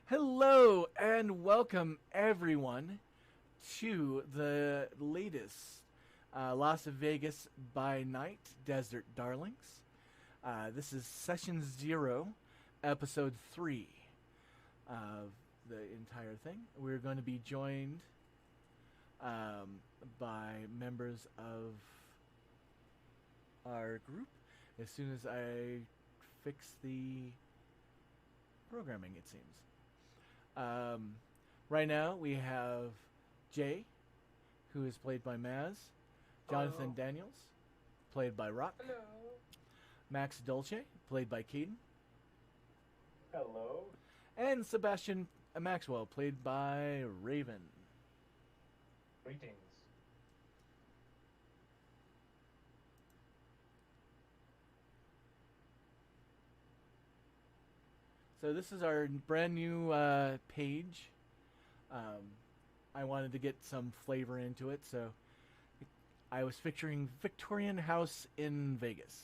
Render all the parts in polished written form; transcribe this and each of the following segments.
Hello and welcome everyone to the latest Las Vegas by Night Desert Darlings. This is Session 0, Episode 3 of the entire thing. We're going to be joined by members of our group as soon as I fix the programming, it seems. Um, right now we have Jay, who is played by Maz, Jonathan Hello. Daniels, played by Rock, Hello. Max Dolce, played by Caden, Hello. and Sebastian Maxwell, played by Raven. Greetings. So this is our brand new page. Um, I wanted to get some flavor into it, so I was picturing Victorian house in Vegas.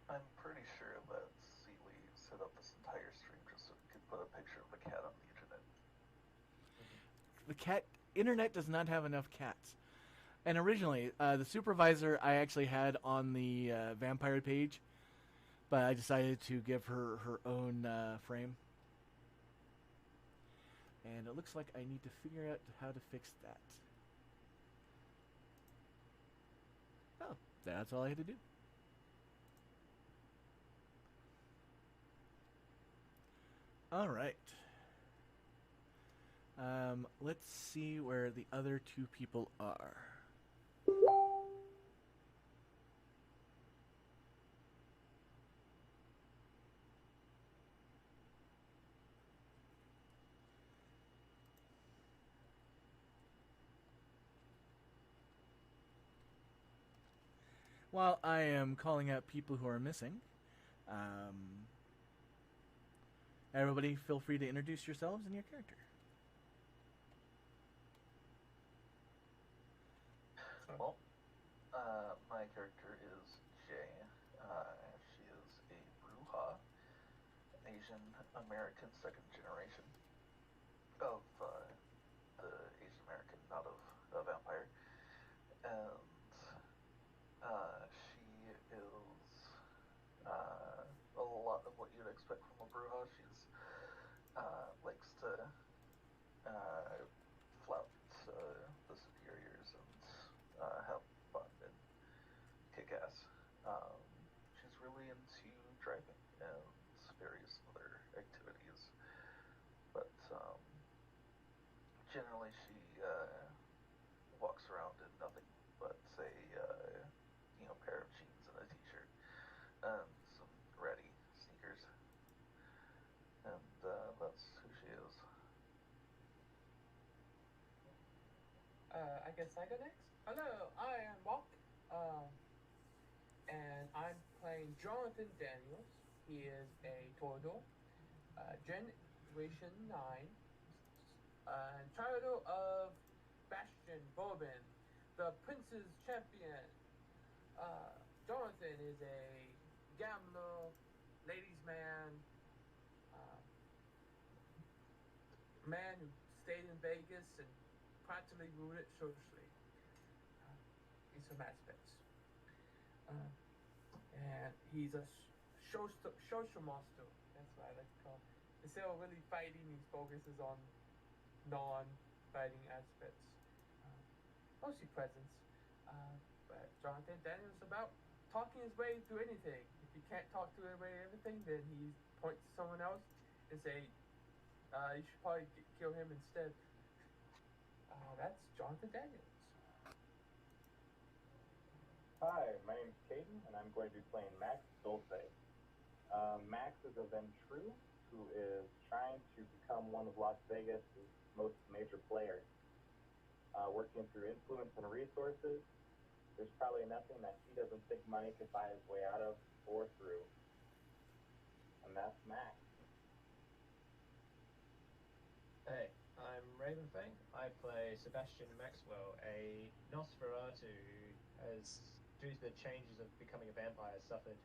I'm pretty sure that Sealy set up this entire stream just so we could put a picture of a cat on the internet. The cat internet does not have enough cats. And originally, the supervisor I actually had on the vampire page, but I decided to give her her own frame. And it looks like I need to figure out how to fix that. Oh, that's all I had to do. All right. Let's see where the other two people are. While I am calling out people who are missing, um, everybody feel free to introduce yourselves and your character. Well, my character is Jay. She is a Bruja, Asian American second generation of the Asian American, not of a vampire. And she is a lot of what you'd expect from a Bruja. She's likes to uh, flout the superiors and have fun and kick ass. Um, she's really into driving and various other activities, but generally she walks around in nothing but a pair of jeans and a t-shirt and some ratty sneakers, and that's who she is. I guess I go next. Hello, I am Mark. Um, and I'm playing Jonathan Daniels. He is a Torador, Generation 9, Torador of Bastion Bourbon, the Prince's Champion. Uh, Jonathan is a gambler, ladies' man, uh, man who stayed in Vegas and practically ruled it socially in some aspects. Uh, and he's a social monster. That's what I like to call him. Instead of really fighting, he focuses on non-fighting aspects, mostly presence. Uh, but Jonathan Daniels about talking his way through anything. If he can't talk through his way everything, then he points to someone else and say, "You should probably kill him instead." That's Jonathan Daniels. Hi, my name's Caden, and I'm going to be playing Max Dolce. Max is a Ventru who is trying to become one of Las Vegas' most major players. Working through influence and resources, there's probably nothing that he doesn't think money could buy his way out of or through. And that's Max. Hey, I'm Ravenfang. I play Sebastian Maxwell, a Nosferatu who has, due to the changes of becoming a vampire, suffered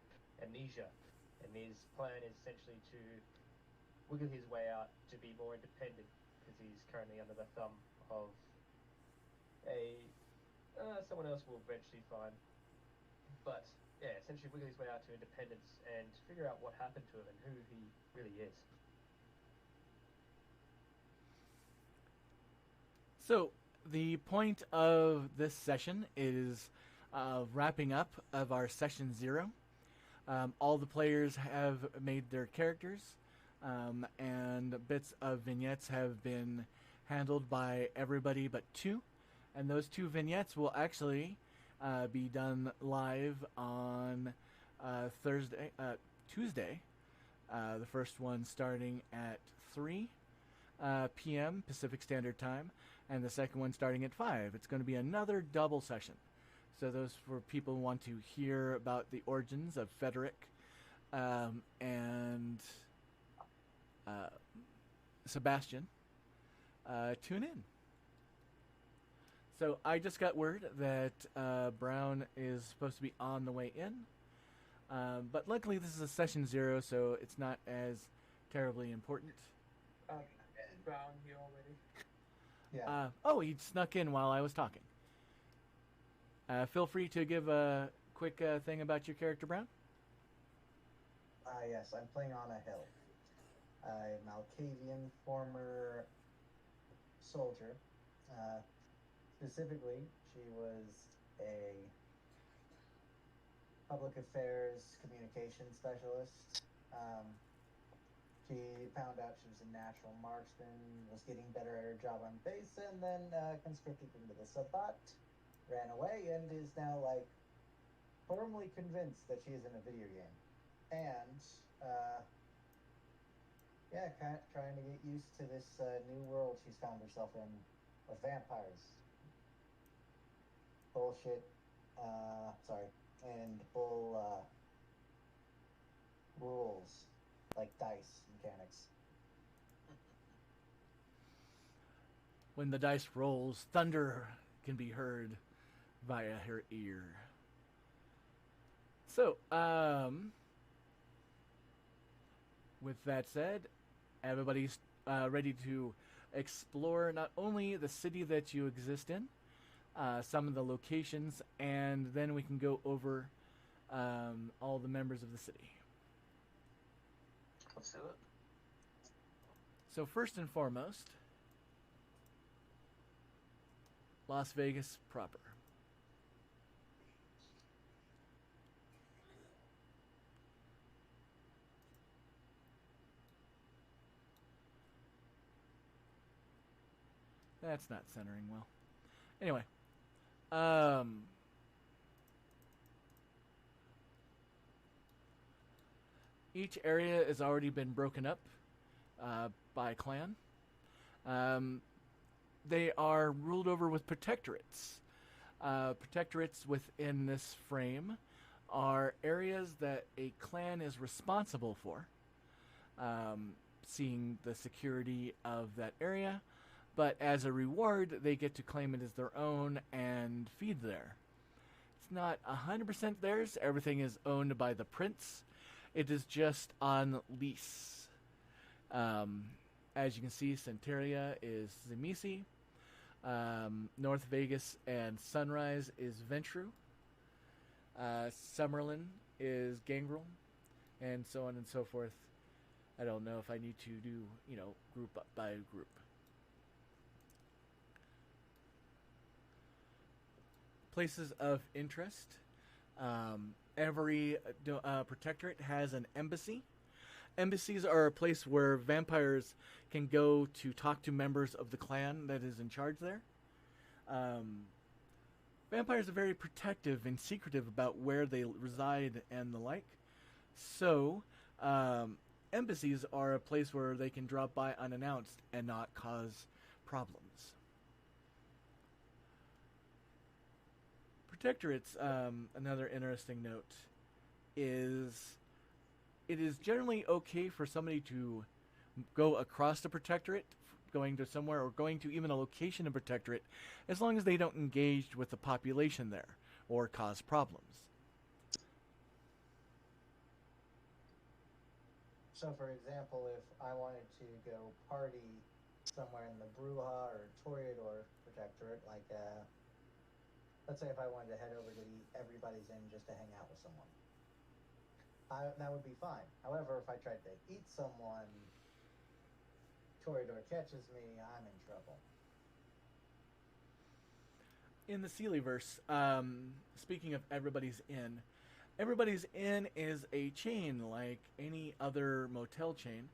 amnesia. And his plan is essentially to wiggle his way out to be more independent because he's currently under the thumb of a someone else will eventually find. But yeah, essentially wiggle his way out to independence and figure out what happened to him and who he really is. So the point of this session is wrapping up of our session 0. All the players have made their characters, and bits of vignettes have been handled by everybody but 2. And those 2 vignettes will actually be done live on Tuesday. The first one starting at 3 p.m. Pacific Standard Time, and the second one starting at 5. It's going to be another double session. So those for people who want to hear about the origins of Frederick and Sebastian, tune in. So I just got word that Brown is supposed to be on the way in. But luckily this is a session 0, so it's not as terribly important. Brown here already. Yeah. He snuck in while I was talking. Feel free to give a quick thing about your character, Brown. Yes, I'm playing on a hill. I'm Alcavian, former soldier. Specifically, she was a public affairs communication specialist. She found out she was a natural marksman, was getting better at her job on base, and then conscripted into the Sabbat, ran away, and is now, like, firmly convinced that she is in a video game. And, trying to get used to this new world she's found herself in with vampires. Bullshit, and bull, rules, like dice mechanics. When the dice rolls, thunder can be heard via her ear. So, with that said, everybody's ready to explore not only the city that you exist in, some of the locations, and then we can go over all the members of the city. Let's do it. So first and foremost, Las Vegas proper. That's not centering well. Anyway, each area has already been broken up by clan. They are ruled over with protectorates. Protectorates within this frame are areas that a clan is responsible for, seeing the security of that area, but as a reward, they get to claim it as their own and feed there. It's not 100% theirs. Everything is owned by the prince. It is just on lease. As you can see, Centeria is Zemisi. North Vegas and Sunrise is Ventru. Summerlin is Gangrel, and so on and so forth. I don't know if I need to do, group up by group. Places of interest. Every protectorate has an embassy. Embassies are a place where vampires can go to talk to members of the clan that is in charge there. Vampires are very protective and secretive about where they reside and the like. So, embassies are a place where they can drop by unannounced and not cause problems. Protectorates, another interesting note, is it is generally okay for somebody to go across the protectorate, going to somewhere, or going to even a location in protectorate, as long as they don't engage with the population there or cause problems. So, for example, if I wanted to go party somewhere in the Bruja or Toreador Protectorate, like, let's say if I wanted to head over to the Everybody's Inn just to hang out with someone, that would be fine. However, if I tried to eat someone, Toreador catches me, I'm in trouble. In the Sealyverse, speaking of Everybody's Inn, Everybody's Inn is a chain like any other motel chain,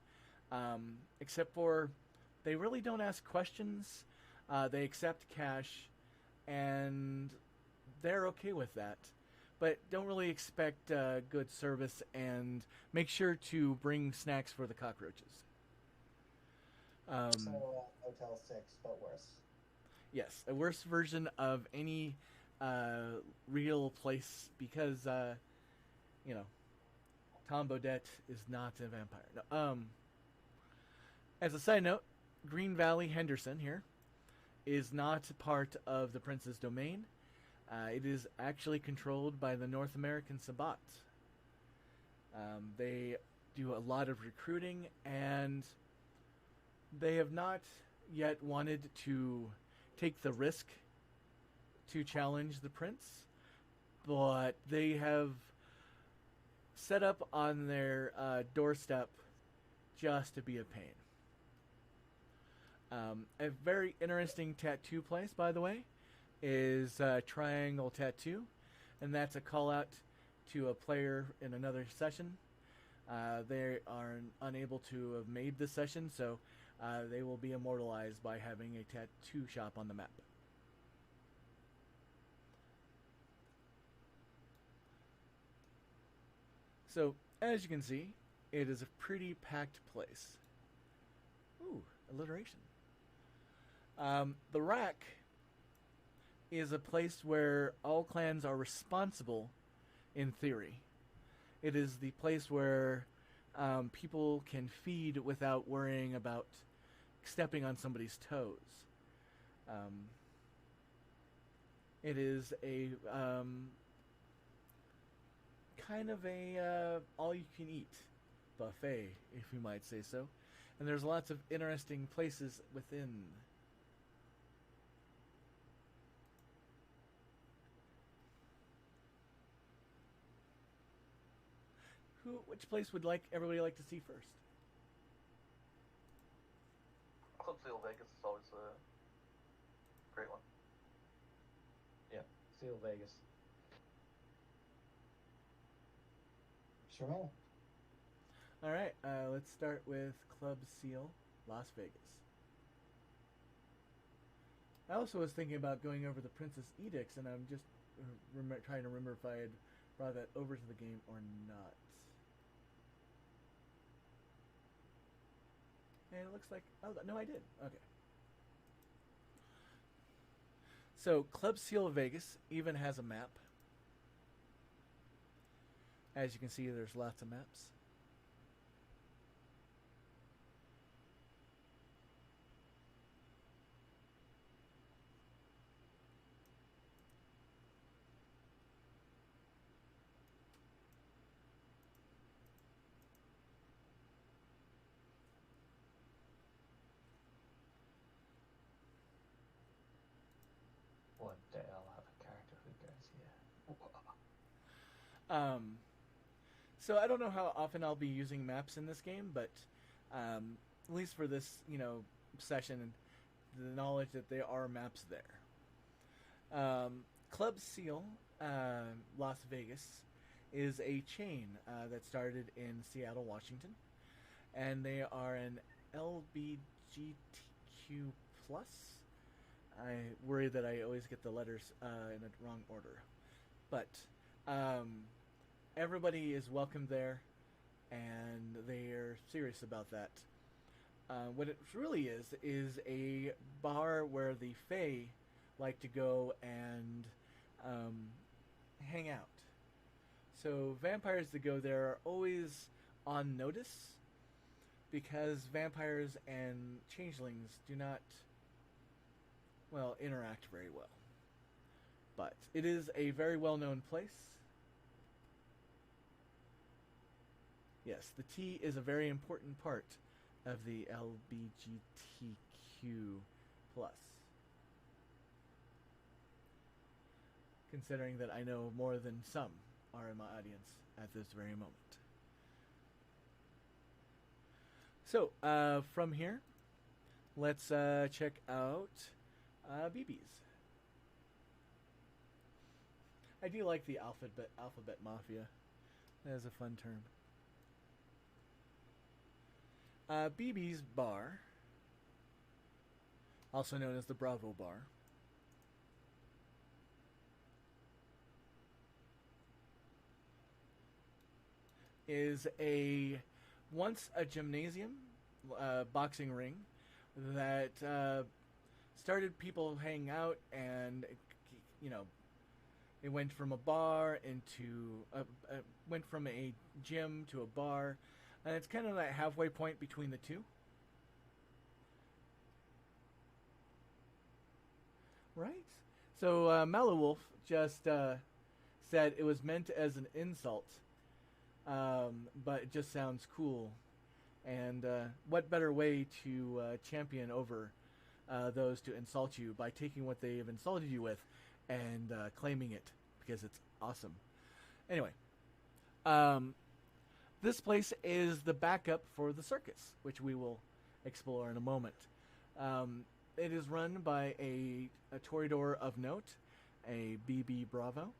except for they really don't ask questions. They accept cash, and they're okay with that. But don't really expect good service, and make sure to bring snacks for the cockroaches. So, Motel 6, but worse. Yes, a worse version of any real place because, Tom Bodette is not a vampire. No, as a side note, Green Valley Henderson here is not part of the Prince's domain. It is actually controlled by the North American Sabbat. They do a lot of recruiting, and they have not yet wanted to take the risk to challenge the Prince, but they have set up on their doorstep just to be a pain. A very interesting tattoo place, by the way, is Triangle Tattoo, and that's a call out to a player in another session. They are unable to have made this session, so they will be immortalized by having a tattoo shop on the map. So, as you can see, it is a pretty packed place. Ooh, alliteration. The Rack is a place where all clans are responsible, in theory. It is the place where people can feed without worrying about stepping on somebody's toes. It is a kind of a all-you-can-eat buffet, if you might say so. And there's lots of interesting places within. Which place would everybody like to see first? Club Seal Vegas is always a great one. Yeah, Seal Vegas. Sure will. All right, let's start with Club Seal, Las Vegas. I also was thinking about going over the Princess Edicts, and I'm just trying to remember if I had brought that over to the game or not. And it looks like... Oh, no, I did. Okay. So, Club Seal Vegas even has a map. As you can see, there's lots of maps. One day I'll have a character who goes here. So I don't know how often I'll be using maps in this game, but at least for this, session, the knowledge that there are maps there. Club Seal, Las Vegas, is a chain that started in Seattle, Washington, and they are an LBGTQ+. I worry that I always get the letters in the wrong order. But everybody is welcome there, and they're serious about that. What it really is a bar where the Fae like to go and hang out. So vampires that go there are always on notice, because vampires and changelings do not, interact very well. But it is a very well-known place. Yes, the T is a very important part of the LBGTQ plus. Considering that I know more than some are in my audience at this very moment. So, from here, let's check out BBs. I do like the alphabet mafia. That is a fun term. BB's bar, also known as the Bravo Bar, is once a gymnasium, boxing ring that started people hanging out, and it went from a bar into went from a gym to a bar, and it's kind of that halfway point between the two. Right? So Malawolf just said it was meant as an insult, but it just sounds cool. And what better way to champion over those to insult you by taking what they have insulted you with and claiming it, because it's awesome. Anyway, this place is the backup for the circus, which we will explore in a moment. It is run by a Toreador of note, a BB Bravo.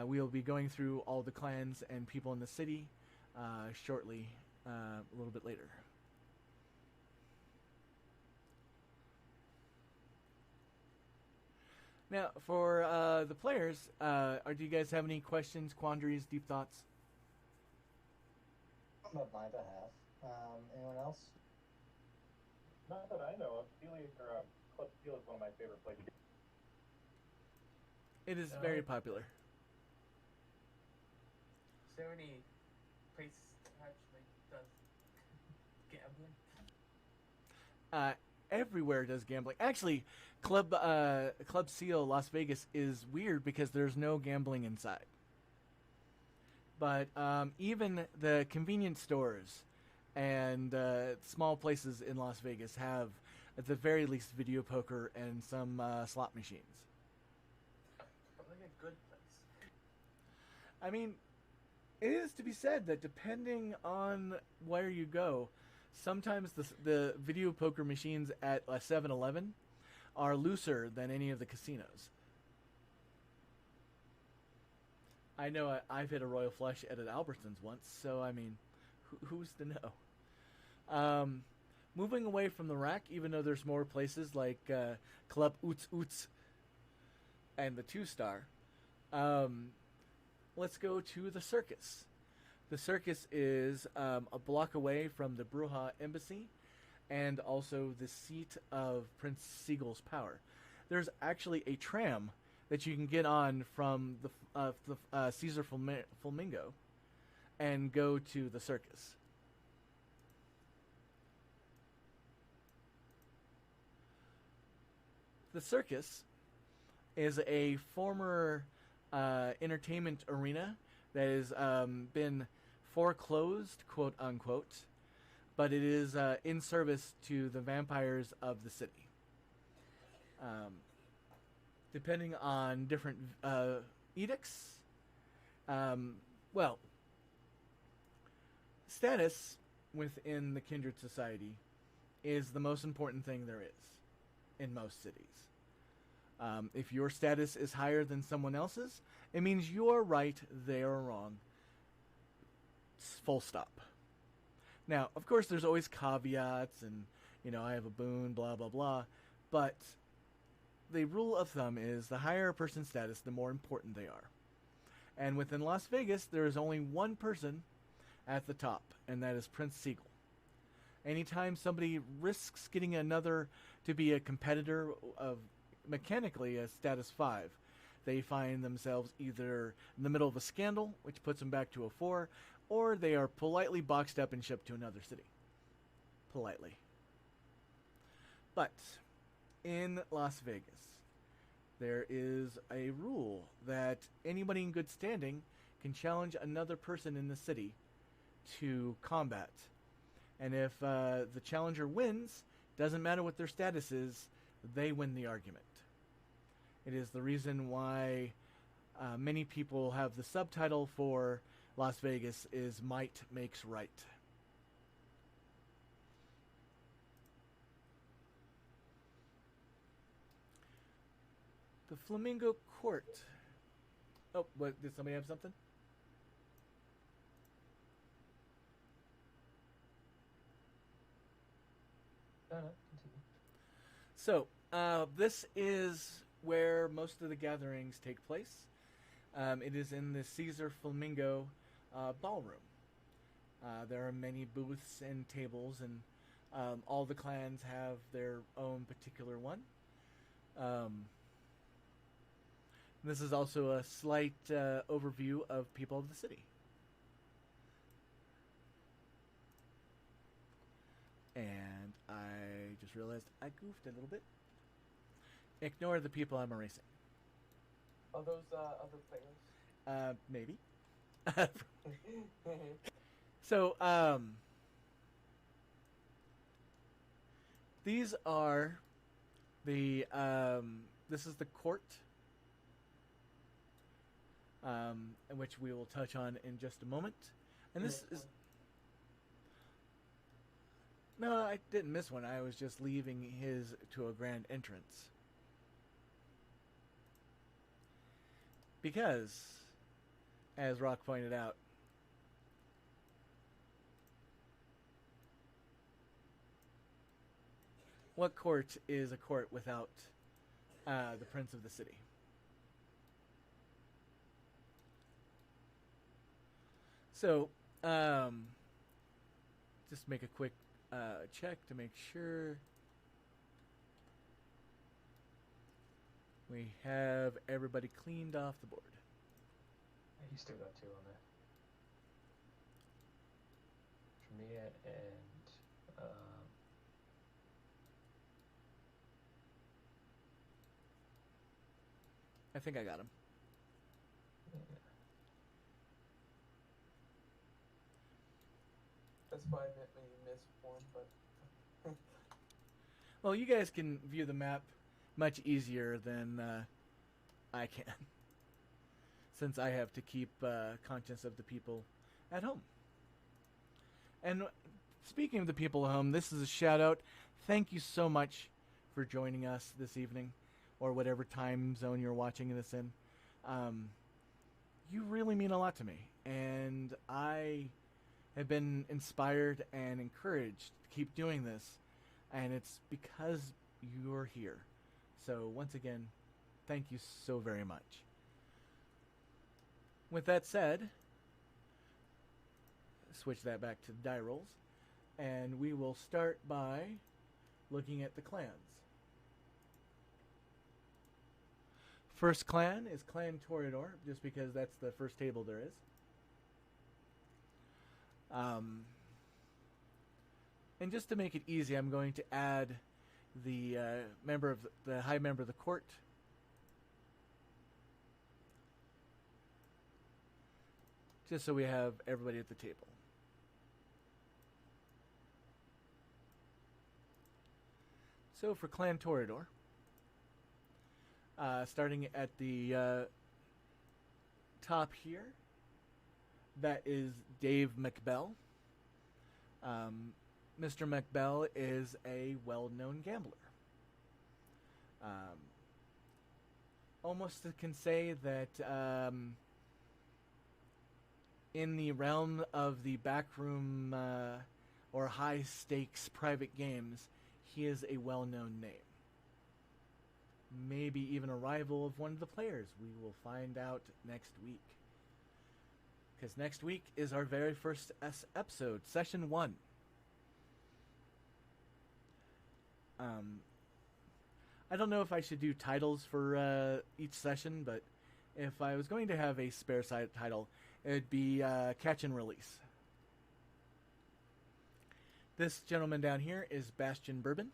We will be going through all the clans and people in the city shortly, a little bit later. Now, for the players, do you guys have any questions, quandaries, deep thoughts? Not my behalf. Anyone else? Not that I know of. Club Steel is one of my favorite places. It is very popular. Is there any place that actually does gambling? Everywhere does gambling. Actually, Club Seal Las Vegas is weird because there's no gambling inside. But even the convenience stores and small places in Las Vegas have, at the very least, video poker and some slot machines. But like a good place. I mean, it is to be said that depending on where you go, sometimes the video poker machines at a 7-Eleven are looser than any of the casinos. I know I've hit a Royal Flush at an Albertsons once, so I mean, who's to know? Moving away from the rack, even though there's more places like Club Oots Oots and the 2-Star, let's go to the circus. The circus is a block away from the Bruja Embassy and also the seat of Prince Siegel's power. There's actually a tram that you can get on from the Caesar Flamingo and go to the circus. The circus is a former entertainment arena that has been foreclosed, quote unquote, but it is in service to the vampires of the city. Depending on different edicts, status within the Kindred Society is the most important thing there is in most cities. If your status is higher than someone else's, it means you're right, they are wrong. Full stop. Now, of course, there's always caveats, and, I have a boon, blah, blah, blah, but the rule of thumb is the higher a person's status, the more important they are. And within Las Vegas, there is only one person at the top, and that is Prince Siegel. Anytime somebody risks getting another to be a competitor of mechanically a status 5, they find themselves either in the middle of a scandal, which puts them back to a 4, or they are politely boxed up and shipped to another city. Politely. But in Las Vegas, there is a rule that anybody in good standing can challenge another person in the city to combat. And if the challenger wins, doesn't matter what their status is, they win the argument. It is the reason why many people have the subtitle for Las Vegas is Might Makes Right. The Flamingo Court. Oh, what? Did somebody have something? No, continue. So, this is where most of the gatherings take place. It is in the Caesar Flamingo ballroom. There are many booths and tables, and all the clans have their own particular one. This is also a slight overview of people of the city. And I just realized I goofed a little bit. Ignore the people I'm erasing. Are those other players? Maybe. So, these are the, this is the court, in which we will touch on in just a moment. And this is... No, I didn't miss one. I was just leaving his to a grand entrance. Because, as Rock pointed out, what court is a court without the Prince of the City? So, just make a quick check to make sure we have everybody cleaned off the board. Yeah, you still got 2 on there. Tremere and I think I got him. yeah. That's why I meant when you missed one, but Well, you guys can view the map much easier than I can, since I have to keep conscious of the people at home. And speaking of the people at home, this is a shout out. Thank you so much for joining us this evening, or whatever time zone you're watching this in. You really mean a lot to me, and I have been inspired and encouraged to keep doing this, and it's because you're here. So once again, thank you so very much. With that said, switch that back to die rolls, and we will start by looking at the clans. First clan is Clan Toreador, just because that's the first table there is. And just to make it easy, I'm going to add the high member of the court. Just so we have everybody at the table. So for Clan Toreador, starting at the top here, that is Dave McBell. Mr. McBell is a well-known gambler. Almost can say that in the realm of the backroom or high-stakes private games, he is a well-known name. Maybe even a rival of one of the players. We will find out next week. Because next week is our very first episode, Session 1. I don't know if I should do titles for each session, but if I was going to have a spare side title, it would be Catch and Release. This gentleman down here is Bastion Bourbon.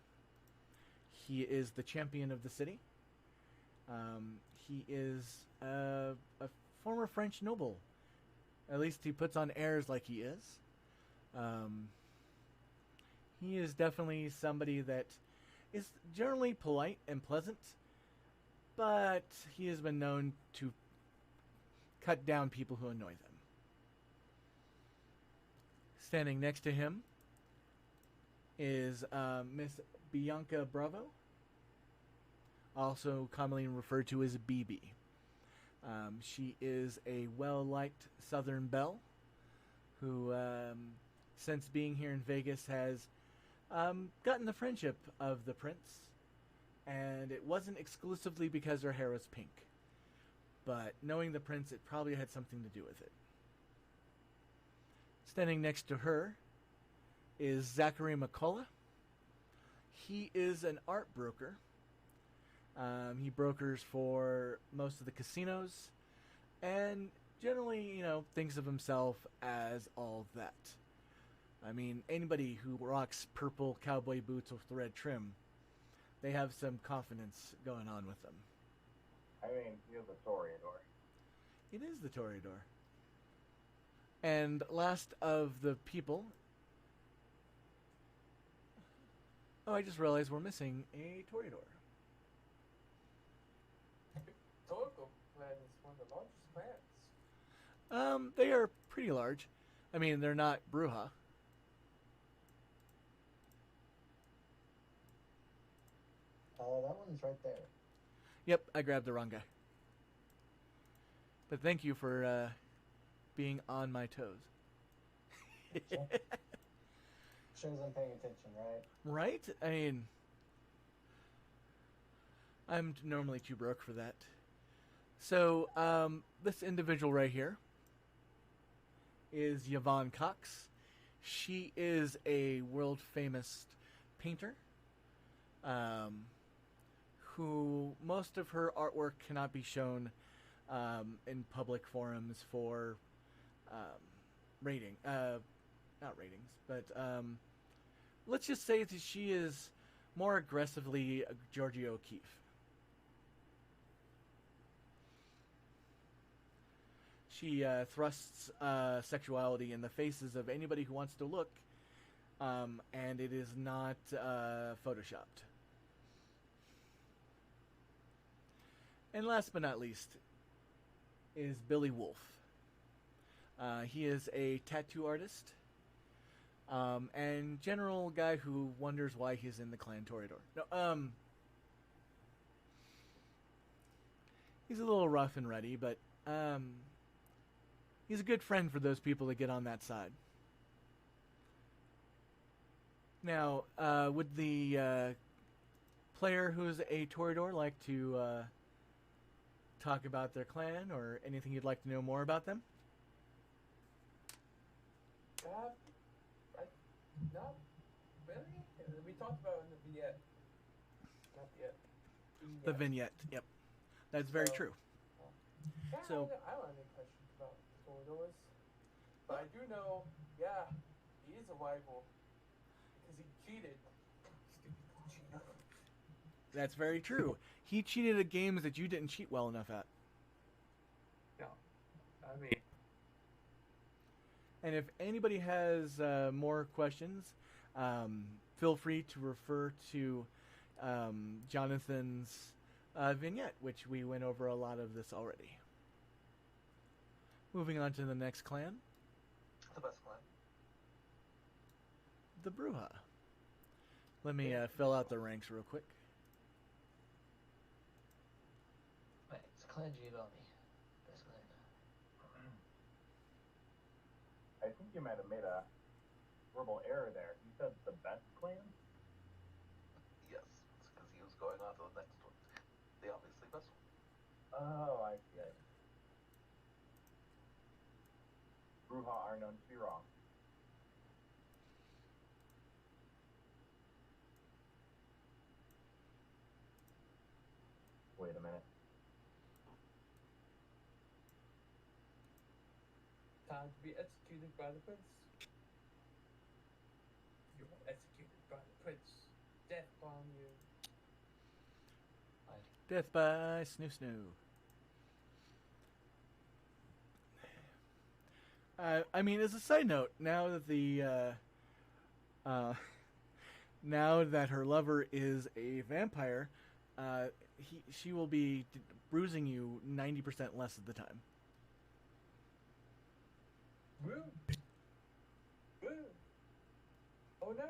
He is the champion of the city. He is a former French noble. At least he puts on airs like he is. He is definitely somebody that is generally polite and pleasant, but he has been known to cut down people who annoy them. Standing next to him is Miss Bianca Bravo, also commonly referred to as BB. She is a well-liked Southern belle who, since being here in Vegas, has gotten the friendship of the prince. And it wasn't exclusively because her hair was pink. But knowing the prince, it probably had something to do with it. Standing next to her is Zachary McCullough. He is an art broker. He brokers for most of the casinos and generally, thinks of himself as all that. I mean, anybody who rocks purple cowboy boots with red trim, they have some confidence going on with them. I mean, he is a Toreador. It is the Toreador. And last of the people... Oh, I just realized we're missing a Toreador. Torgo clan is one of the largest clans. They are pretty large. I mean, they're not Bruja. That one's right there. Yep, I grabbed the wrong guy. But thank you for being on my toes. Shows I'm paying attention, right? Right? I mean, I'm normally too broke for that. So, this individual right here is Yvonne Cox. She is a world-famous painter who most of her artwork cannot be shown in public forums for not ratings, but let's just say that she is more aggressively Georgie O'Keeffe. She thrusts sexuality in the faces of anybody who wants to look, and it is not photoshopped. And last but not least is Billy Wolf. He is a tattoo artist and general guy who wonders why he's in the clan Toreador. No, he's a little rough and ready, but he's a good friend for those people that get on that side. Now, would the player who's a Toreador like to talk about their clan or anything you'd like to know more about them? Not really. We talked about it in the vignette. Not yet. The vignette, yep. That's very true. Yeah, So- I don't have any questions about Toreadors. But I do know, he is a rival. Because he cheated. Stupid cheater. That's very true. He cheated at games that you didn't cheat well enough at. No. I mean, And if anybody has more questions, feel free to refer to Jonathan's vignette, which we went over a lot of this already. Moving on to the next clan, The best clan. the Bruja. Let me fill out the ranks real quick. Right, it's Clan Giovanni. Best clan. I think you might have made a verbal error there. You said the best clan? Yes, it's because he was going on to the next one. The obviously best one. Oh, I see. Bruja are known to be wrong. Wait a minute. time to be executed by the prince. You are executed by the prince. Death upon you. Death by Snoo Snoo. I mean, as a side note, now that now that her lover is a vampire, she will be bruising you 90% less of the time. Woo! Woo! Oh no!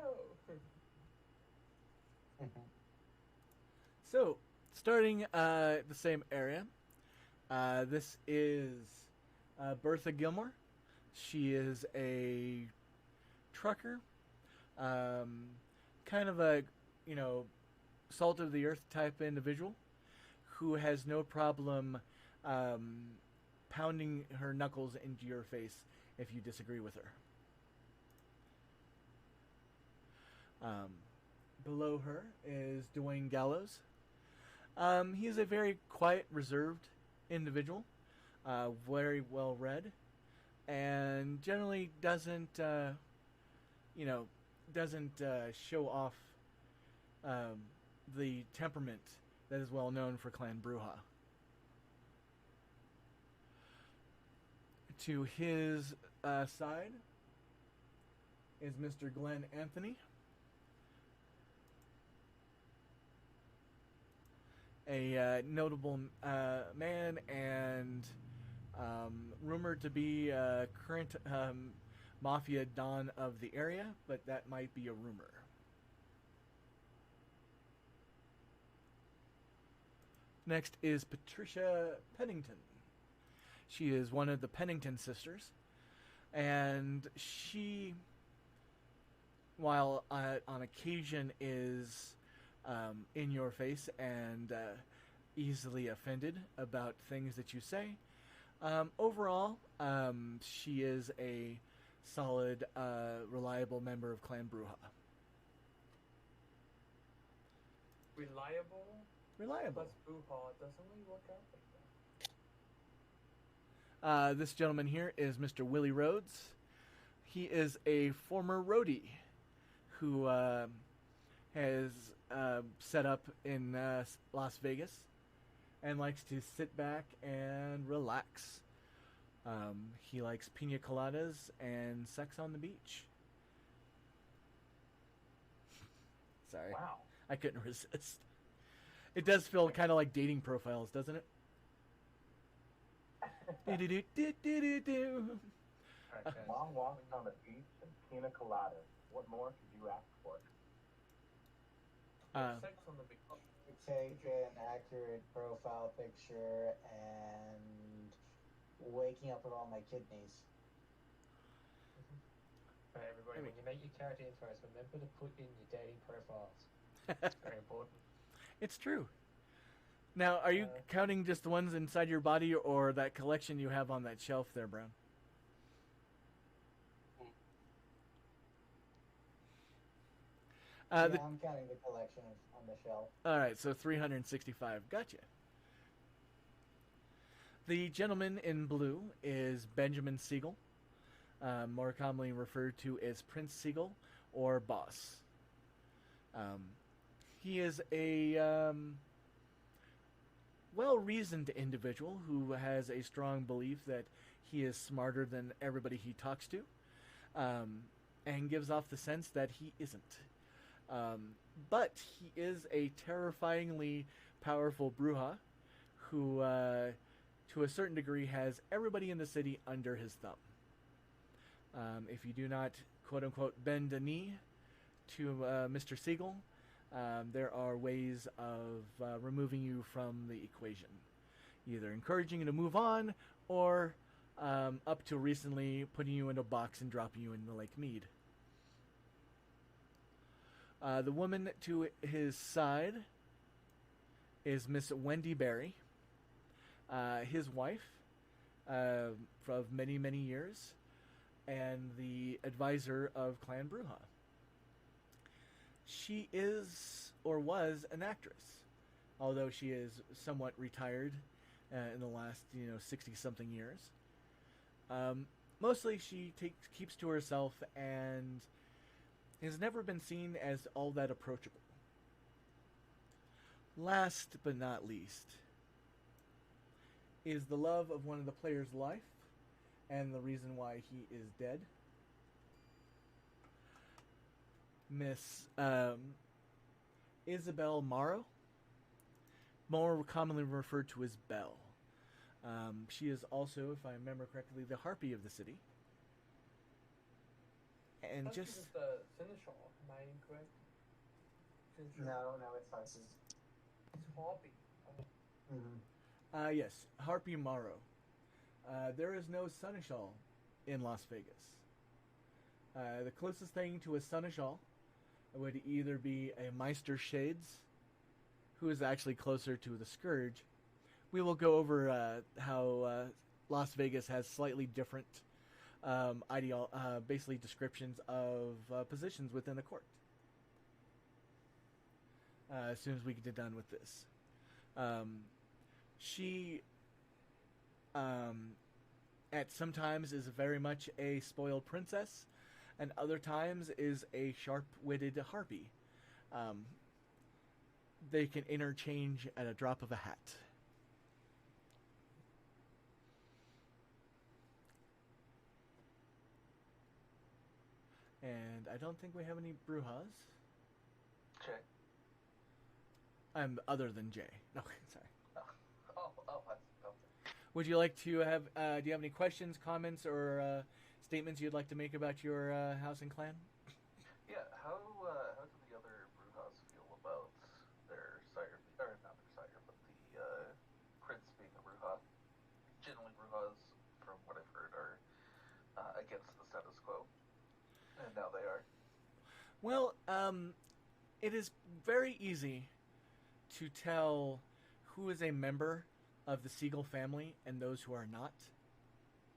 So, starting the same area, this is Bertha Gilmore. She is a trucker, kind of a, salt of the earth type individual who has no problem pounding her knuckles into your face if you disagree with her. Below her is Dwayne Gallows. He is a very quiet, reserved individual, very well read, and generally doesn't show off the temperament that is well known for Clan Bruja. To his side is Mr. Glenn Anthony, a notable man and rumored to be a current mafia don of the area, but that might be a rumor. Next is Patricia Pennington. She is one of the Pennington sisters, and she, while on occasion is in your face and easily offended about things that you say, overall, she is a solid, reliable member of Clan Bruja. Reliable? Reliable. Plus Bruja doesn't really work out like that. This gentleman here is Mr. Willie Rhodes. He is a former roadie who has set up in Las Vegas and likes to sit back and relax. He likes pina coladas and sex on the beach. Sorry. Wow. I couldn't resist. It does feel kind of like dating profiles, doesn't it? Do-do-do-do-do-do-do. Alright, guys. Long walks on the beach and pina coladas. What more could you ask for? Sex on the beach. Take an accurate profile picture and waking up with all my kidneys. Right, everybody, when you make your character infos, remember to put in your dating profiles. Very important. It's true. Now, are you counting just the ones inside your body or that collection you have on that shelf there, Brown? I'm counting the collection on the shelf. All right, so 365. Gotcha. The gentleman in blue is Benjamin Siegel, more commonly referred to as Prince Siegel or Boss. He is a well-reasoned individual who has a strong belief that he is smarter than everybody he talks to, and gives off the sense that he isn't. But he is a terrifyingly powerful Bruja who, to a certain degree, has everybody in the city under his thumb. If you do not, quote-unquote, bend a knee to Mr. Siegel, there are ways of removing you from the equation. Either encouraging you to move on, or up to recently putting you in a box and dropping you into Lake Mead. The woman to his side is Miss Wendy Berry, his wife of many, many years, and the advisor of Clan Bruja. She is, or was, an actress, although she is somewhat retired in the last, 60-something years. Mostly she keeps to herself and has never been seen as all that approachable. Last but not least is the love of one of the players' life and the reason why he is dead. Miss Isabel Morrow, more commonly referred to as Belle. She is also, if I remember correctly, the harpy of the city. And She just was the seneschal. Am I incorrect? Seneschal. No, it's horses. It's Hobby. yes, Harpy Morrow. There is no seneschal in Las Vegas. The closest thing to a seneschal would either be a Meister Shades, who is actually closer to the Scourge. We will go over how Las Vegas has slightly different basically descriptions of positions within the court. As soon as we get done with this. She at sometimes is very much a spoiled princess, and other times is a sharp-witted harpy. They can interchange at a drop of a hat. And I don't think we have any Brujas. Jay. Other than Jay. No, sorry. Okay. Would you like to have? Do you have any questions, comments, or statements you'd like to make about your house and clan? Yeah, how do the other Brujas feel about their sire, or not their sire, but the prince being a Bruja? Generally, Brujas, from what I've heard, are against the status quo, and now they are. Well, it is very easy to tell who is a member of the Siegel family and those who are not.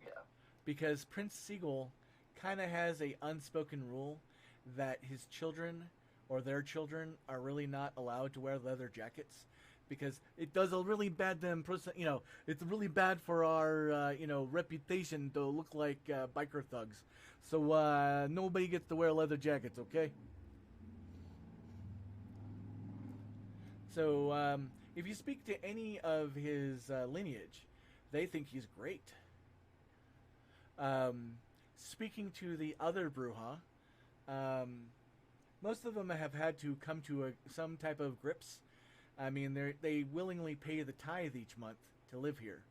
Yeah. Because Prince Siegel kind of has a unspoken rule that his children or their children are really not allowed to wear leather jackets, because it does a really bad it's really bad for our reputation to look like biker thugs. So nobody gets to wear leather jackets, okay? So if you speak to any of his lineage, they think he's great. Speaking to the other Bruja, most of them have had to come to some type of grips. I mean, they willingly pay the tithe each month to live here.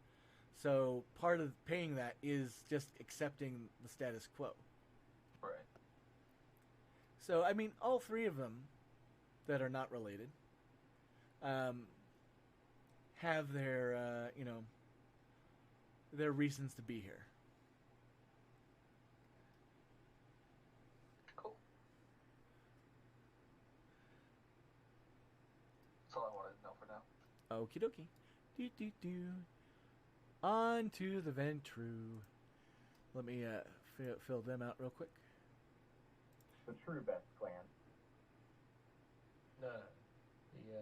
So part of paying that is just accepting the status quo. Right. So, I mean, all three of them that are not related have their, their reasons to be here. Cool. That's all I wanted to know for now. Okie dokie. Do. On to the Ventrue. Let me fill them out real quick. The true best clan. No. The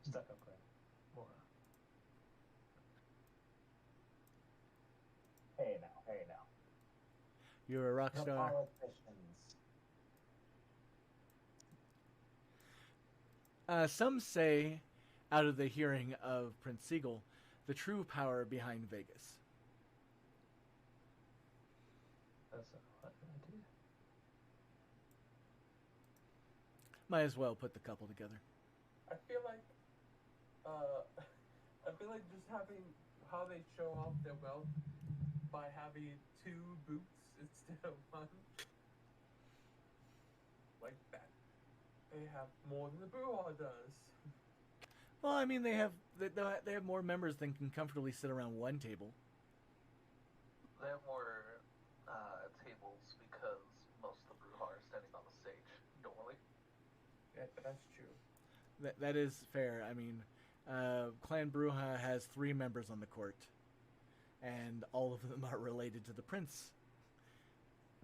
stuck-up clan. Mora. Hey now. You're a rock The star. politicians. Some say, out of the hearing of Prince Siegel, the true power behind Vegas. That's a hot idea. Might as well put the couple together. I feel like just having how they show off their wealth by having 2 boots instead of 1. Like that. They have more than the Bruja does. Well, I mean, they have more members than can comfortably sit around one table. They have more tables because most of the Bruja are standing on the stage normally. Yeah, that's true. That is fair. I mean, Clan Bruja has 3 members on the court, and all of them are related to the prince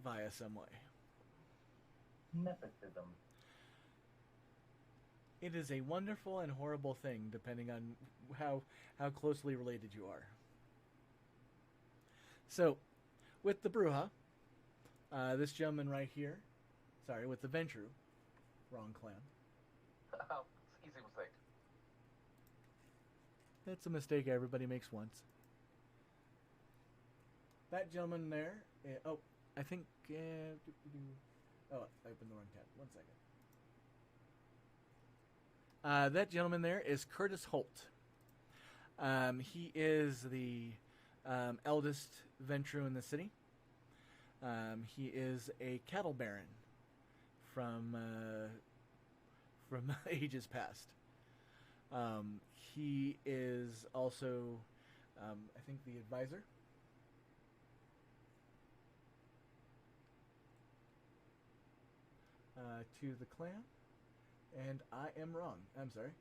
via some way. Nepotism. It is a wonderful and horrible thing, depending on how closely related you are. So, with the Bruja, this gentleman right here, sorry, with the Ventrue, wrong clan. Easy mistake. That's a mistake everybody makes once. that gentleman there. Oh, I think. Oh, I opened the wrong tab. 1 second. That gentleman there is Curtis Holt. He is the eldest Ventrue in the city. He is a cattle baron from ages past. He is also, I think, the advisor. To the clan, and I am wrong. I'm sorry.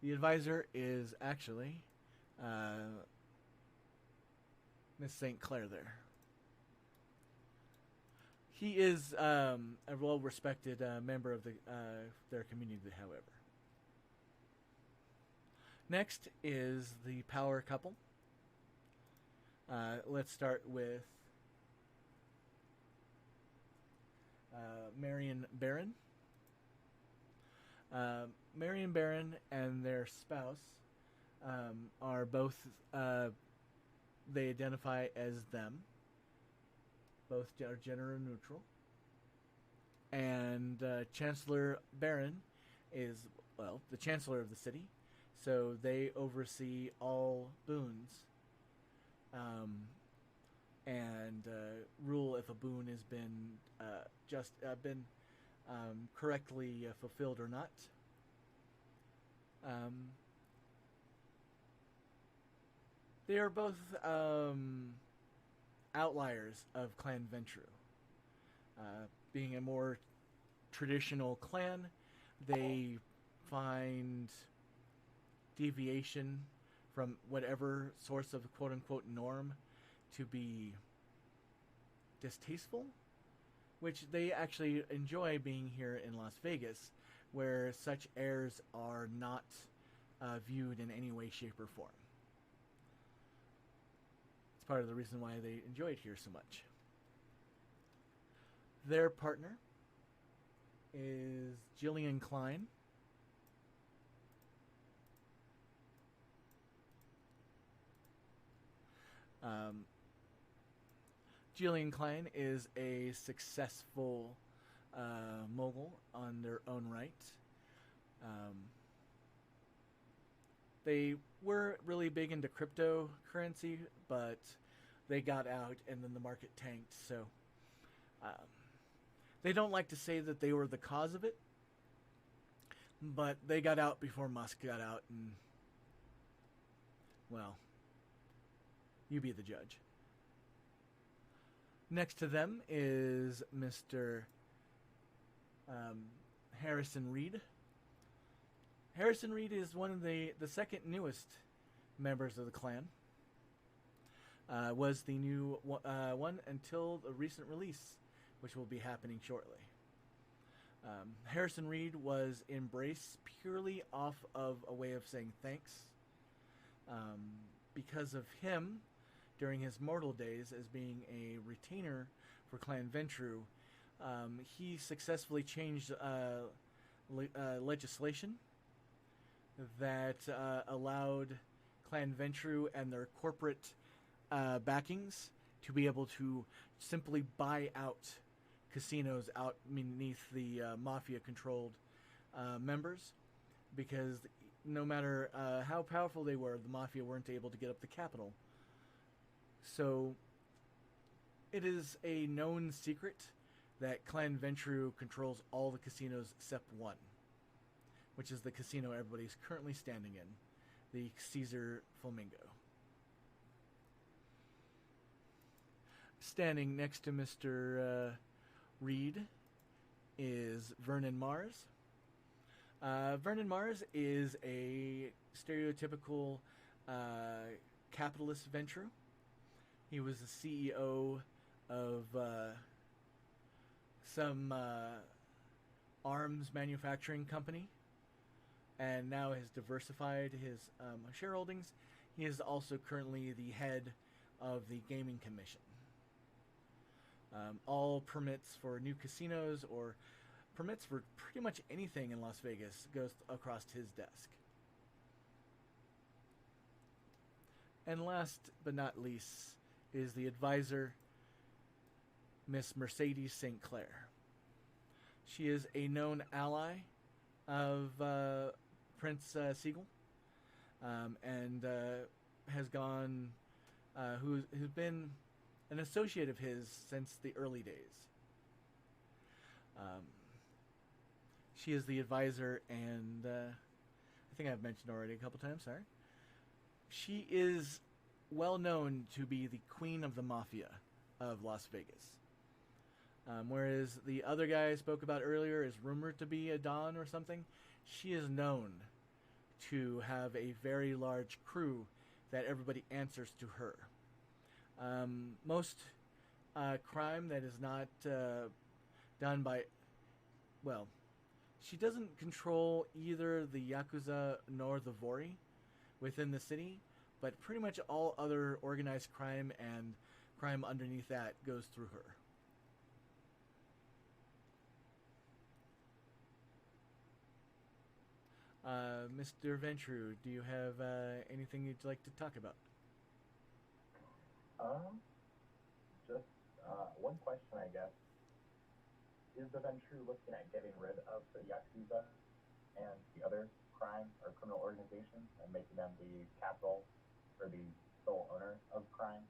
The advisor is actually Miss St. Clair there. He is a well-respected member of their community, however. Next is the power couple. Let's start with Marion Baron. Marion Baron and their spouse are both, they identify as them. Both are gender neutral. And Chancellor Baron is, well, the Chancellor of the city. So they oversee all boons. And rule if a boon has been correctly fulfilled or not. They are both outliers of Clan Ventrue. Being a more traditional clan, they find deviation from whatever source of quote-unquote norm to be distasteful, which they actually enjoy being here in Las Vegas, where such airs are not viewed in any way, shape, or form. It's part of the reason why they enjoy it here so much. Their partner is Jillian Klein. Jillian Klein is a successful mogul on their own right. They were really big into cryptocurrency, but they got out and then the market tanked. So they don't like to say that they were the cause of it, but they got out before Musk got out, and, well, you be the judge. Next to them is Mr. Harrison Reed. Harrison Reed is one of the second newest members of the clan. Was the new one until the recent release, which will be happening shortly. Harrison Reed was embraced purely off of a way of saying thanks. Because of him, during his mortal days as being a retainer for Clan Ventrue, he successfully changed legislation that allowed Clan Ventrue and their corporate backings to be able to simply buy out casinos out beneath the mafia-controlled members, because no matter how powerful they were, the mafia weren't able to get up the capital. So it is a known secret that Clan Ventrue controls all the casinos except one, which is the casino everybody's currently standing in, the Caesar Flamingo. Standing next to Mr. Reed is Vernon Mars. Vernon Mars is a stereotypical capitalist Ventrue. He was the CEO of some arms manufacturing company, and now has diversified his shareholdings. He is also currently the head of the Gaming Commission. All permits for new casinos or permits for pretty much anything in Las Vegas goes across his desk. And last but not least is the advisor, Miss Mercedes St. Clair. She is a known ally of Prince Siegel, and has gone, who's been an associate of his since the early days. She is the advisor, and I think I've mentioned already a couple times. Sorry. She is well known to be the queen of the mafia of Las Vegas. Whereas the other guy I spoke about earlier is rumored to be a Don or something, she is known to have a very large crew that everybody answers to her. Most crime that is not done by, well, she doesn't control either the Yakuza nor the Vori within the city, but pretty much all other organized crime and crime underneath that goes through her. Mr. Ventru, do you have anything you'd like to talk about? Just one question, I guess. Is the Ventru looking at getting rid of the Yakuza and the other crime or criminal organizations and making them the capital or the sole owner of crime?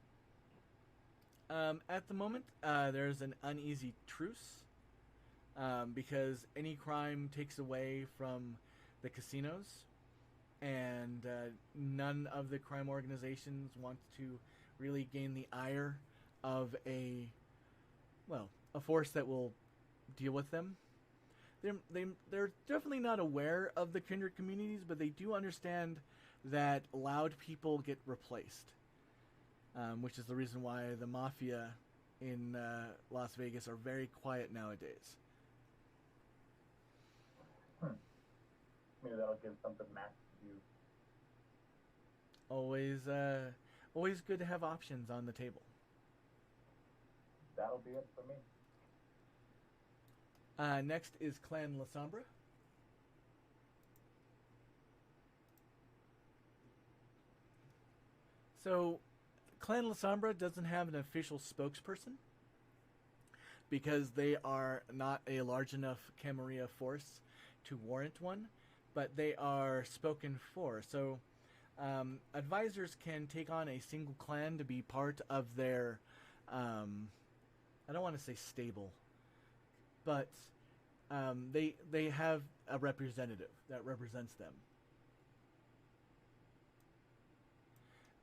At the moment, there's an uneasy truce because any crime takes away from the casinos, and none of the crime organizations want to really gain the ire of a force that will deal with them. They're definitely not aware of the kindred communities, but they do understand that loud people get replaced, which is the reason why the mafia in Las Vegas are very quiet nowadays. Maybe that'll give something Max to do. Always good to have options on the table. That'll be it for me. Next is Clan La Sombra. So, Clan La Sombra doesn't have an official spokesperson because they are not a large enough Camarilla force to warrant one, but they are spoken for. So, advisors can take on a single clan to be part of their, I don't want to say stable, but they have a representative that represents them.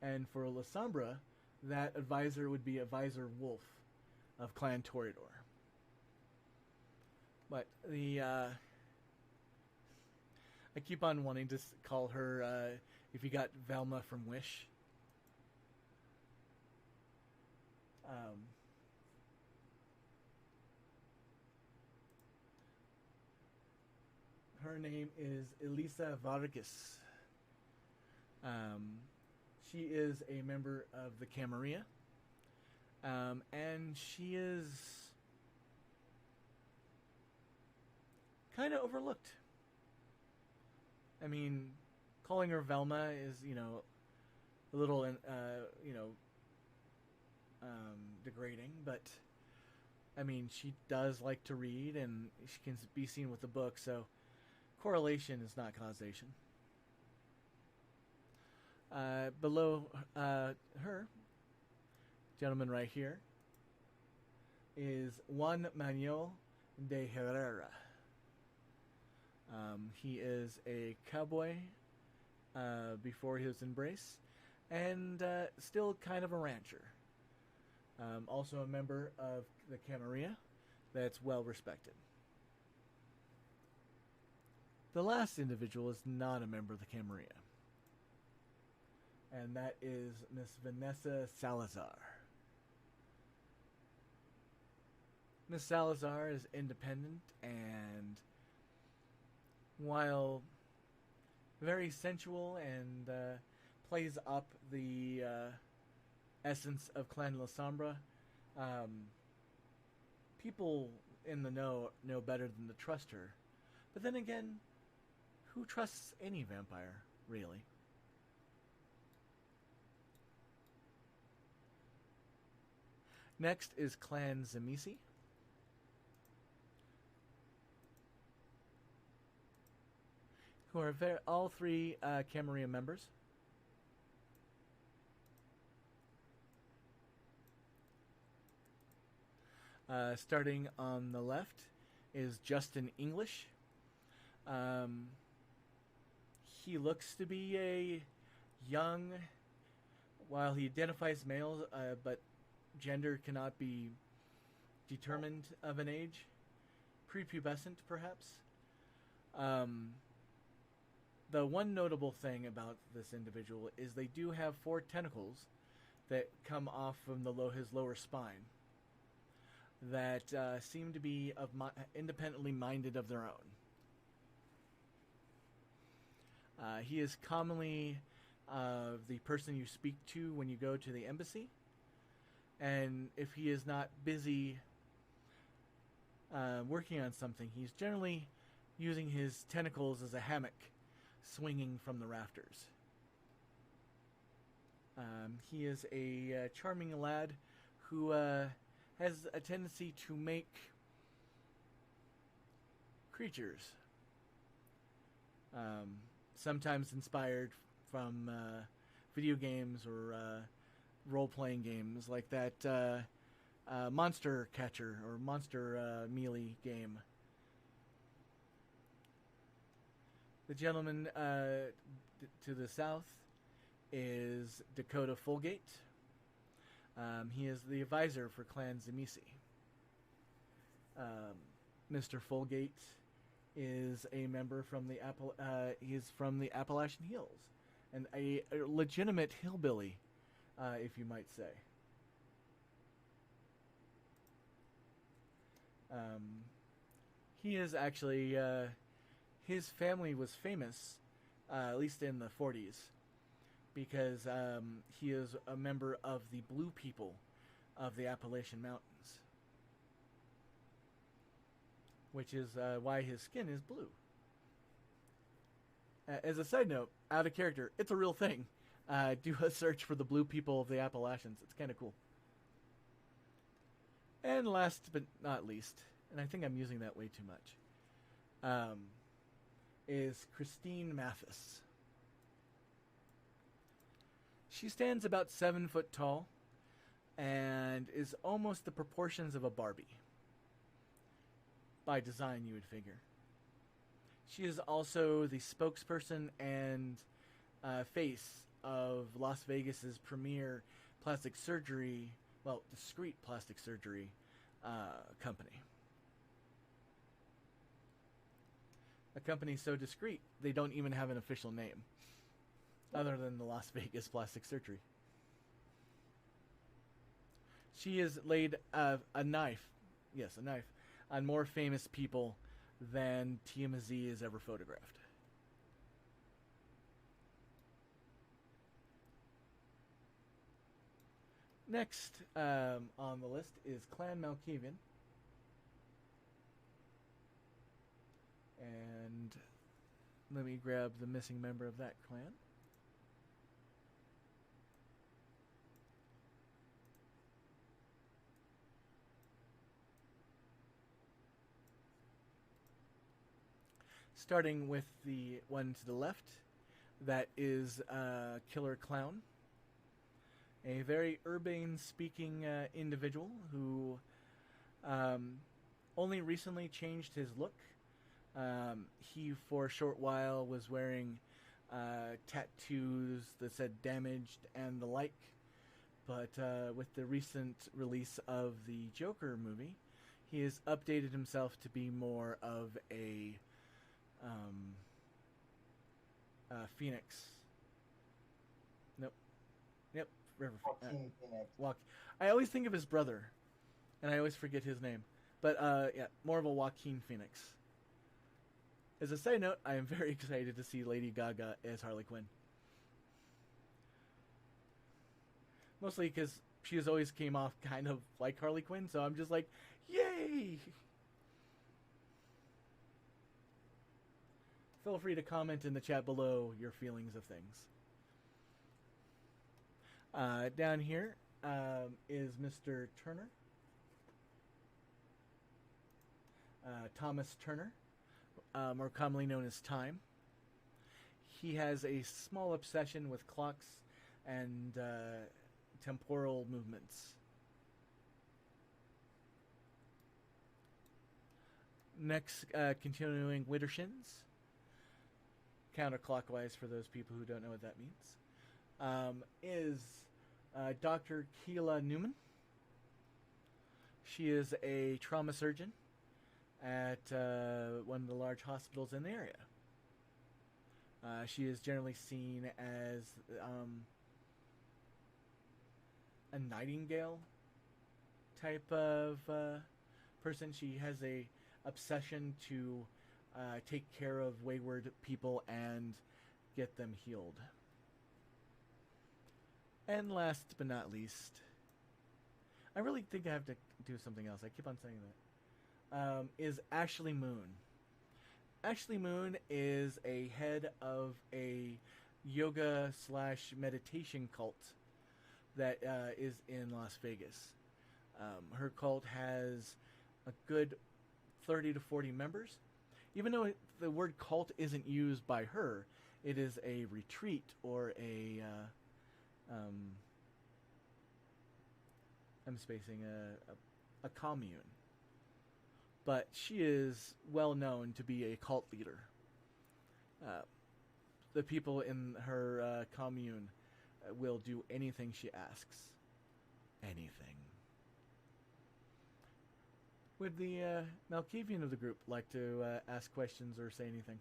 And for La Sombra, that advisor would be Advisor Wolf of Clan Toreador. But I keep on wanting to call her, if you got Velma from Wish. Her name is Elisa Vargas. She is a member of the Camarilla. And she is kind of overlooked. I mean, calling her Velma is, a little, degrading, but, I mean, she does like to read, and she can be seen with the book, so correlation is not causation. Below her, gentleman right here, is Juan Manuel de Herrera. He is a cowboy before he was in Brace, and still kind of a rancher. Also a member of the Camarilla that's well respected. The last individual is not a member of the Camarilla, and that is Miss Vanessa Salazar. Miss Salazar is independent, and while very sensual and plays up the essence of Clan La Sombra, people in the know better than to trust her. But then again, who trusts any vampire, really? Next is Clan Zamisi, who are all three Camarilla members. Starting on the left is Justin English. He looks to be a young, while he identifies male, but gender cannot be determined of an age. Prepubescent, perhaps. The one notable thing about this individual is they do have 4 tentacles that come off from his lower spine that seem to be independently minded of their own. He is commonly the person you speak to when you go to the embassy, and if he is not busy working on something, he's generally using his tentacles as a hammock, swinging from the rafters. He is a charming lad who has a tendency to make creatures, sometimes inspired from video games or role-playing games like that Monster Catcher or Monster Melee game. The gentleman to the south is Dakota Fulgate. He is the advisor for Clan Zamisi. Mr. Fulgate is a member from the he's from the Appalachian Hills, and a legitimate hillbilly, if you might say. He is actually his family was famous, at least in the 40s, because he is a member of the Blue People of the Appalachian Mountains, which is why his skin is blue. As a side note, out of character, it's a real thing. Do a search for the Blue People of the Appalachians. It's kind of cool. And last but not least, and I think I'm using that way too much, is Christine Mathis. She stands about 7 foot tall and is almost the proportions of a Barbie. By design, you would figure. She is also the spokesperson and face of Las Vegas's premier plastic surgery, well, discreet plastic surgery company. A company so discreet, they don't even have an official name, other than the Las Vegas Plastic Surgery. She has laid a knife, on more famous people than TMZ has ever photographed. Next on the list is Clan Malkavian. And let me grab the missing member of that clan. Starting with the one to the left, that is Killer Clown, a very urbane-speaking individual who only recently changed his look. He, for a short while, was wearing tattoos that said "damaged" and the like, but with the recent release of the Joker movie, he has updated himself to be more of a Phoenix. Nope. Yep. River. Joaquin Phoenix. I always think of his brother, and I always forget his name. But yeah, more of a Joaquin Phoenix. As a side note, I am very excited to see Lady Gaga as Harley Quinn. Mostly because she has always came off kind of like Harley Quinn, so I'm just like, yay! Feel free to comment in the chat below your feelings of things. Down here is Mr. Turner. Thomas Turner, more commonly known as Time. He has a small obsession with clocks and temporal movements. Next, continuing Widdershins, counterclockwise for those people who don't know what that means, is Dr. Keela Newman. She is a trauma surgeon at one of the large hospitals in the area. She is generally seen as a nightingale type of person. She has a obsession to take care of wayward people and get them healed. And last but not least, I really think I have to do something else. I keep on saying that. Is Ashley Moon. Ashley Moon is a head of a yoga / meditation cult that is in Las Vegas. Her cult has a good 30 to 40 members. Even though the word cult isn't used by her, it is a retreat or I'm spacing a commune. But she is well known to be a cult leader. The people in her commune will do anything she asks. Anything. Would the Malkavian of the group like to ask questions or say anything?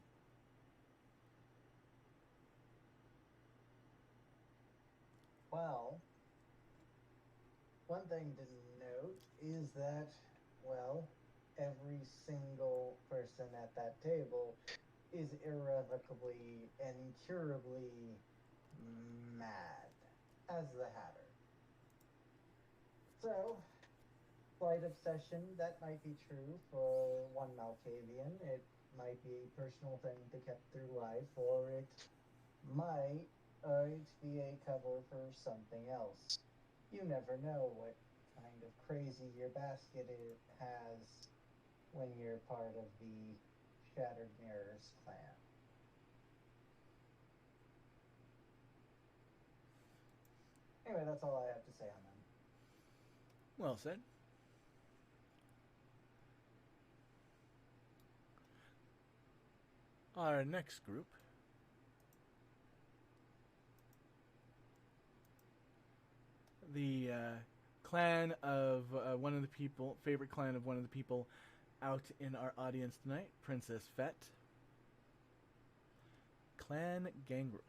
Well, one thing to note is that, well, every single person at that table is irrevocably and incurably mad, as the Hatter. So, slight obsession, that might be true for one Malkavian. It might be a personal thing to get through life, or it might be a cover for something else. You never know what kind of crazy your basket has when you're part of the Shattered Mirrors clan. Anyway, that's all I have to say on them. Well said. Our next group the clan of one of the people, favorite clan of one of the people out in our audience tonight, Princess Fett. Clan Gangrel.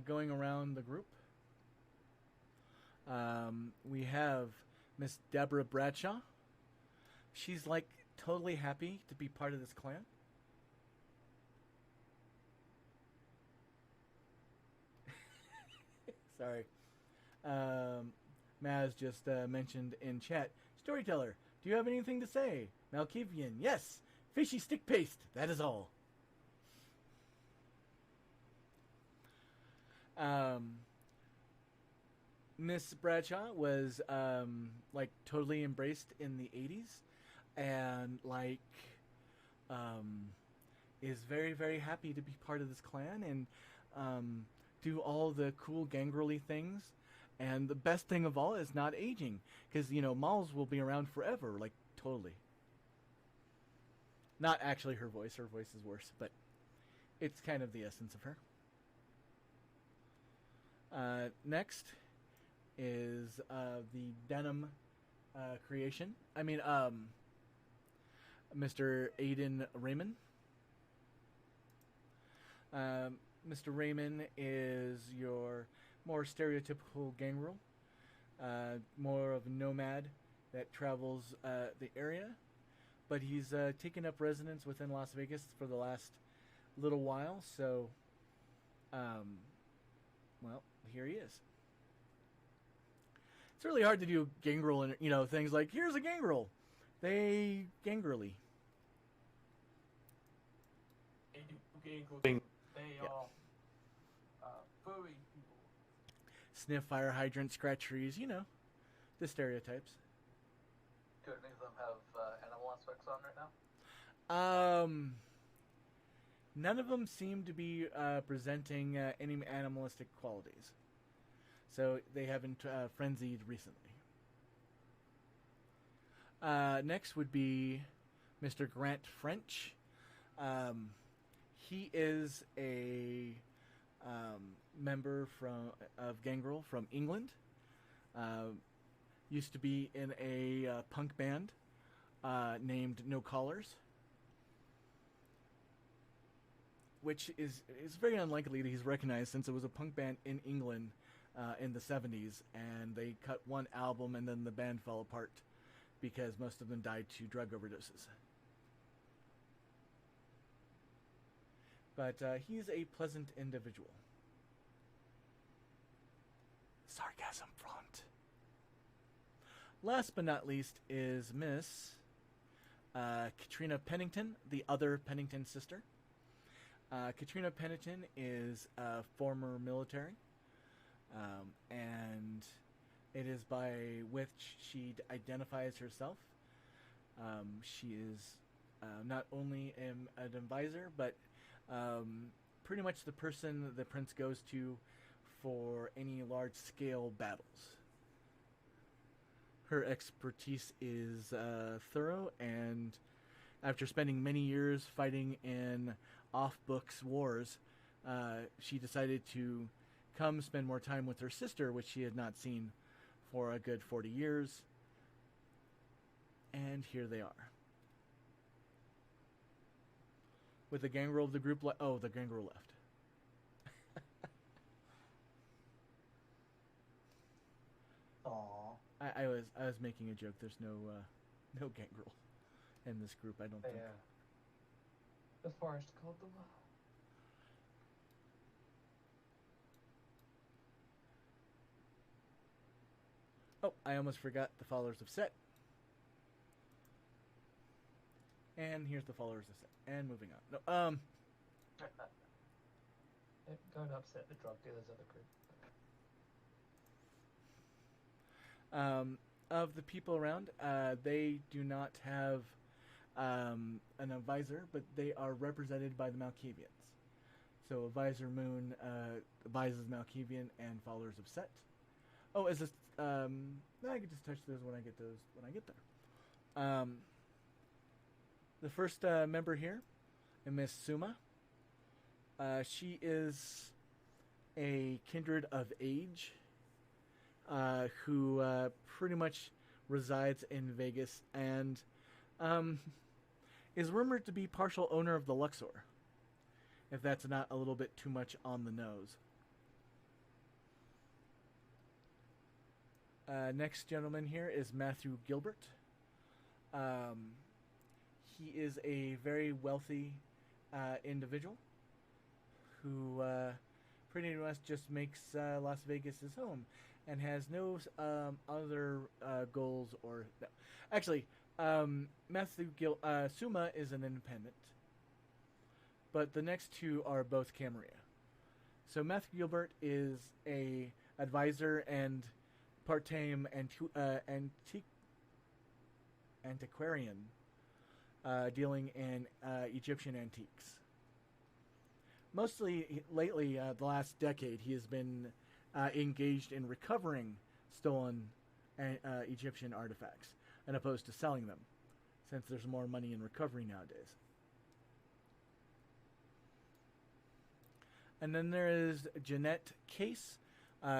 Going around the group, we have Miss Deborah Bradshaw. She's like totally happy to be part of this clan. Sorry. Maz just mentioned in chat, Storyteller, do you have anything to say? Malkavian, yes. Fishy stick paste, that is all. Miss Bradshaw was like totally embraced in the 80s and like is very, very happy to be part of this clan and do all the cool gangrelly things. And the best thing of all is not aging, because you know Malls will be around forever, like totally. Not actually her voice is worse, but it's kind of the essence of her. Next is the Denim creation. I mean, Mr. Aiden Raymond. Mr. Raymond is your more stereotypical gangrel, more of a nomad that travels the area, but he's taken up residence within Las Vegas for the last little while, so, well, here he is. It's really hard to do gangrel and things like here's a gangrel. They gangrely. They do gangrel. Bing. They Yeah. are furry people. Sniff fire hydrant, scratch trees. The stereotypes. Do any of them have animal aspects on right now? None of them seem to be presenting any animalistic qualities. So they haven't frenzied recently. Next would be Mr. Grant French. He is a member of Gangrel from England. Used to be in a punk band named No Collars, which is very unlikely that he's recognized since it was a punk band in England in the 70s, and they cut one album and then the band fell apart because most of them died to drug overdoses. But he's a pleasant individual. Sarcasm front. Last but not least is Miss Katrina Pennington, the other Pennington sister. Katrina Pennington is a former military, and it is by which she identifies herself. She is not only an advisor, but pretty much the person the prince goes to for any large-scale battles. Her expertise is thorough, and after spending many years fighting in off-books wars, she decided to come spend more time with her sister, which she had not seen for a good 40 years. And here they are. With the gangrel of the group the gangrel left. Aww. I was making a joke. There's no gangrel in this group, I don't think. Yeah. The forest called them. Oh, I almost forgot the followers of Set. And here's the followers of Set. And moving on. No, Going to upset the drug dealers of the group. of the people around, they do not have an advisor, but they are represented by the Malkavians. So Advisor Moon advises Malkavian and followers of Set. Oh, is this? I can just touch those when I get there. The first member here, Miss Suma. She is a kindred of age who pretty much resides in Vegas and is rumored to be partial owner of the Luxor, if that's not a little bit too much on the nose. Next gentleman here is Matthew Gilbert. He is a very wealthy individual who pretty much just makes Las Vegas his home and has no other goals or... No. Actually, Suma is an independent, but the next two are both Camarilla. So Matthew Gilbert is a advisor and part-time antiquarian dealing in Egyptian antiques. Mostly lately, the last decade, he has been engaged in recovering stolen Egyptian artifacts, as opposed to selling them, since there's more money in recovery nowadays. And then there is Jeanette Case,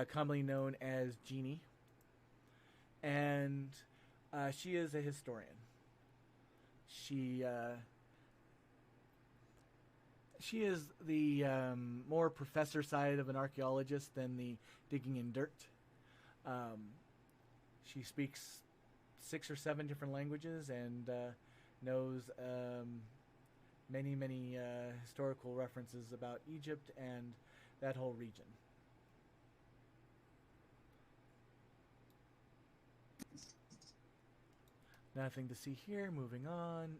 commonly known as Jeannie, and she is a historian. She is the more professor side of an archaeologist than the digging in dirt. She speaks 6 or 7 different languages and knows many historical references about Egypt and that whole region. Nothing to see here. Moving on.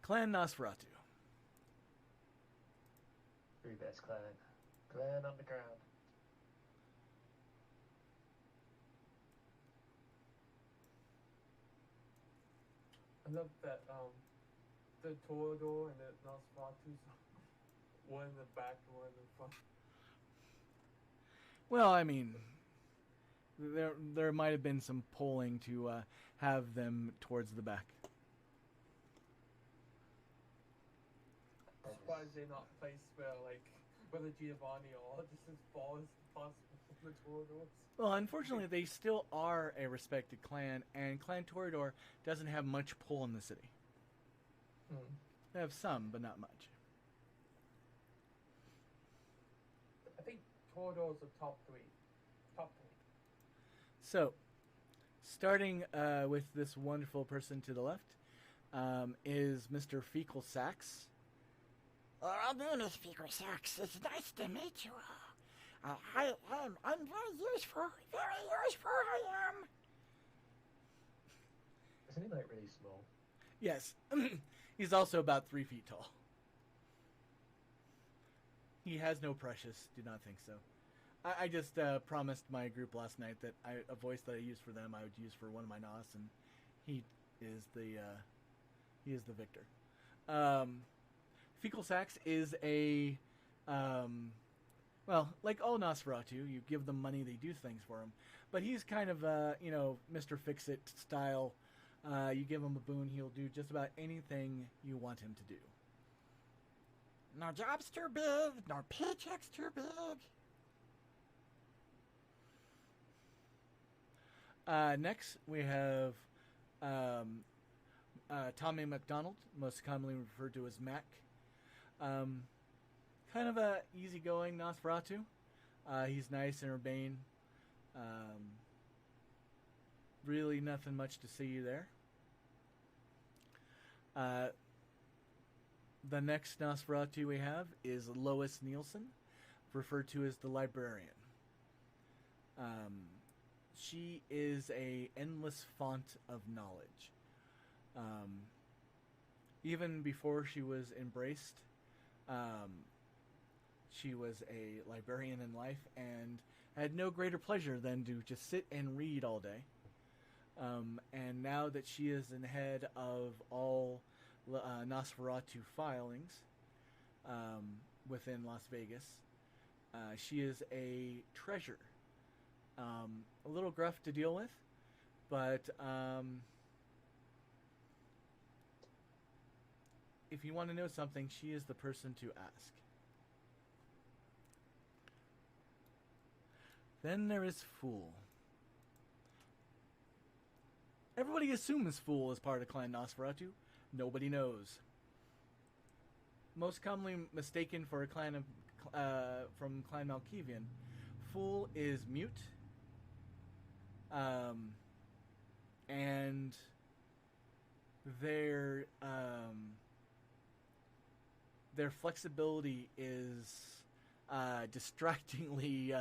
Clan Nosferatu. Three best clan. Clan Underground. I love that the Torador and the Nosferatu, one in the back and one in the front. Well, I mean, there might have been some polling to have them towards the back. I'm surprised they're not placed where, like, whether Giovanni or just as far as possible from the Toradors. Well, unfortunately, they still are a respected clan, and Clan Toreador doesn't have much pull in the city. They have some, but not much. I think Toradors are top three. Top three. So, starting with this wonderful person to the left, is Mr. Fecal Sax. My name is Fecal Sax. It's nice to meet you all. I'm very useful. Very useful I am. Isn't he like really small? Yes. He's also about 3 feet tall. He has no precious. Do not think so. I just promised my group last night that a voice that I used for them I would use for one of my Nos, and he is the victor. Fecal Sax is a well, like all Nosferatu, you give them money, they do things for him. But he's kind of Mr. Fix-It style. You give him a boon, he'll do just about anything you want him to do. No job's too big, no paycheck's too big. Next, we have Tommy McDonald, most commonly referred to as Mac. Kind of a easygoing Nosferatu. He's nice and urbane. Really nothing much to see there. The next Nosferatu we have is Lois Nielsen, referred to as the Librarian. She is a endless font of knowledge. Even before she was embraced, she was a librarian in life and had no greater pleasure than to just sit and read all day. And now that she is in head of all Nosferatu filings within Las Vegas, she is a treasure. A little gruff to deal with, but if you want to know something, she is the person to ask. Then there is Fool. Everybody assumes Fool is part of Clan Nosferatu. Nobody knows. Most commonly mistaken for a clan of, from Clan Malkavian, Fool is mute. And their flexibility is distractingly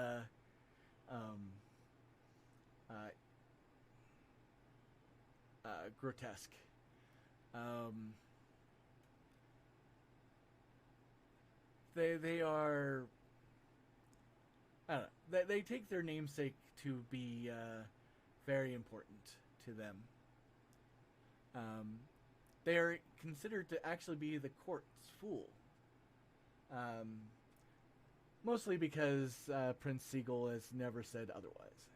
grotesque. They are, I don't know, they take their namesake to be very important to them. They are considered to actually be the court's fool. Mostly because Prince Siegel has never said otherwise.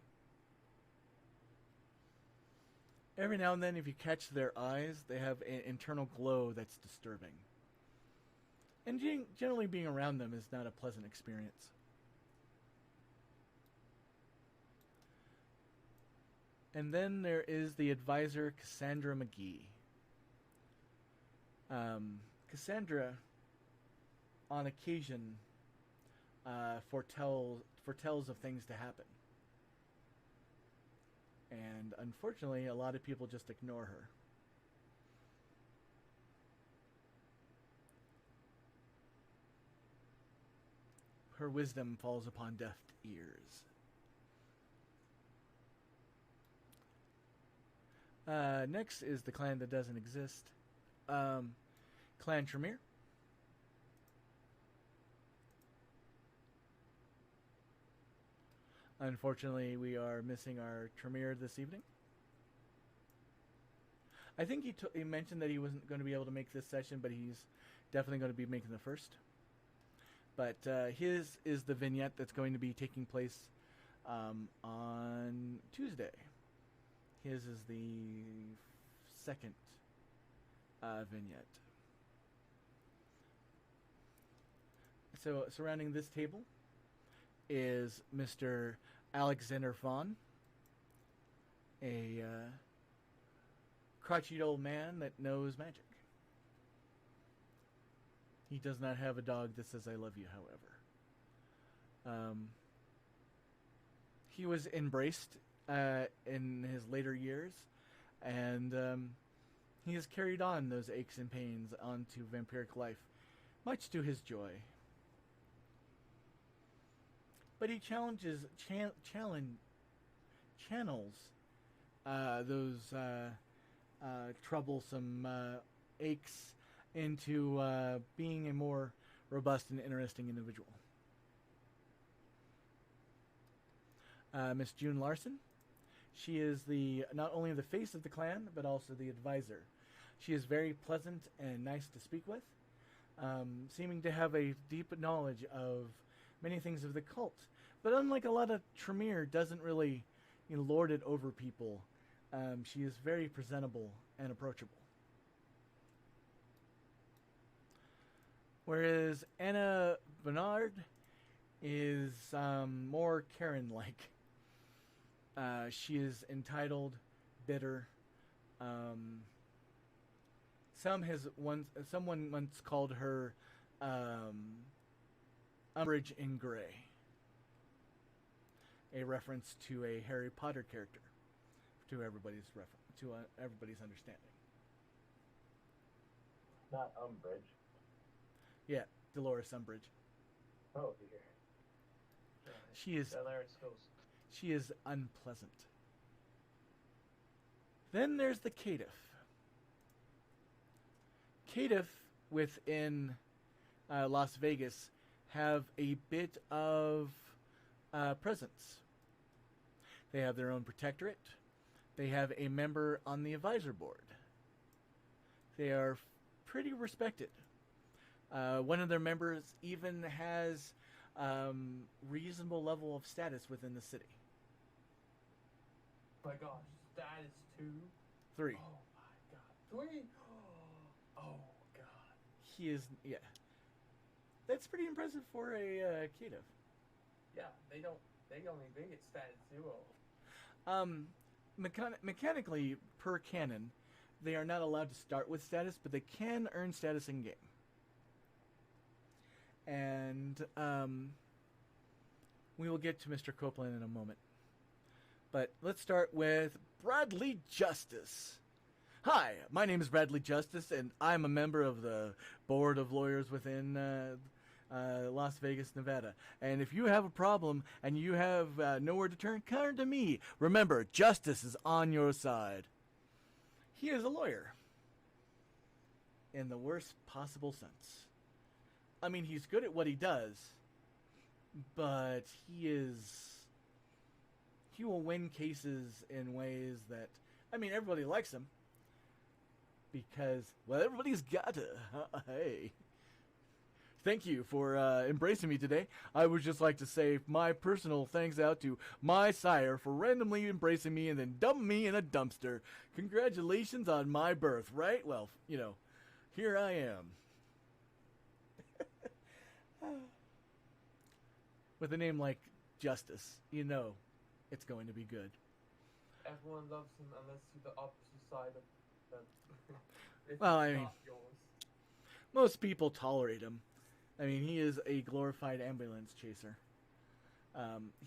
Every now and then, if you catch their eyes, they have an internal glow that's disturbing. And generally being around them is not a pleasant experience. And then there is the advisor, Cassandra McGee. Cassandra, on occasion, foretells of things to happen. And unfortunately, a lot of people just ignore her. Her wisdom falls upon deaf ears. Next is the clan that doesn't exist. Clan Tremere. Unfortunately, we are missing our Tremere this evening. I think he mentioned that he wasn't going to be able to make this session, but he's definitely going to be making the first. But his is the vignette that's going to be taking place on Tuesday. His is the second vignette. So surrounding this table is Mr. Alexander Vaughn, a crotchety old man that knows magic. He does not have a dog that says "I love you," however. He was embraced in his later years, and he has carried on those aches and pains onto vampiric life, much to his joy. But he channels those troublesome aches into being a more robust and interesting individual. Miss June Larson. She is not only the face of the clan, but also the advisor. She is very pleasant and nice to speak with, seeming to have a deep knowledge of many things of the cult. But unlike a lot of Tremere, doesn't really lord it over people. She is very presentable and approachable. Whereas Anna Bernard is more Karen-like. She is entitled, bitter. Someone once called her Umbridge in Grey, a reference to a Harry Potter character, to everybody's understanding. Not Umbridge. Yeah, Dolores Umbridge. Oh, dear. She is unpleasant. Then there's the Caitiff. Caitiff within Las Vegas have a bit of presence. They have their own protectorate. They have a member on the advisor board. They are pretty respected. One of their members even has reasonable level of status within the city. Oh my gosh, that is 2. 3. Oh my god, 3. Oh god. He is, yeah. That's pretty impressive for a Caitiff. Yeah, they only get status 0. Mechanically, per canon, they are not allowed to start with status, but they can earn status in game. And we will get to Mr. Copeland in a moment. But let's start with Bradley Justice. Hi, my name is Bradley Justice, and I'm a member of the Board of Lawyers within Las Vegas, Nevada. And if you have a problem and you have nowhere to turn to me. Remember, justice is on your side. He is a lawyer. In the worst possible sense. I mean, he's good at what he does, but he will win cases in ways that, I mean, everybody likes him because, well, everybody's got to. Hey. Thank you for embracing me today. I would just like to say my personal thanks out to my sire for randomly embracing me and then dumping me in a dumpster. Congratulations on my birth, right? Well, here I am. With a name like Justice, it's going to be good. Everyone loves him unless you're the opposite side of them. Well, I mean, not yours. most people tolerate him. I mean, he is a glorified ambulance chaser.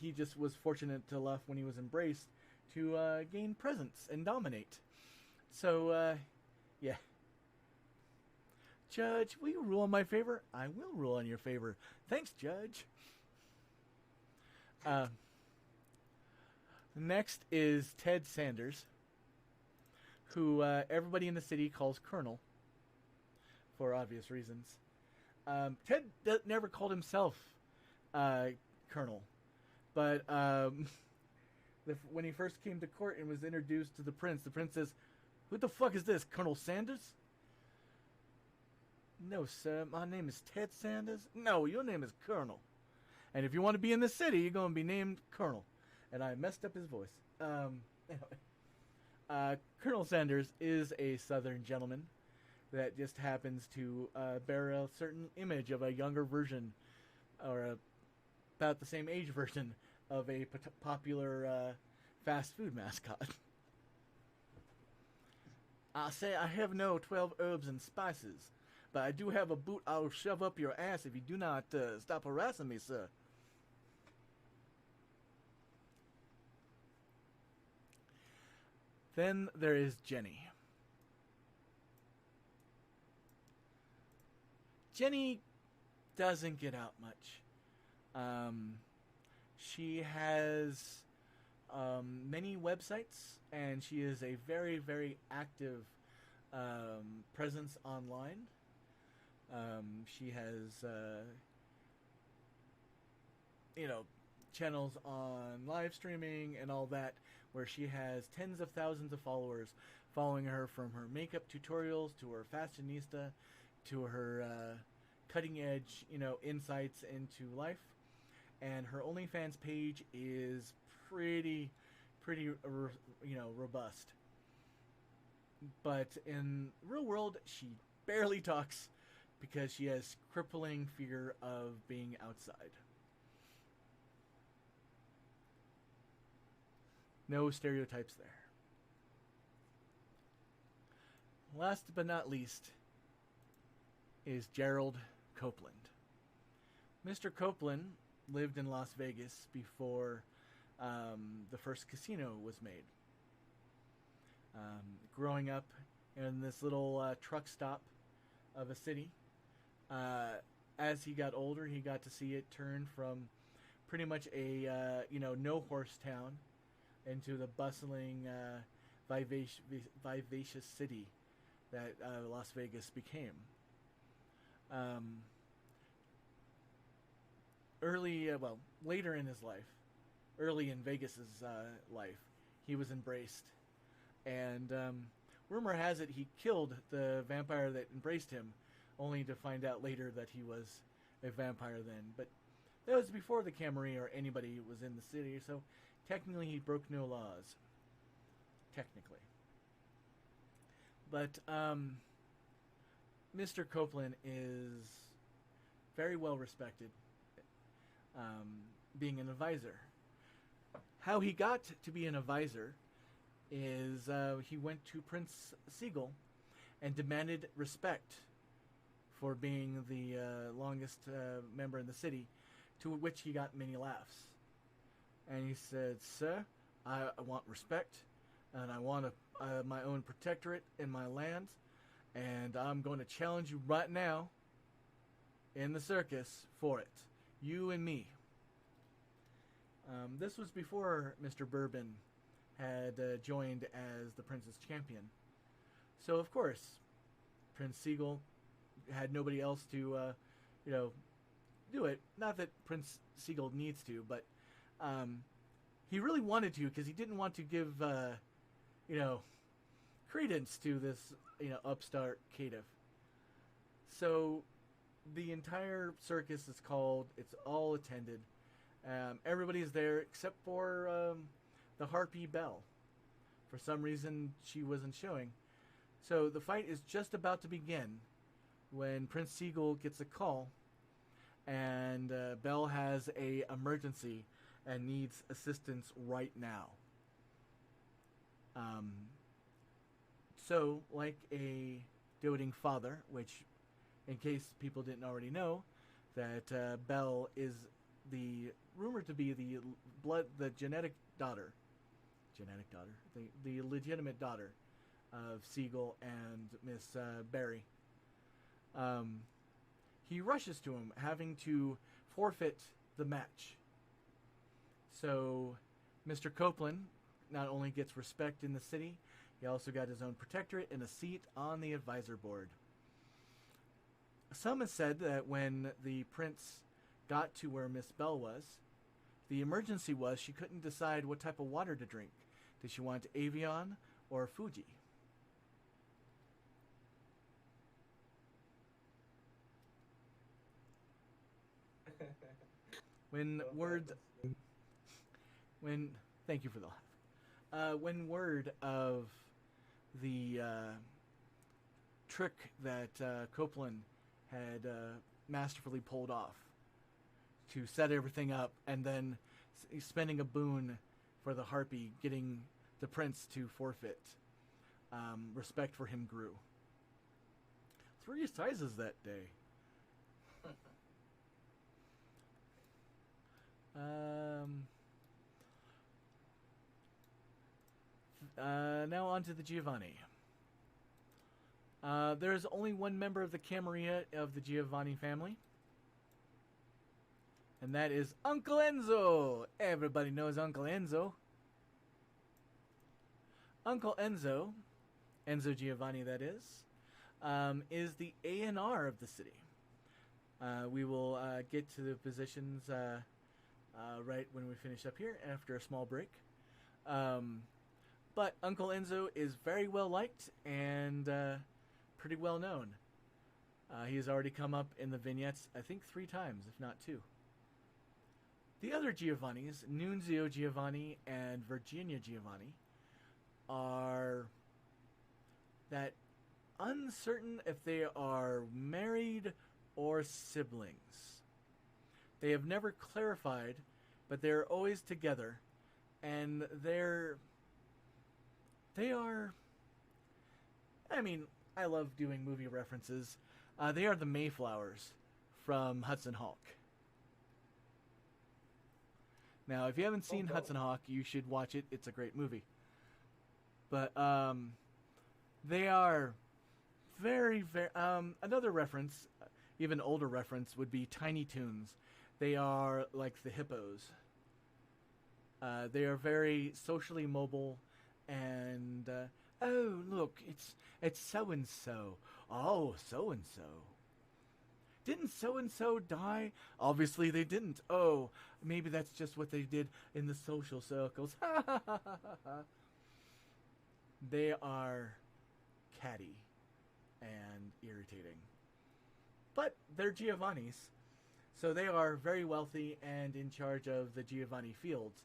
He just was fortunate enough when he was embraced to gain presence and dominate. So, yeah. Judge, will you rule in my favor? I will rule in your favor. Thanks, Judge. Next is Ted Sanders. who everybody in the city calls Colonel, for obvious reasons. Ted never called himself Colonel, but when he first came to court and was introduced to the prince says, "Who the fuck is this, Colonel Sanders?" "No, sir, my name is Ted Sanders." "No, your name is Colonel. And if you want to be in the city, you're going to be named Colonel." And I messed up his voice. Anyway. Colonel Sanders is a Southern gentleman that just happens to bear a certain image of a younger version, or about the same age version of a popular fast food mascot. "I say I have no 12 herbs and spices, but I do have a boot I'll shove up your ass if you do not stop harassing me, sir." Then there is Jenny. Jenny doesn't get out much. She has many websites, and she is a very, very active presence online. She has, channels on live streaming and all that, where she has tens of thousands of followers following her, from her makeup tutorials to her fashionista to her cutting edge, insights into life. And her OnlyFans page is pretty, robust. But in real world, she barely talks because she has crippling fear of being outside. No stereotypes there. Last but not least is Gerald Copeland. Mr. Copeland lived in Las Vegas before the first casino was made. Growing up in this little truck stop of a city, as he got older, he got to see it turn from pretty much a no-horse town into the bustling, vivacious city that Las Vegas became. Later in his life, early in Vegas's life, he was embraced, and rumor has it he killed the vampire that embraced him, only to find out later that he was a vampire then. But that was before the Camarilla or anybody was in the city, so technically he broke no laws. Technically. But Mr. Copeland is very well respected, being an advisor. How he got to be an advisor is he went to Prince Siegel and demanded respect for being the longest member in the city, to which he got many laughs. And he said, "Sir, I want respect, and I want my own protectorate in my lands, and I'm going to challenge you right now in the circus for it. You and me." This was before Mr. Bourbon had joined as the Prince's champion. So, of course, Prince Siegel had nobody else to, do it. Not that Prince Siegel needs to, but he really wanted to, because he didn't want to give, credence to this, upstart caitiff. So the entire circus is called. It's all attended. Everybody's there except for the harpy Belle. For some reason, she wasn't showing. So the fight is just about to begin when Prince Siegel gets a call, and Belle has a emergency and needs assistance right now. So, like a doting father, which, in case people didn't already know, that Belle is rumored to be the legitimate daughter of Siegel and Miss Barry. He rushes to him, having to forfeit the match. So, Mr. Copeland not only gets respect in the city, He also got his own protectorate and a seat on the advisor board. Some have said that when the prince got to where Miss Bell was, the emergency was she couldn't decide what type of water to drink. Did she want Avion or Fuji? When word, when thank you for the laugh. When word of the trick that Copeland had masterfully pulled off to set everything up, and then spending a boon for the harpy, getting the prince to forfeit, respect for him grew. 3 sizes that day. Now on to the Giovanni. There is only one member of the Camarilla of the Giovanni family, and that is Uncle Enzo. Everybody knows Uncle Enzo. Uncle Enzo, Enzo Giovanni that is the A&R of the city. We will get to the positions right when we finish up here after a small break. But Uncle Enzo is very well liked and pretty well known. He has already come up in the vignettes, I think 3 times, if not 2. The other Giovannis, Nunzio Giovanni and Virginia Giovanni, are that uncertain if they are married or siblings. They have never clarified, but they're always together, and they are, I mean, I love doing movie references. They are the Mayflowers from Hudson Hawk. Now, if you haven't seen Hudson Hawk, you should watch it. It's a great movie. But they are very, very... another reference, even older reference, would be Tiny Toons. They are like the hippos. They are very socially mobile, and oh look, it's so and so. Oh, so and so. Didn't so and so die? Obviously they didn't. Oh, maybe that's just what they did in the social circles. They are catty and irritating, but they're Giovannis. So they are very wealthy and in charge of the Giovanni Fields,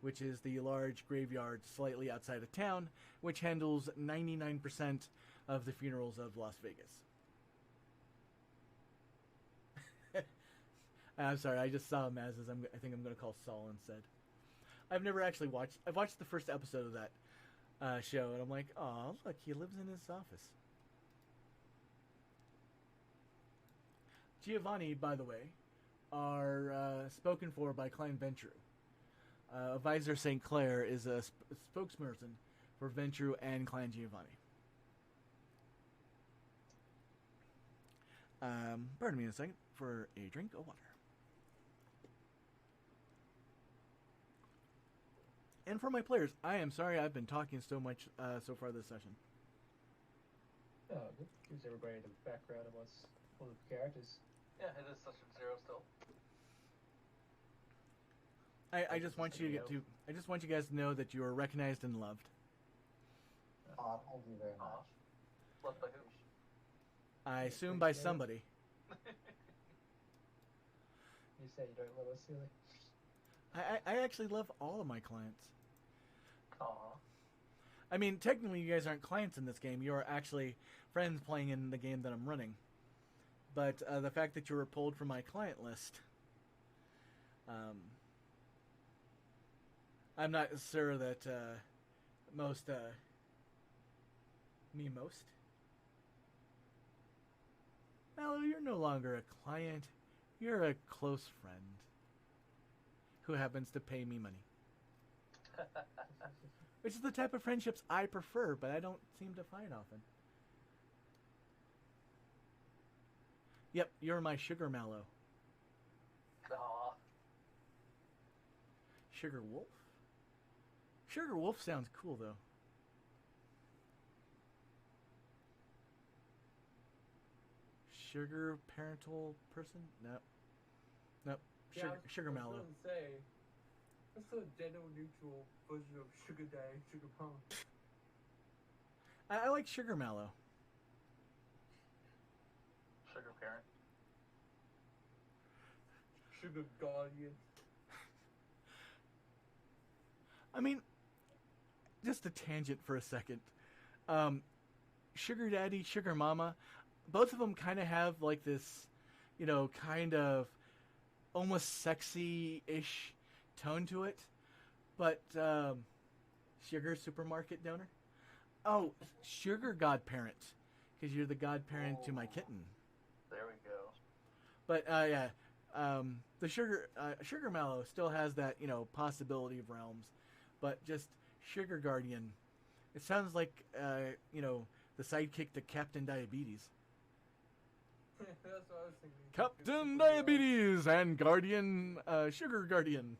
which is the large graveyard slightly outside of town, which handles 99% of the funerals of Las Vegas. I'm sorry, I just saw him as I think I'm going to call Saul instead. I've never actually watched... I've watched the first episode of that show, and I'm like, oh, look, he lives in his office. Giovanni, by the way, are spoken for by Clan Ventru. Advisor St. Clair is a spokesperson for Ventru and Clan Giovanni. Pardon me a second for a drink of water. And for my players, I am sorry I've been talking so much so far this session. Oh, it gives everybody the background of what's all the characters. Yeah, it is Session 0 still. I just want you to I just want you guys to know that you are recognized and loved. Thank you very much. Loved by who? I assume by somebody. You say you don't love us, silly. I actually love all of my clients. Aww. I mean, technically you guys aren't clients in this game. You are actually friends playing in the game that I'm running. But the fact that you were pulled from my client list, I'm not sure that most... Well, you're no longer a client. You're a close friend who happens to pay me money. Which is the type of friendships I prefer, but I don't seem to find often. Yep, you're my sugar mallow. Aww. Sugar wolf? Sugar wolf sounds cool, though. sugar parental person? No. Nope. Yeah, Sugar I was mallow. gonna say, what's the gender neutral version of sugar daddy, sugar mom? I like sugar mallow. Sugar parent. Sugar guardian. I mean, just a tangent for a second. Sugar daddy, sugar mama, both of them kind of have like this, kind of almost sexy-ish tone to it. But sugar supermarket donor? Oh, sugar godparent, because you're the godparent to my kitten. There we go. But yeah, the sugar mallow still has that possibility of realms, but just sugar guardian. It sounds like the sidekick to Captain Diabetes. That's what I was thinking. Captain Diabetes and Guardian, Sugar Guardian.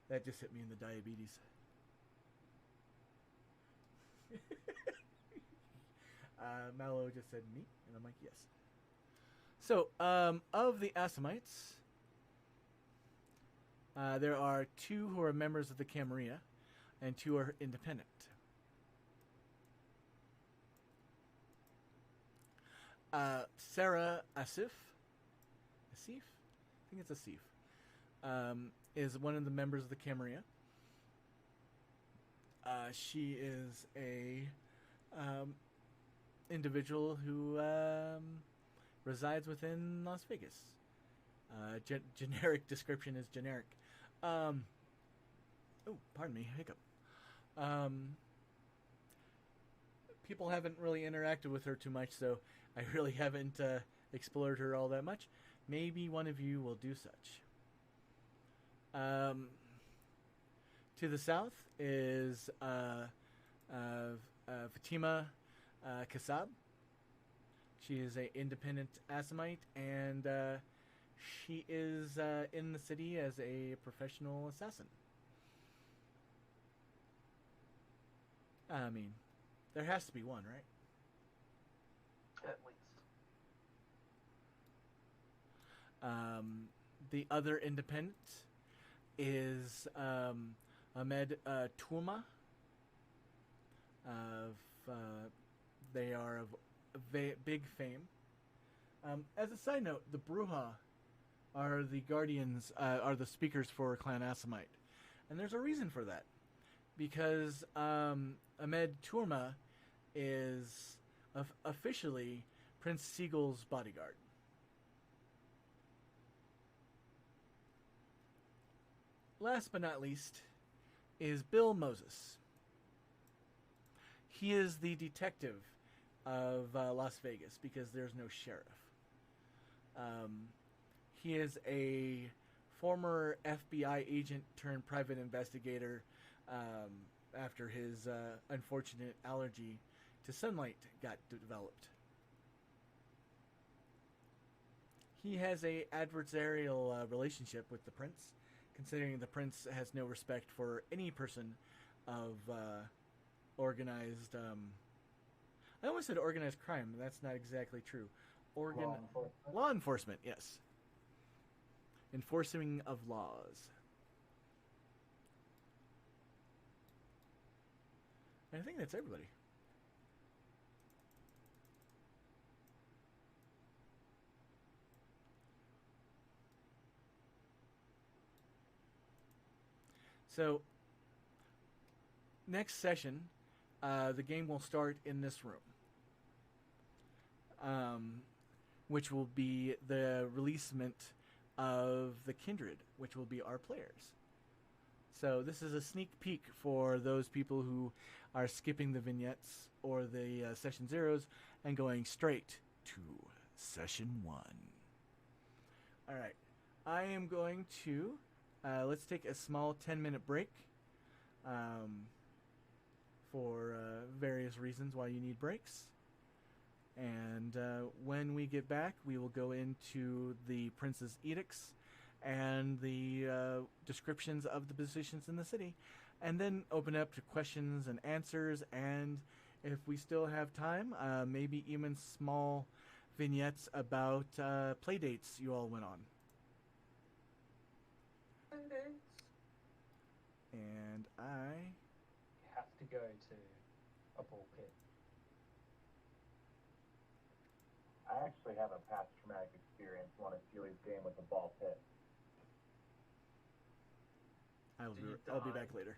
That just hit me in the diabetes. Mallow just said me, and I'm like, yes. So, of the Assamites, there are 2 who are members of the Camarilla, and 2 are independent. Sarah Asif, I think it's Asif, is one of the members of the Camarilla. She is a individual who resides within Las Vegas. Generic description is generic. Oh, pardon me, hiccup. People haven't really interacted with her too much, so I really haven't explored her all that much. Maybe one of you will do such. To the south is Fatima Kassab. She is an independent Assamite, and she is in the city as a professional assassin. I mean, there has to be one, right? At least. The other independent is Ahmed Tourma. They are of big fame. As a side note, the Bruja are the guardians, are the speakers for Clan Assamite. And there's a reason for that. Because Ahmed Tourma is officially Prince Siegel's bodyguard. Last but not least is Bill Moses. He is the detective of Las Vegas because there's no sheriff. He is a former FBI agent turned private investigator after his unfortunate allergy to sunlight got developed. He has a adversarial relationship with the prince, considering the prince has no respect for any person of organized... I almost said organized crime, but that's not exactly true. Law enforcement, yes. Enforcing of laws. And I think that's everybody. So, next session, the game will start in this room, which will be the releasement of the Kindred, which will be our players. So this is a sneak peek for those people who are skipping the vignettes or the session zeros and going straight to session 1. All right, I am going to let's take a small 10-minute break for various reasons why you need breaks. And when we get back, we will go into the Prince's edicts and the descriptions of the positions in the city, and then open up to questions and answers, and if we still have time, maybe even small vignettes about play dates you all went on. And I You have to go to a ball pit. I actually have a past traumatic experience on a Steelers game with a ball pit. I'll be back later.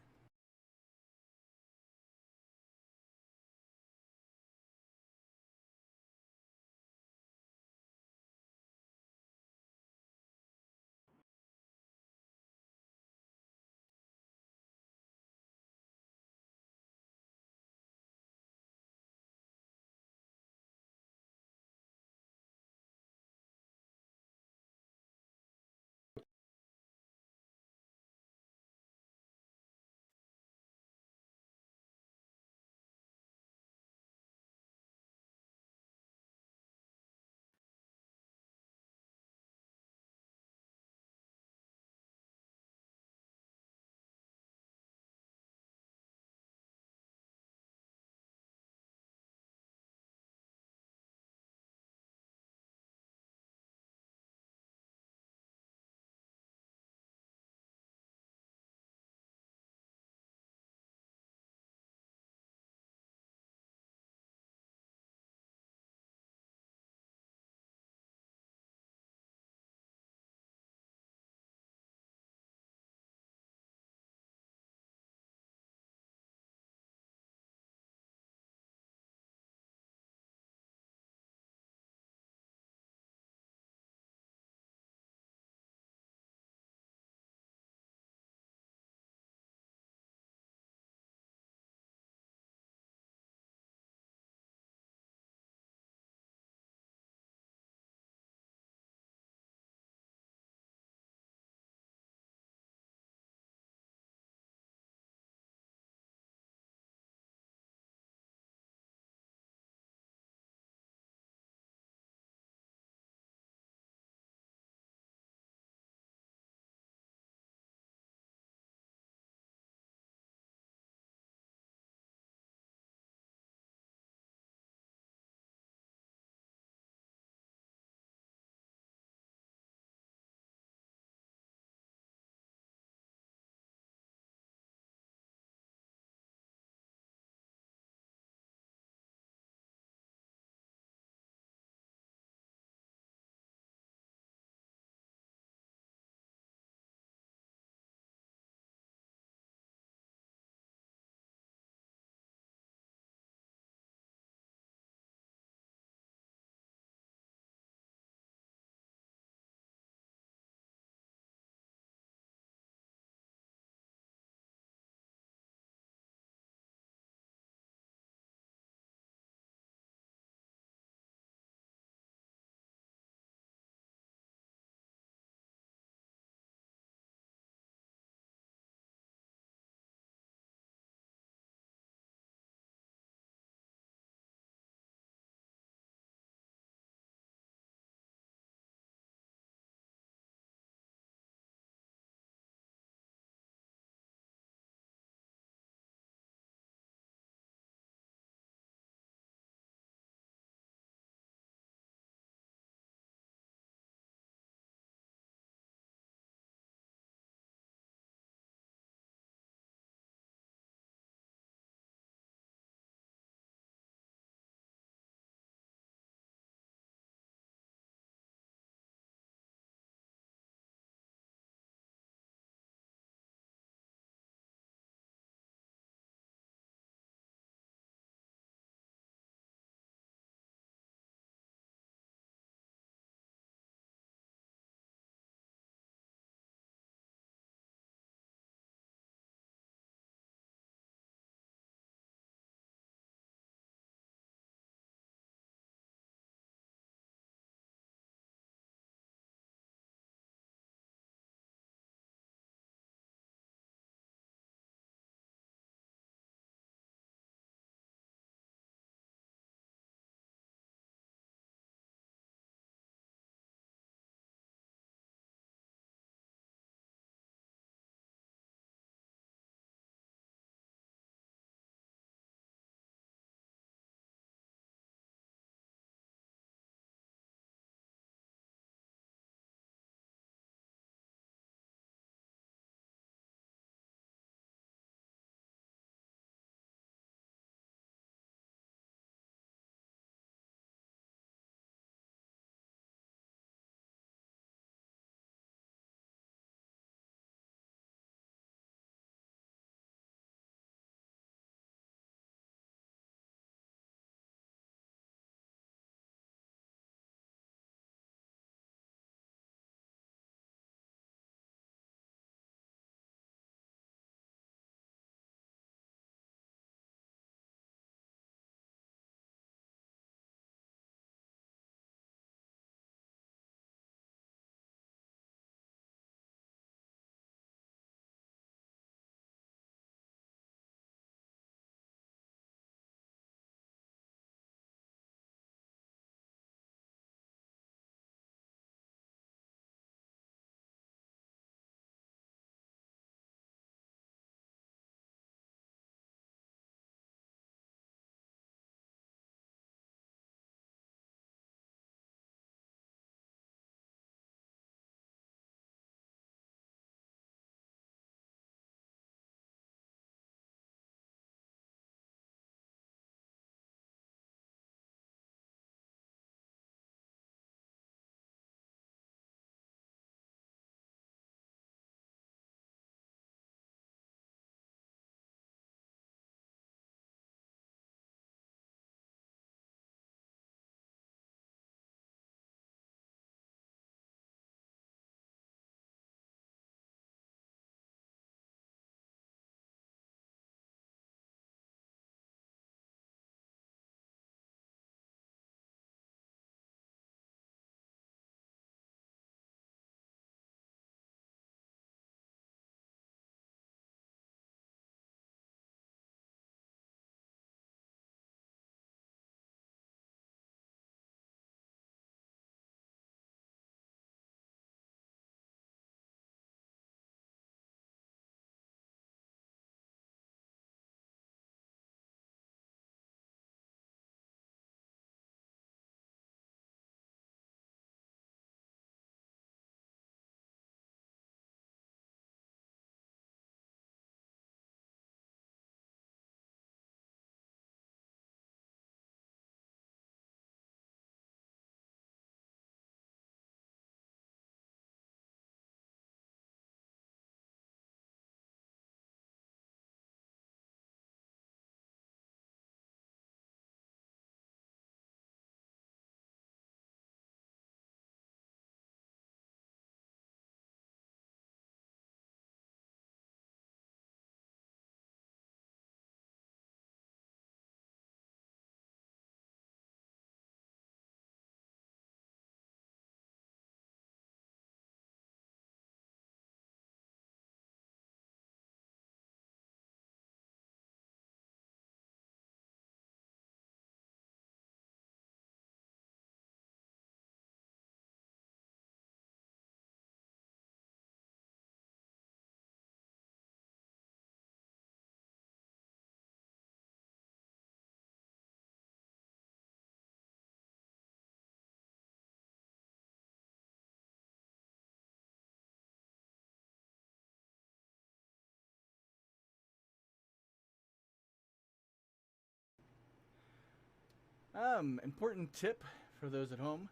Important tip for those at home.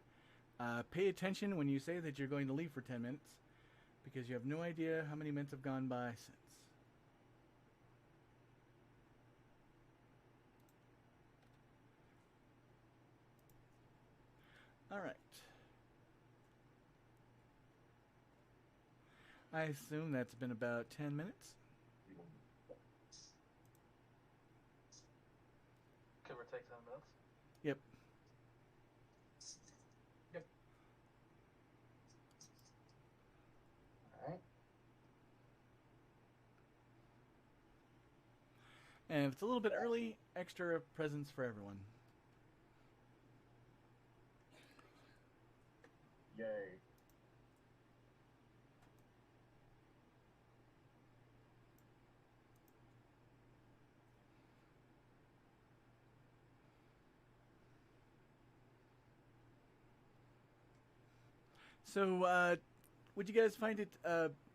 Pay attention when you say that you're going to leave for 10 minutes, because you have no idea how many minutes have gone by since. All right. I assume that's been about 10 minutes. Give or take 10 minutes. Yep. Alright. And if it's a little bit early, extra presents for everyone. Yay. So, would you guys find it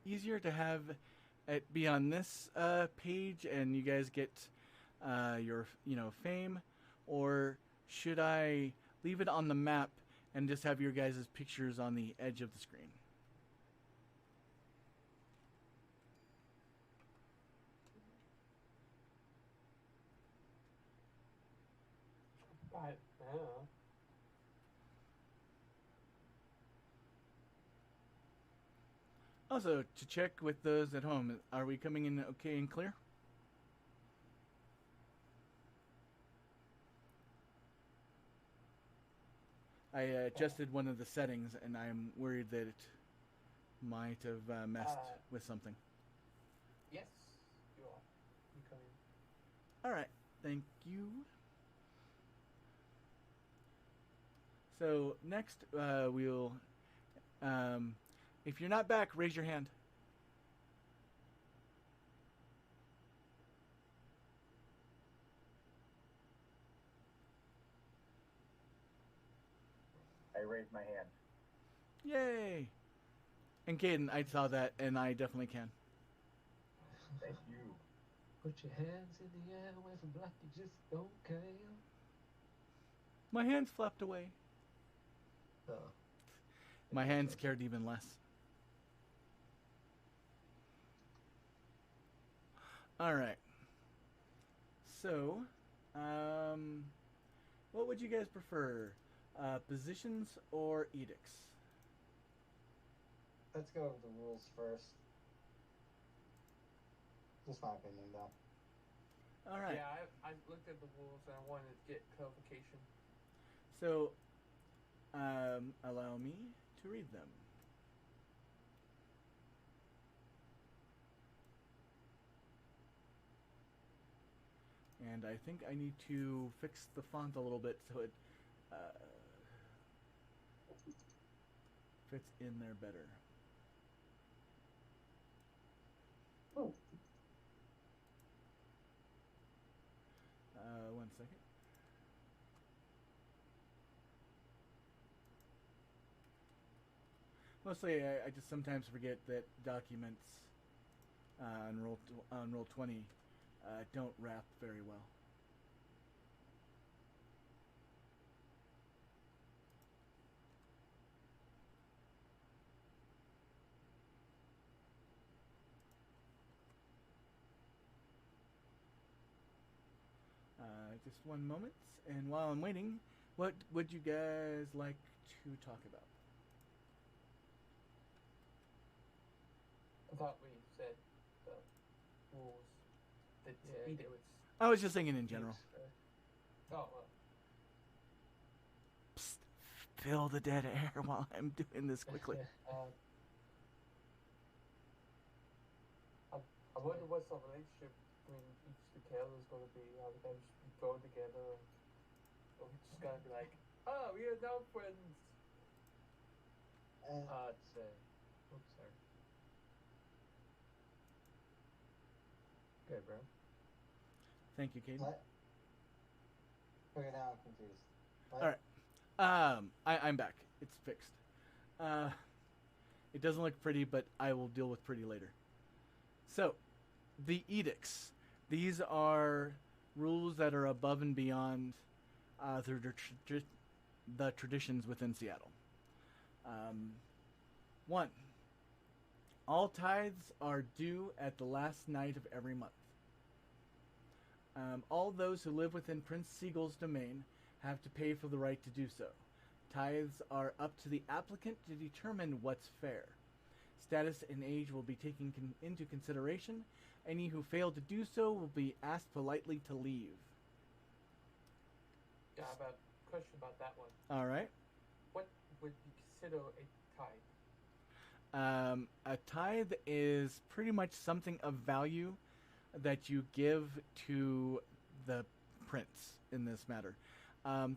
easier to have it be on this page and you guys get your, fame, or should I leave it on the map and just have your guys' pictures on the edge of the screen? I don't know. Also, to check with those at home, are we coming in okay and clear? I adjusted one of the settings, and I'm worried that it might have messed with something. Yes, you are. You come in. All right, thank you. So next, we'll. If you're not back, raise your hand. I raised my hand. Yay! And Caden, I saw that, and I definitely can. Thank you. Put your hands in the air, wave them like you just don't care. My hands flapped away. Oh. My hands cared even less. All right. So, what would you guys prefer? Positions or edicts? Let's go with the rules first. Just my opinion, though. All right. Yeah, I looked at the rules and I wanted to get clarification. So, allow me to read them. And I think I need to fix the font a little bit so it fits in there better. Oh. 1 second. Mostly, I just sometimes forget that documents on Roll20 don't wrap very well. Just one moment, and while I'm waiting, what would you guys like to talk about? I thought we said the rules. That Yeah, edicts. it was. I was just thinking in general. Oh, well. Psst, fill the dead air while I'm doing this quickly. I wonder what's the relationship between each of the characters going to be. Are they going to just be going together? Or we just going to be like, oh, we are now friends? It's oops, sorry. Good, bro. Thank you, Caden. What? Okay, now I'm confused. What? All right. I'm back. It's fixed. It doesn't look pretty, but I will deal with pretty later. So, the edicts. These are rules that are above and beyond through the traditions within Seattle. 1. All tithes are due at the last night of every month. All those who live within Prince Seagull's domain have to pay for the right to do so. Tithes are up to the applicant to determine what's fair. Status and age will be taken into consideration. Any who fail to do so will be asked politely to leave. Yeah, I have a question about that one. All right. What would you consider a tithe? A tithe is pretty much something of value that you give to the prince in this matter.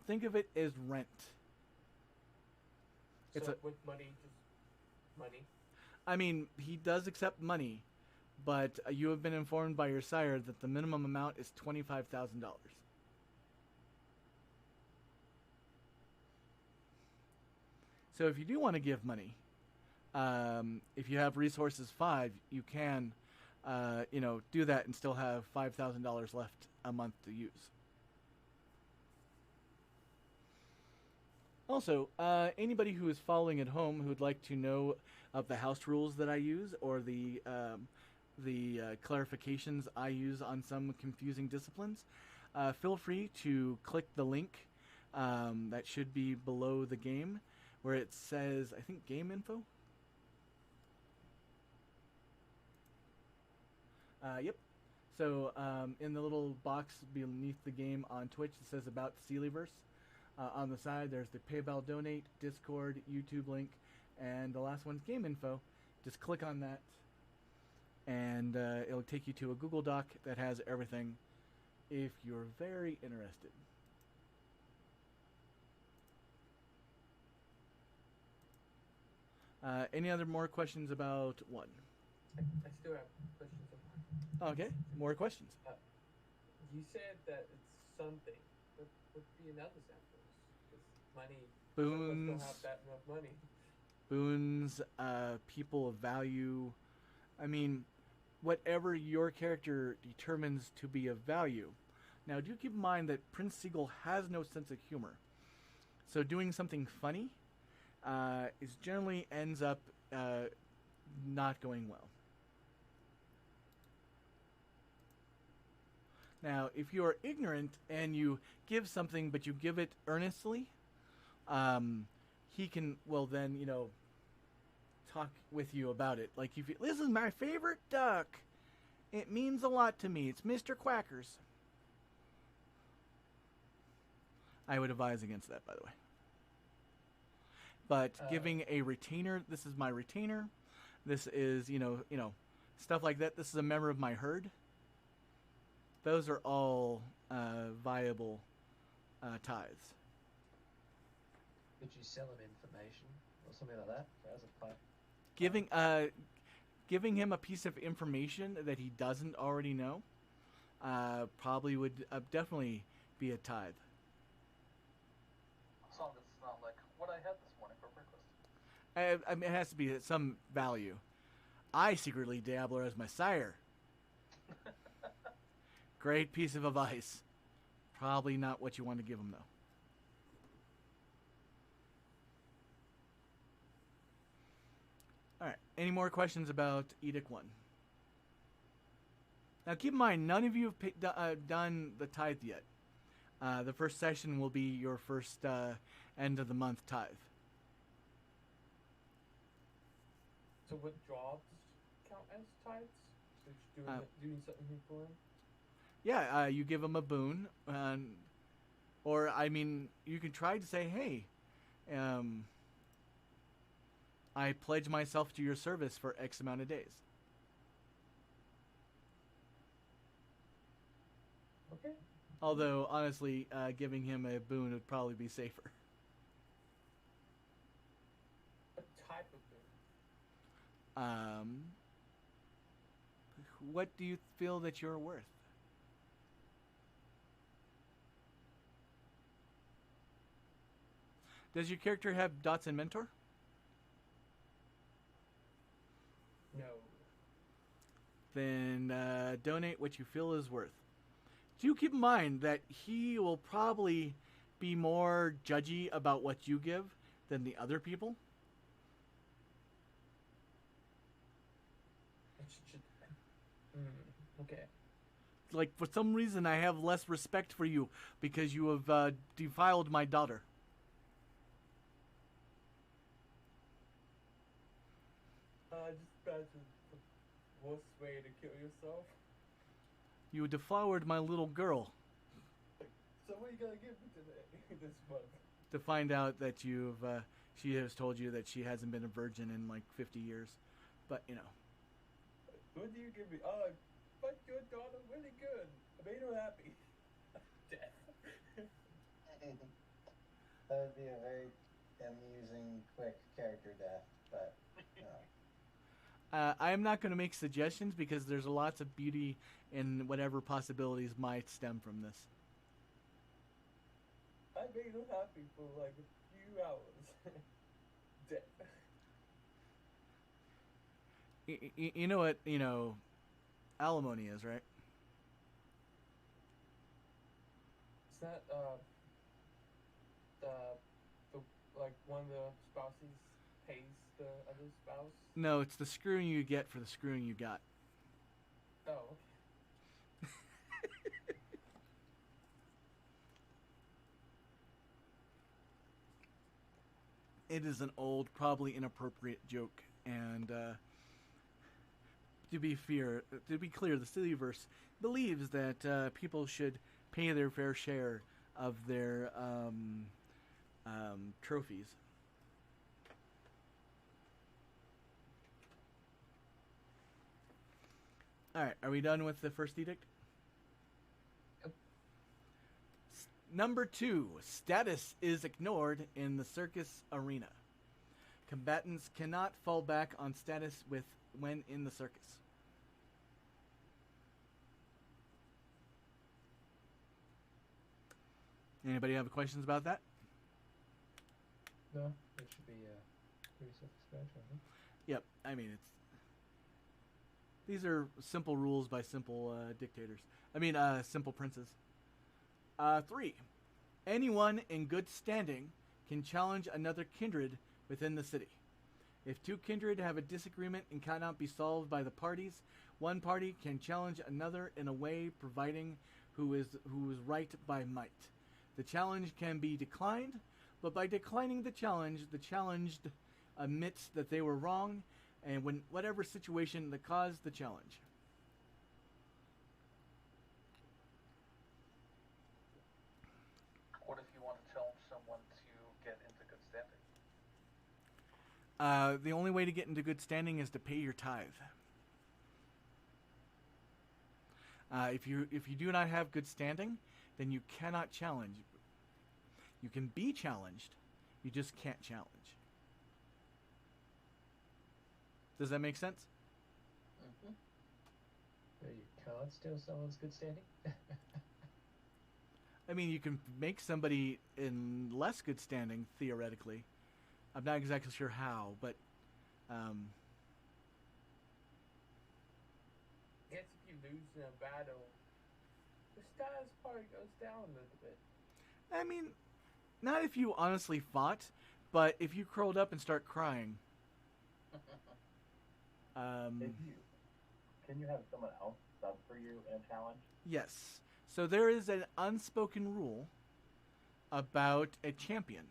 Think of it as rent. It's So with money, just money. I mean, he does accept money, but you have been informed by your sire that the minimum amount is $25,000. So if you do want to give money, if you have resources 5, you can, do that and still have $5,000 left a month to use. Also, anybody who is following at home who would like to know of the house rules that I use or the clarifications I use on some confusing disciplines, feel free to click the link that should be below the game where it says, I think, game info. Yep. So in the little box beneath the game on Twitch, it says about the Sealyverse. On the side, there's the PayPal donate, Discord, YouTube link, and the last one's game info. Just click on that, and it'll take you to a Google Doc that has everything if you're very interested. Any other more questions about 1? I still have questions on one. Okay, more questions. You said that it's something. What would be another example? Money. Boons. Some of us don't have that enough money. Boons, people of value. I mean, whatever your character determines to be of value. Now, do keep in mind that Prince Seagull has no sense of humor. So doing something funny is generally ends up not going well. Now, if you are ignorant and you give something, but you give it earnestly, he can, well then, talk with you about it. Like, if you, this is my favorite duck. It means a lot to me. It's Mr. Quackers. I would advise against that, by the way. But giving a retainer, this is my retainer. This is, stuff like that. This is a member of my herd. Those are all viable tithes. Would you sell him information or something like that as a pipe? Giving him a piece of information that he doesn't already know probably would definitely be a tithe. As long as it's not like what I had this morning for breakfast. I mean, it has to be some value. I secretly dabble as my sire. Great piece of advice. Probably not what you want to give him, though. All right. Any more questions about Edict 1? Now, keep in mind, none of you have done the tithe yet. The first session will be your first end of the month tithe. So would jobs count as tithes? So just doing something for him? Yeah, you give them a boon, or I mean, you can try to say, "Hey, I pledge myself to your service for X amount of days." Okay. Although, honestly, giving him a boon would probably be safer. What type of boon? What do you feel that you're worth? Does your character have Dots and Mentor? No. Then donate what you feel is worth. Do keep in mind that he will probably be more judgy about what you give than the other people. Okay. Like, for some reason, I have less respect for you because you have defiled my daughter. Just imagine the worst way to kill yourself. You deflowered my little girl. So what are you gonna give me today, this month? To find out that you've, she has told you that she hasn't been a virgin in like 50 years. But, you know. What do you give me? Oh, but your daughter really good. I made her happy. Death. That would be a very amusing, quick character death, but no. I am not going to make suggestions because there's lots of beauty in whatever possibilities might stem from this. I made her happy for like a few hours. Death. You know what, alimony is, right? It's not the like one of the spouses pays the other spouse. No, it's the screwing you get for the screwing you got. Oh. It is an old, probably inappropriate joke, and to be clear, the Cityverse believes that people should pay their fair share of their trophies. All right, are we done with the first edict? Yep. Number 2, status is ignored in the circus arena. Combatants cannot fall back on status when in the circus. Anybody have questions about that? No, it should be pretty self-explanatory. I think. Yep, I mean these are simple rules by simple dictators. Simple princes. 3, anyone in good standing can challenge another kindred within the city. If 2 kindred have a disagreement and cannot be solved by the parties, one party can challenge another in a way providing who is right by might. The challenge can be declined, but by declining the challenged admits that they were wrong, and when whatever situation that caused the challenge. What if you want to challenge someone to get into good standing? The only way to get into good standing is to pay your tithe. If you do not have good standing, then you cannot challenge. You can be challenged, you just can't challenge. Does that make sense? Mm-hmm. So you can't steal someone's good standing? I mean, you can make somebody in less good standing, theoretically. I'm not exactly sure how, but... I guess if you lose in a battle, the status probably goes down a little bit. I mean, not if you honestly fought, but if you curled up and start crying. Can you have someone else sub for you in a challenge? Yes. So there is an unspoken rule about a champion.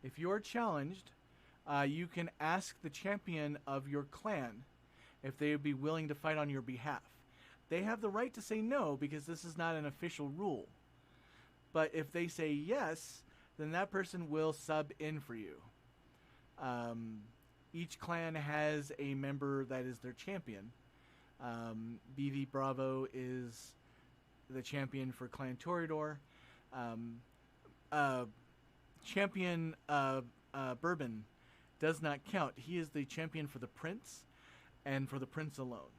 If you're challenged, you can ask the champion of your clan if they would be willing to fight on your behalf. They have the right to say no because this is not an official rule. But if they say yes, then that person will sub in for you. Each clan has a member that is their champion. BV Bravo is the champion for Clan Toreador. Champion Bourbon does not count. He is the champion for the Prince and for the Prince alone.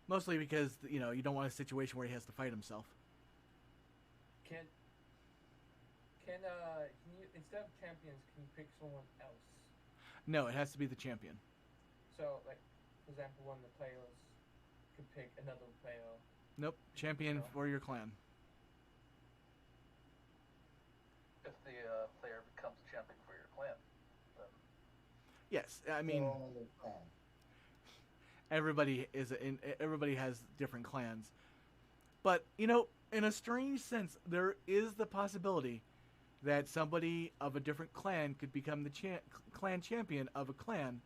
Mostly because, you don't want a situation where he has to fight himself. Can you, instead of champions, can you pick someone else? No, it has to be the champion. So, like, for example, one of the players could pick another player. Nope, champion for your clan. If the player becomes a champion for your clan, then Yes, I mean They're only your clan. everybody has different clans, but you know, in a strange sense, there is the possibility that somebody of a different clan could become the clan champion of a clan,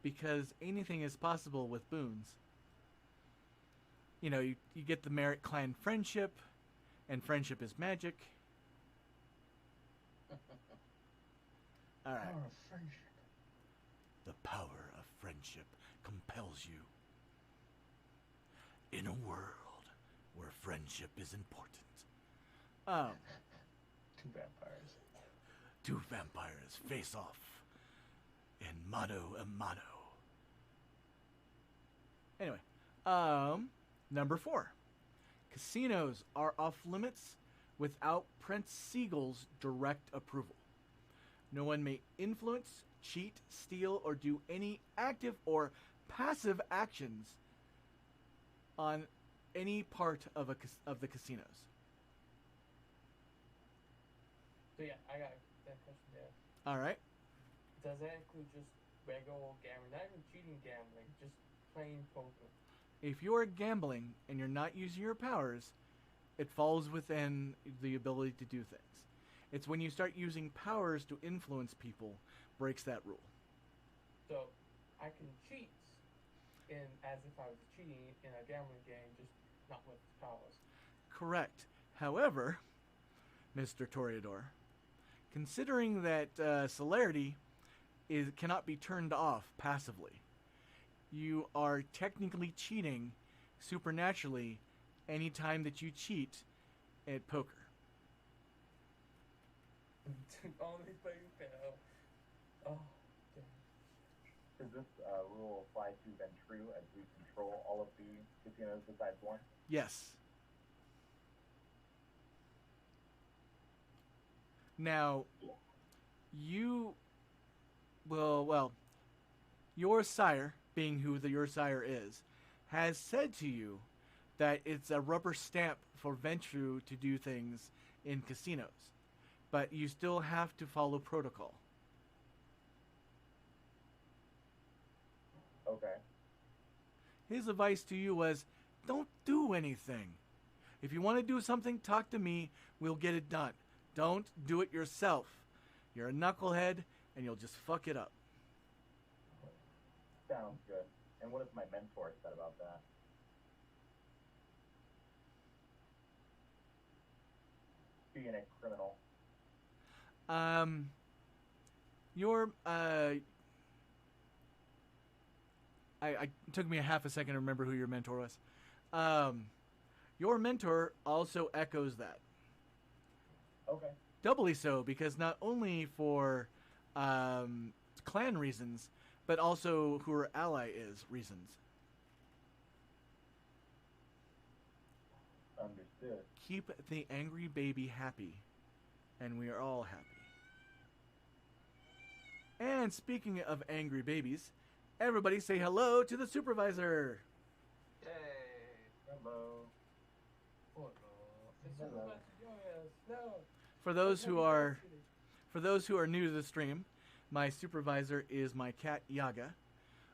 because anything is possible with boons. You know, you get the merit clan friendship, and friendship is magic. All right. Power of friendship. The power of friendship compels you. In a world where friendship is important. Two vampires. Two vampires face off in mano a mano. Anyway, number 4. Casinos are off limits without Prince Siegel's direct approval. No one may influence, cheat, steal, or do any active or passive actions on any part of the casinos. So yeah, I got that question there. All right. Does that include just regular old gambling, not even cheating gambling, just plain poker? If you're gambling and you're not using your powers, it falls within the ability to do things. It's when you start using powers to influence people breaks that rule. So I can cheat as if I was cheating in a gambling game, just not with powers. Correct. However, Mr. Toreador, considering that celerity cannot be turned off passively, you are technically cheating supernaturally anytime that you cheat at poker. Only if you fail. Oh, damn. Does this rule apply to Ventru as we control all of the casinos besides one? Yes. Now, your sire, being who your sire is, has said to you that it's a rubber stamp for Ventru to do things in casinos, but you still have to follow protocol. Okay. His advice to you was, don't do anything. If you want to do something, talk to me. We'll get it done. Don't do it yourself. You're a knucklehead, and you'll just fuck it up. Sounds good. And what has my mentor said about that? Being a criminal. It took me a half a second to remember who your mentor was. Your mentor also echoes that. Okay. Doubly so, because not only for clan reasons, but also who her ally is reasons. Understood. Keep the angry baby happy, and we are all happy. And speaking of angry babies, everybody say hello to the supervisor. yay! Hello. Oh no. The Hello. supervisor join us. No. For those who are new to the stream, my supervisor is my cat Yaga,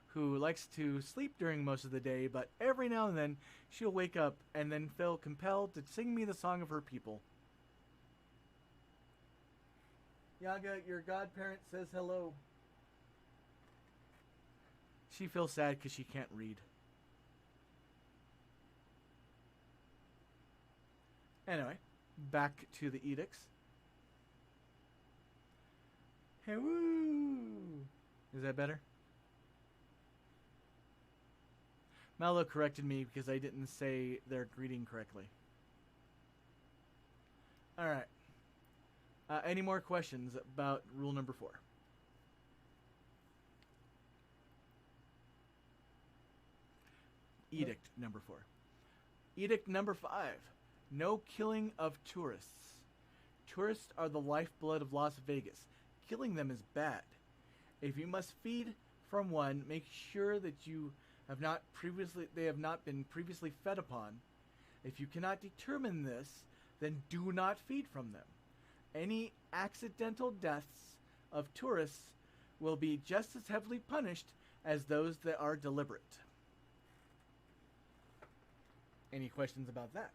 who likes to sleep during most of the day, but every now and then she'll wake up and then feel compelled to sing me the song of her people. Yaga, your godparent says hello. She feels sad because she can't read. Anyway, back to the edicts. Hey, woo! Is that better? Mallow corrected me because I didn't say their greeting correctly. Alright. Any more questions about rule number 4? Edict number 4. Edict number 5. No killing of tourists. Tourists are the lifeblood of Las Vegas. Killing them is bad. If you must feed from one, make sure that they have not been previously fed upon. If you cannot determine this, then do not feed from them. any accidental deaths of tourists will be just as heavily punished as those that are deliberate. Any questions about that?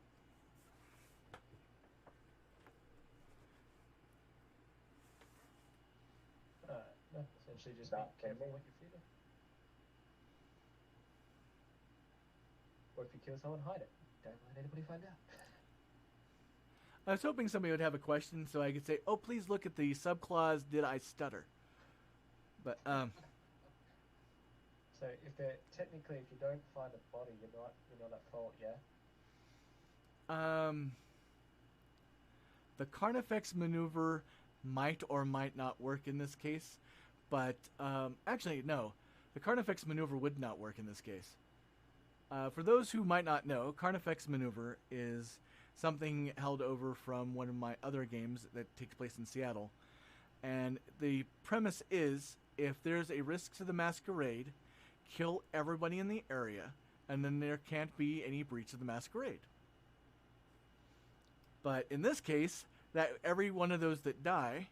No, essentially just Not be careful me. what you feed. Or if you kill someone, hide it. Don't let anybody find out. I was hoping somebody would have a question so I could say, "Oh, please look at the subclause. Did I stutter?" But So if you don't find a body, you're not at fault, yeah. The Carnifex maneuver might or might not work in this case, but actually no, the Carnifex maneuver would not work in this case. For those who might not know, Carnifex maneuver is something held over from one of my other games that takes place in Seattle. And the premise is, if there's a risk to the masquerade, kill everybody in the area, and then there can't be any breach of the masquerade. But in this case, that every one of those that die,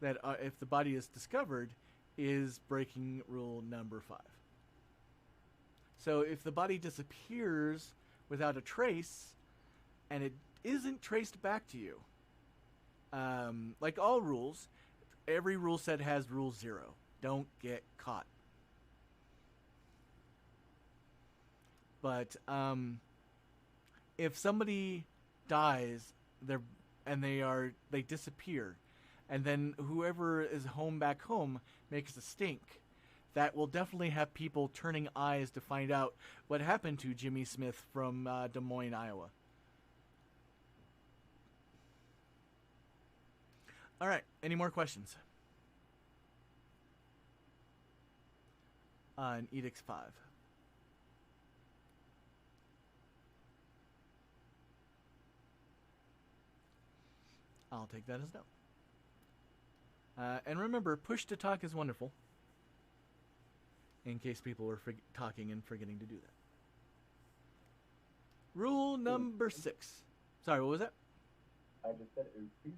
that if the body is discovered, is breaking rule number 5. So if the body disappears without a trace, and it isn't traced back to you, like all rules, every rule set has rule 0. Don't get caught. But if somebody dies, they disappear, and then whoever is back home makes a stink, that will definitely have people turning eyes to find out what happened to Jimmy Smith from Des Moines, Iowa. All right, any more questions on Edicts 5? I'll take that as no. And remember, push to talk is wonderful, in case people were talking and forgetting to do that. Rule number 6. Sorry, what was that? I just said oopsie.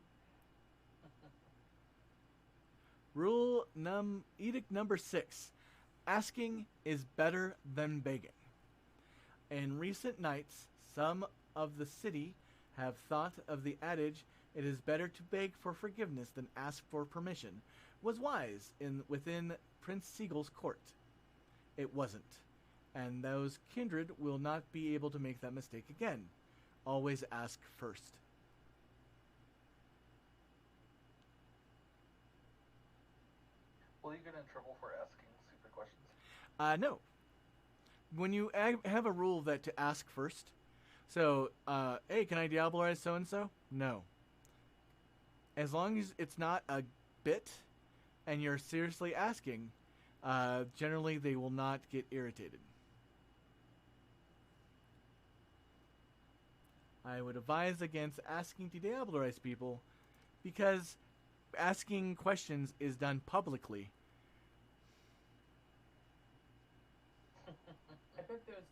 Edict number 6. Asking is better than begging. In recent nights, some of the city have thought of the adage, "It is better to beg for forgiveness than ask for permission," was wise within Prince Siegel's court. It wasn't, and those kindred will not be able to make that mistake again. Always ask first. Will you get in trouble for asking stupid questions? No. When you have a rule that to ask first, so, hey, can I Diablerize so-and-so? No. As long as it's not a bit and you're seriously asking, generally they will not get irritated. I would advise against asking to Diablerize people, because asking questions is done publicly. I bet there's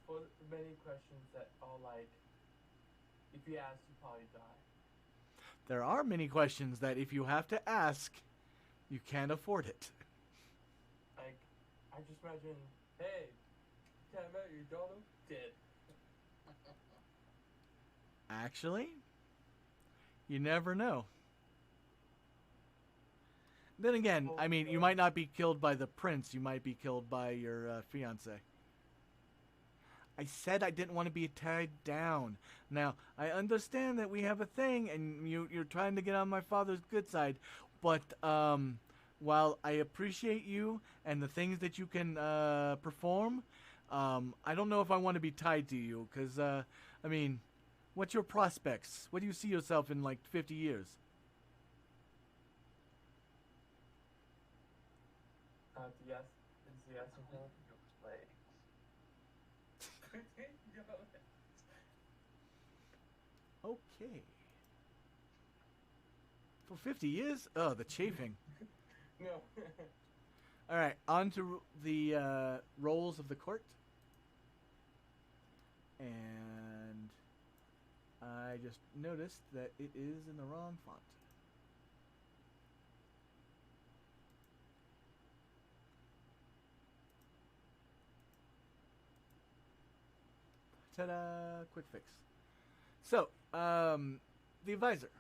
many questions that are like, if you ask, you probably die. There are many questions that if you have to ask, you can't afford it. Like, I just imagine, hey, tell me your daughter dead. Actually, you never know. Then again, I mean, you might not be killed by the prince. You might be killed by your fiance. I said I didn't want to be tied down. Now, I understand that we have a thing, and you're trying to get on my father's good side. But while I appreciate you and the things that you can perform, I don't know if I want to be tied to you. Because, I mean, what's your prospects? What do you see yourself in, like, 50 years? Yes. Is the answer no? Your legs. Okay. For 50 years? Oh, the chafing. No. All right, on to the roles of the court. And I just noticed that it is in the wrong font. Ta-da! Quick fix. So, the advisor.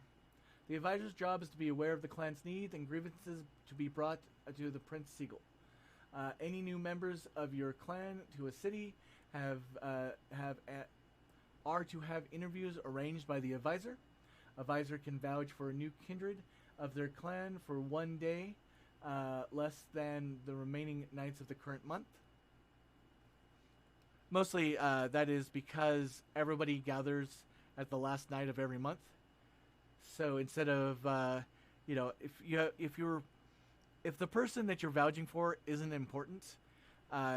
The advisor's job is to be aware of the clan's needs and grievances to be brought to the Prince Seagull. Any new members of your clan to a city are to have interviews arranged by the advisor. Advisor can vouch for a new kindred of their clan for 1 day, less than the remaining nights of the current month. Mostly, that is because everybody gathers at the last night of every month. So instead of, if the person that you're vouching for isn't important,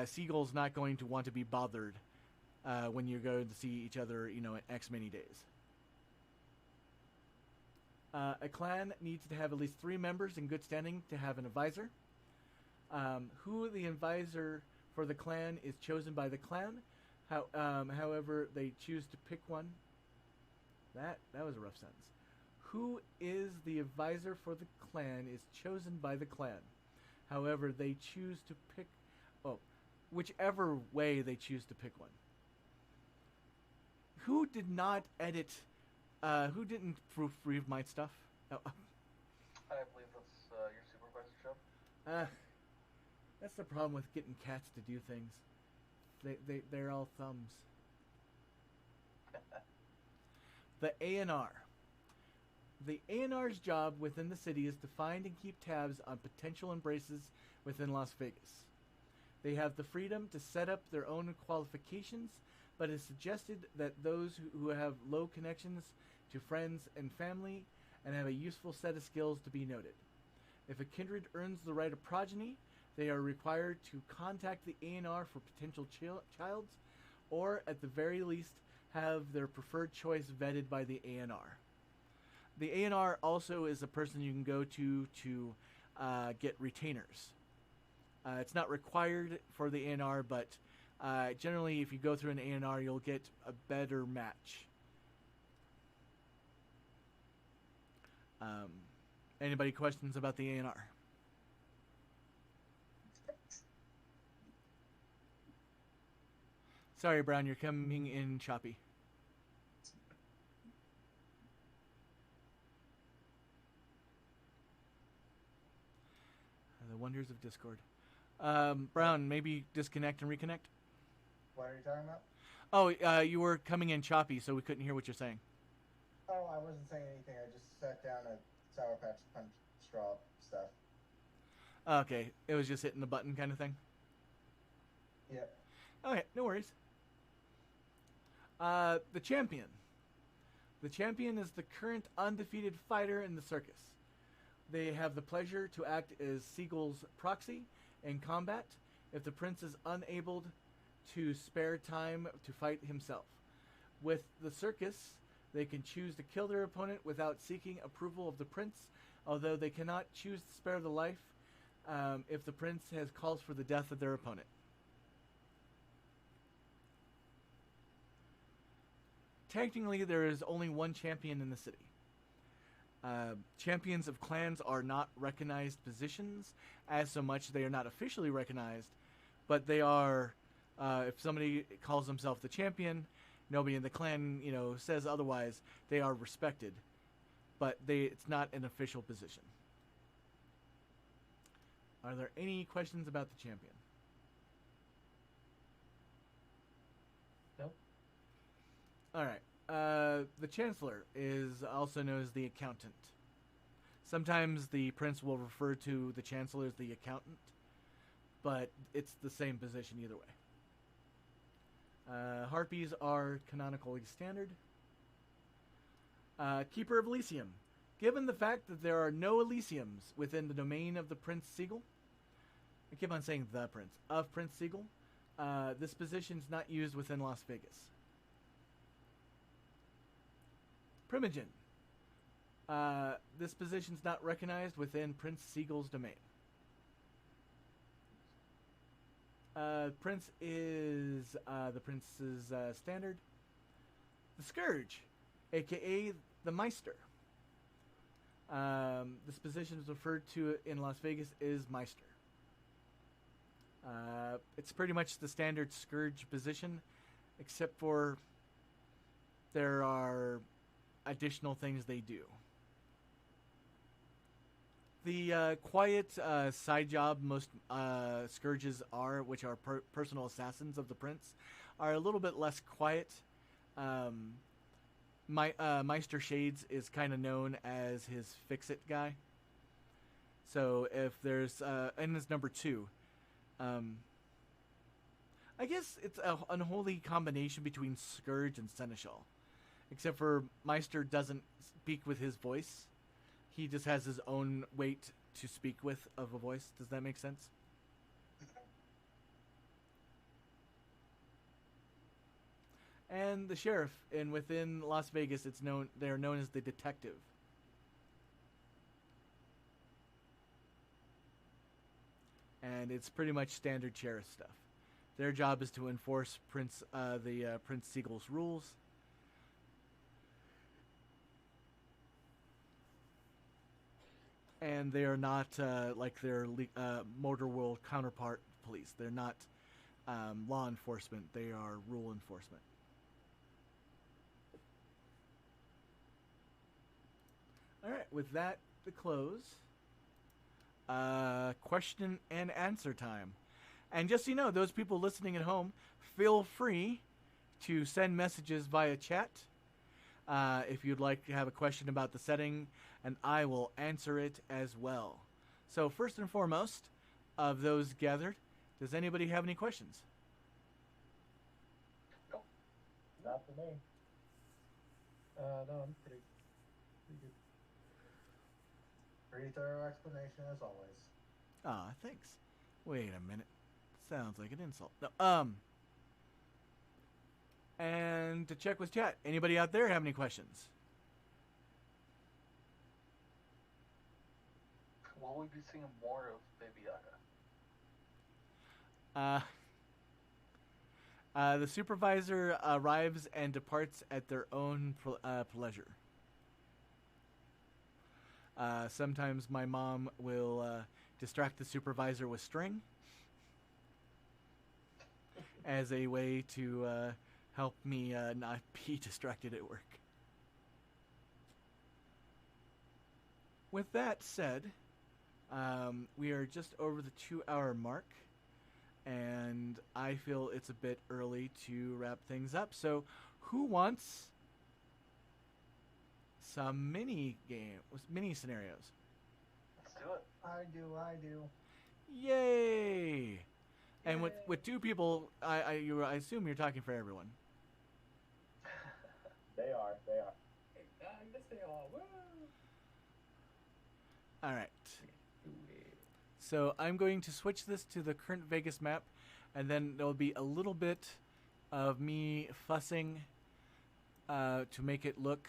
Seagull's not going to want to be bothered when you're going to see each other, in X many days. A clan needs to have at least 3 members in good standing to have an advisor. Who the advisor for the clan is chosen by the clan. However, they choose to pick one. That was a rough sentence. Who is the advisor for the clan is chosen by the clan. However, they choose to pick... whichever way they choose to pick one. Who did not edit... who didn't proofread my stuff? Oh. I believe that's your supervisor's job. That's the problem with getting cats to do things. They're all thumbs. The A&R. The A&R's job within the city is to find and keep tabs on potential embraces within Las Vegas. They have the freedom to set up their own qualifications, but it's suggested that those who have low connections to friends and family and have a useful set of skills to be noted. If a kindred earns the right of progeny, they are required to contact the A&R for potential childs, or at the very least have their preferred choice vetted by the A&R. The A&R also is a person you can go to get retainers. It's not required for the A&R, but generally if you go through an A&R, you'll get a better match. Anybody questions about the A&R? Sorry, Brown, you're coming in choppy. The wonders of Discord. Brown, maybe disconnect and reconnect? What are you talking about? Oh, you were coming in choppy, so we couldn't hear what you're saying. Oh, I wasn't saying anything. I just sat down at Sour Patch Punch straw stuff. Okay, it was just hitting the button kind of thing? Yep. Okay, no worries. The champion. The champion is the current undefeated fighter in the circus. They have the pleasure to act as Seagull's proxy in combat if the prince is unable to spare time to fight himself. With the circus, they can choose to kill their opponent without seeking approval of the prince, although they cannot choose to spare the life if the prince has calls for the death of their opponent. Technically, there is only one champion in the city. Champions of clans are not recognized positions, as so much they are not officially recognized, but they are, if somebody calls themselves the champion, nobody in the clan, says otherwise, they are respected, but it's not an official position. Are there any questions about the champion? Nope. All right. The Chancellor is also known as the Accountant. Sometimes the Prince will refer to the Chancellor as the Accountant, but it's the same position either way. Harpies are canonically standard. Keeper of Elysium. Given the fact that there are no Elysiums within the domain of the Prince Seagull, I keep on saying the Prince, of Prince Seagull, this position is not used within Las Vegas. Primogen. This position is not recognized within Prince Seagull's domain. Prince is the Prince's standard. The Scourge, aka the Meister. This position is referred to in Las Vegas as Meister. It's pretty much the standard Scourge position. except for there are additional things they do. The quiet side job most scourges are, which are personal assassins of the prince, are a little bit less quiet. Meister Shades is kind of known as his fix-it guy. So if there's, and it's number 2. I guess it's an unholy combination between Scourge and Seneschal. Except for Meister doesn't speak with his voice. He just has his own weight to speak with of a voice. Does that make sense? And the sheriff, and within Las Vegas, they're known as the detective. And it's pretty much standard sheriff stuff. Their job is to enforce Prince Siegel's rules. And they are not like their Motor World counterpart police. They're not law enforcement. They are rule enforcement. All right, with that, the close. Question and answer time. And just so you know, those people listening at home, feel free to send messages via chat if you'd like to have a question about the setting, and I will answer it as well. So first and foremost, of those gathered, does anybody have any questions? Nope. Not for me. No, I'm pretty good. Pretty thorough explanation as always. Ah, thanks. Wait a minute. Sounds like an insult. No, and to check with chat, anybody out there have any questions? Will we be seeing more of Baby Yaga? The supervisor arrives and departs at their own pleasure. Sometimes my mom will distract the supervisor with string as a way to help me not be distracted at work. With that said, we are just over the 2-hour mark, and I feel it's a bit early to wrap things up. So, who wants some mini scenarios? Let's do it. I do. Yay! And with 2 people, I assume you're talking for everyone. They are. Yes, they are. Woo! All right. Do it. So I'm going to switch this to the current Vegas map, and then there'll be a little bit of me fussing to make it look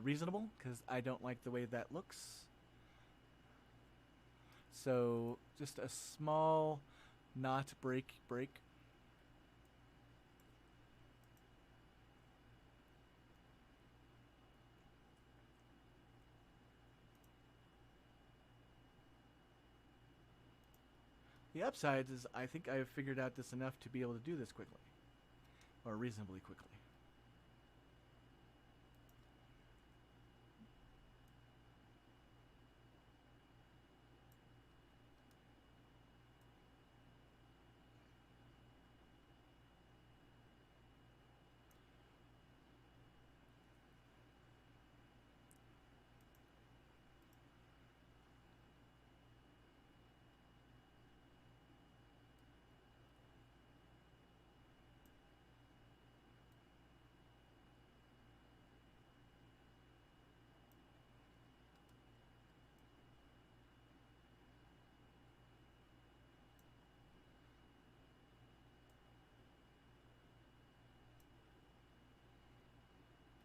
reasonable, because I don't like the way that looks. So just a small not break. The upside is I think I've figured out this enough to be able to do this quickly, or reasonably quickly.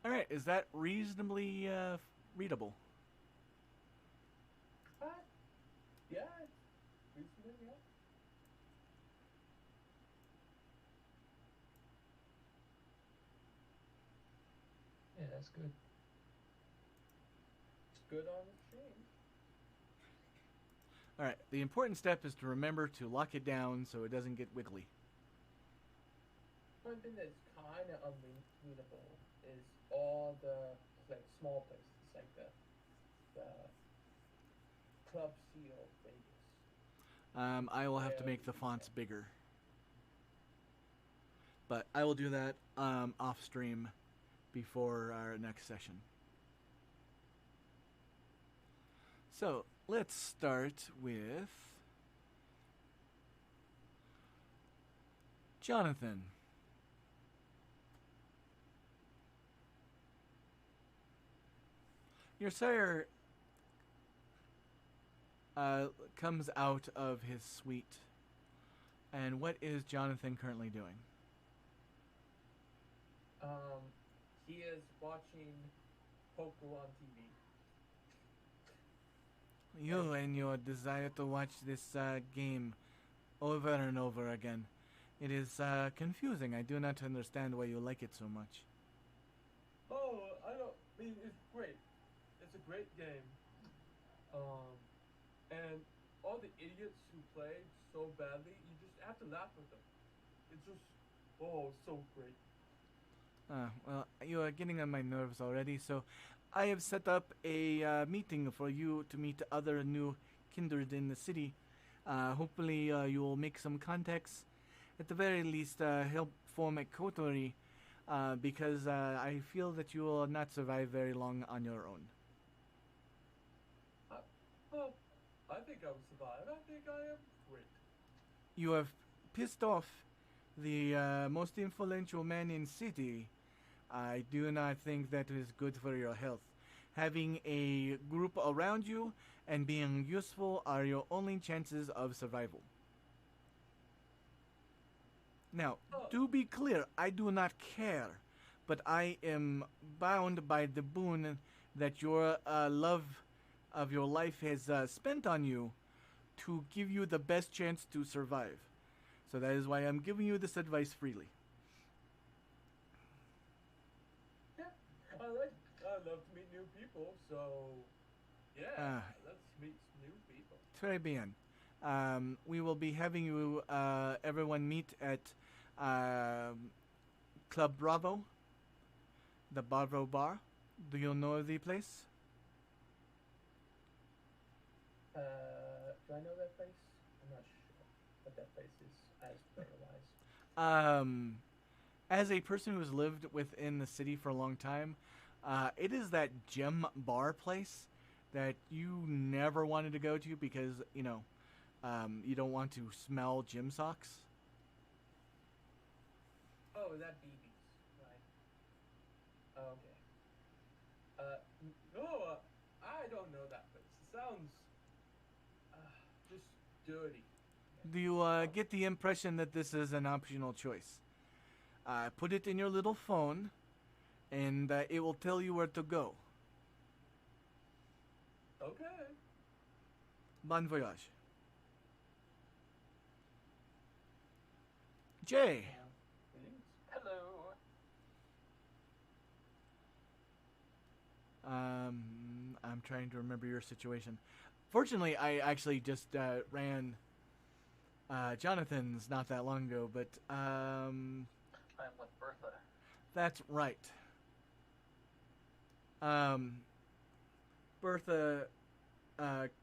All right, is that reasonably readable? Yeah. Recently, yeah. Yeah, that's good. It's good on the stream. All right, the important step is to remember to lock it down so it doesn't get wiggly. One thing that's kind of unreadable is all the like small places, like the Club Seal Vegas. I will have to make the fonts bigger. But I will do that off stream before our next session. So let's start with Jonathan. Your sire comes out of his suite. And what is Jonathan currently doing? He is watching Poku on TV. You and your desire to watch this game over and over again. It is confusing. I do not understand why you like it so much. Oh, I don't mean it's great. It's a great game. And all the idiots who played so badly, you just have to laugh with them. It's just so great. Well, you are getting on my nerves already, so I have set up a meeting for you to meet other new kindred in the city. Hopefully, you will make some contacts. At the very least, help form a coterie, because I feel that you will not survive very long on your own. Well, I think I will survive. I think I am great. You have pissed off the most influential man in city. I do not think that is good for your health. Having a group around you and being useful are your only chances of survival. Now, to be clear, I do not care, but I am bound by the boon that your love of your life has spent on you to give you the best chance to survive. So that is why I'm giving you this advice freely. Yeah, I love to meet new people, so yeah, let's meet new people. Très bien. We will be having you, everyone meet at Club Bravo, the Bravo Bar. Do you know the place? Do I know that place? I'm not sure what that place is as player-wise. As a person who's lived within the city for a long time, it is that gym bar place that you never wanted to go to because, you don't want to smell gym socks. Oh, that BB's, right? Okay. No, I don't know that place. It sounds just dirty. Do you get the impression that this is an optional choice? Put it in your little phone, and it will tell you where to go. Okay. Bon voyage. Jay. Hello. I'm trying to remember your situation. Fortunately, I actually just ran Jonathan's not that long ago, but I'm with Bertha. that's right. Bertha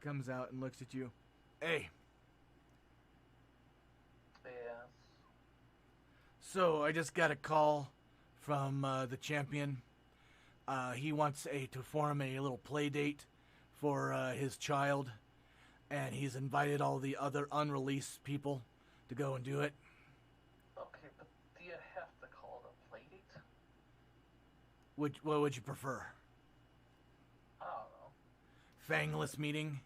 comes out and looks at you. Hey. Yes. So I just got a call from the champion. He wants to form a little play date for his child, and he's invited all the other unreleased people to go and do it. Okay, but do you have to call it a play date? What would you prefer? I don't know. Fangless meeting?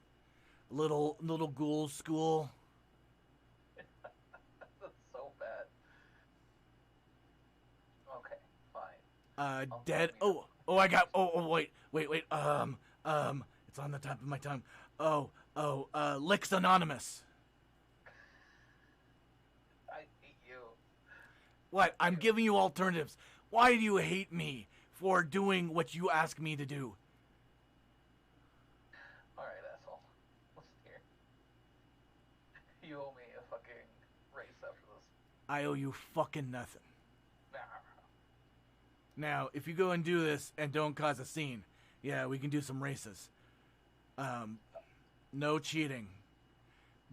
Little ghoul school? That's so bad. Okay, fine. Dead. Oh, I got. Wait. It's on the top of my tongue. Licks Anonymous. I hate you. What? I'm giving you alternatives. Why do you hate me for doing what you ask me to do? Alright, asshole. Listen here. You owe me a fucking race after this. I owe you fucking nothing. Now, if you go and do this and don't cause a scene, yeah, we can do some races. No cheating.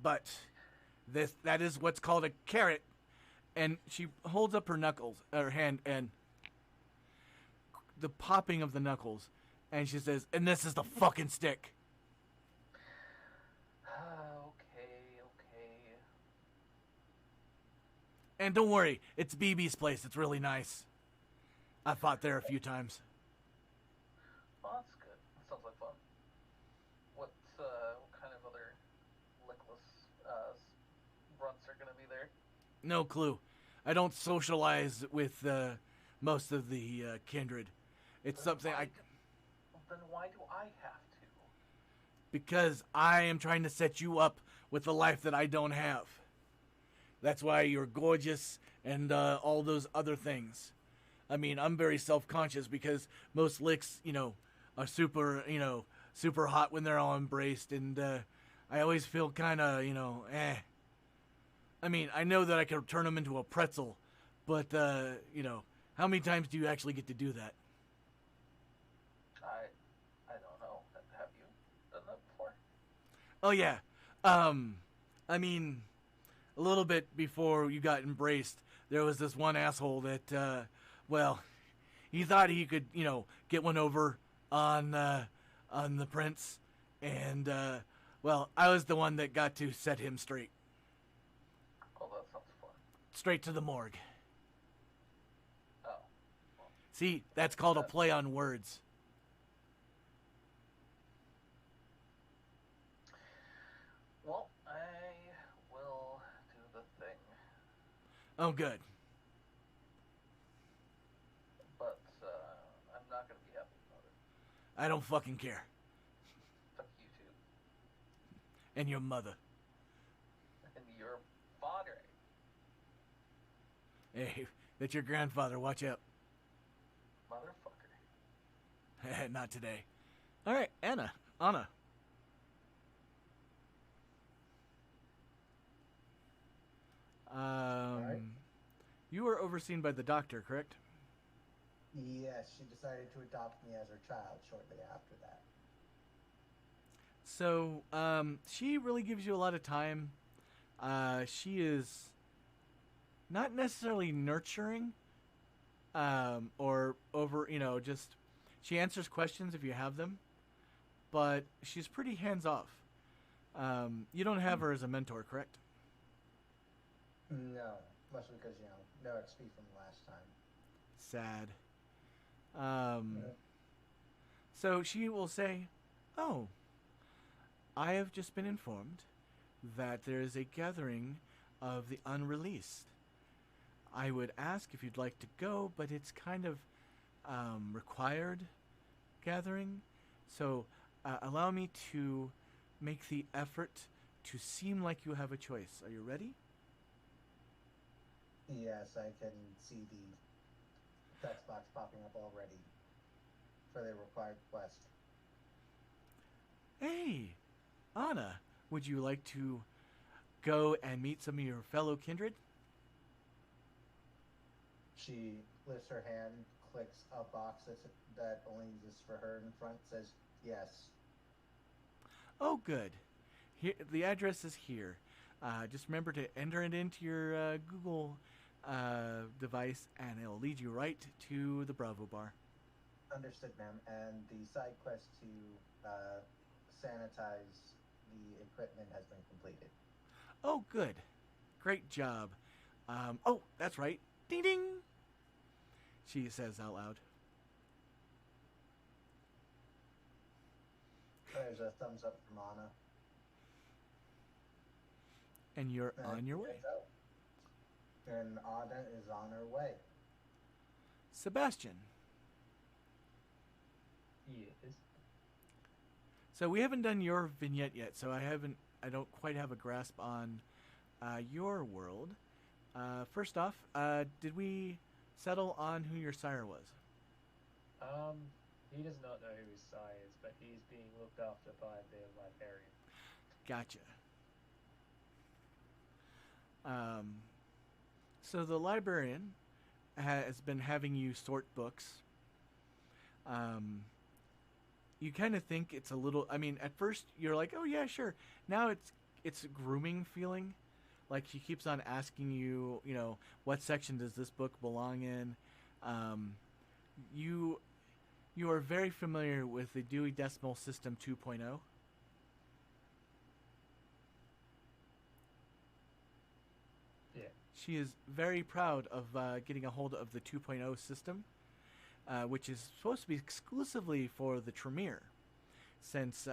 But that is what's called a carrot. And she holds up her knuckles, her hand, and the popping of the knuckles. And she says, and this is the fucking stick. Okay. And don't worry, it's BB's place. It's really nice. I fought there a few times. Oh, that's good. That sounds like fun. What kind of other lickless runts are gonna be there? No clue. I don't socialize with most of the kindred. It's something Then why do I have to? because I am trying to set you up with the life that I don't have. That's why you're gorgeous and all those other things. I mean, I'm very self-conscious because most licks, are super, super hot when they're all embraced, and I always feel kind of, eh. I mean, I know that I could turn them into a pretzel, but, how many times do you actually get to do that? I don't know. Have you done that before? Oh, yeah. I mean, a little bit before you got embraced, there was this one asshole that, he thought he could, get one over on the prince, and, I was the one that got to set him straight. Oh, that sounds fun. Straight to the morgue. Oh. See, that's called a play on words. Well, I will do the thing. Oh, good. But I'm not gonna be happy about it. I don't fucking care. Fuck you too. And your mother. And your father. Hey, that's your grandfather. Watch out. Motherfucker. Not today. All right, Anna. Anna. Alright. You were overseen by the doctor, correct? Yes, she decided to adopt me as her child shortly after that. So, she really gives you a lot of time. She is not necessarily nurturing, or over, just she answers questions if you have them, but she's pretty hands off. You don't have her as a mentor, correct? No, mostly because, no XP from last time. Sad. So she will say, "Oh, I have just been informed that there is a gathering of the unreleased. I would ask if you'd like to go, but it's kind of required gathering. So allow me to make the effort to seem like you have a choice. Are you ready?" Yes, I can see the text box popping up already for the required quest. Hey, Anna, would you like to go and meet some of your fellow kindred? She lifts her hand, clicks a box that only exists for her in front, says yes. Oh, good. Here, the address is here. Just remember to enter it into your Google device, and it'll lead you right to the Bravo Bar. Understood, ma'am. And the side quest to sanitize the equipment has been completed. Oh, good. Great job. Oh, that's right. Ding ding. She says out loud. There's a thumbs up from Anna. And you're on your way. And Anna is on her way. Sebastian. Yes. So we haven't done your vignette yet, so I don't quite have a grasp on your world. First off, did we settle on who your sire was? He does not know who his sire is, but he's being looked after by the librarian. Gotcha. So the librarian has been having you sort books. You kind of think it's a little. I mean, at first you're like, "Oh yeah, sure." Now it's a grooming feeling. Like she keeps on asking you, what section does this book belong in? You are very familiar with the Dewey Decimal System 2.0. Yeah. She is very proud of getting a hold of the 2.0 system, which is supposed to be exclusively for the Tremere, since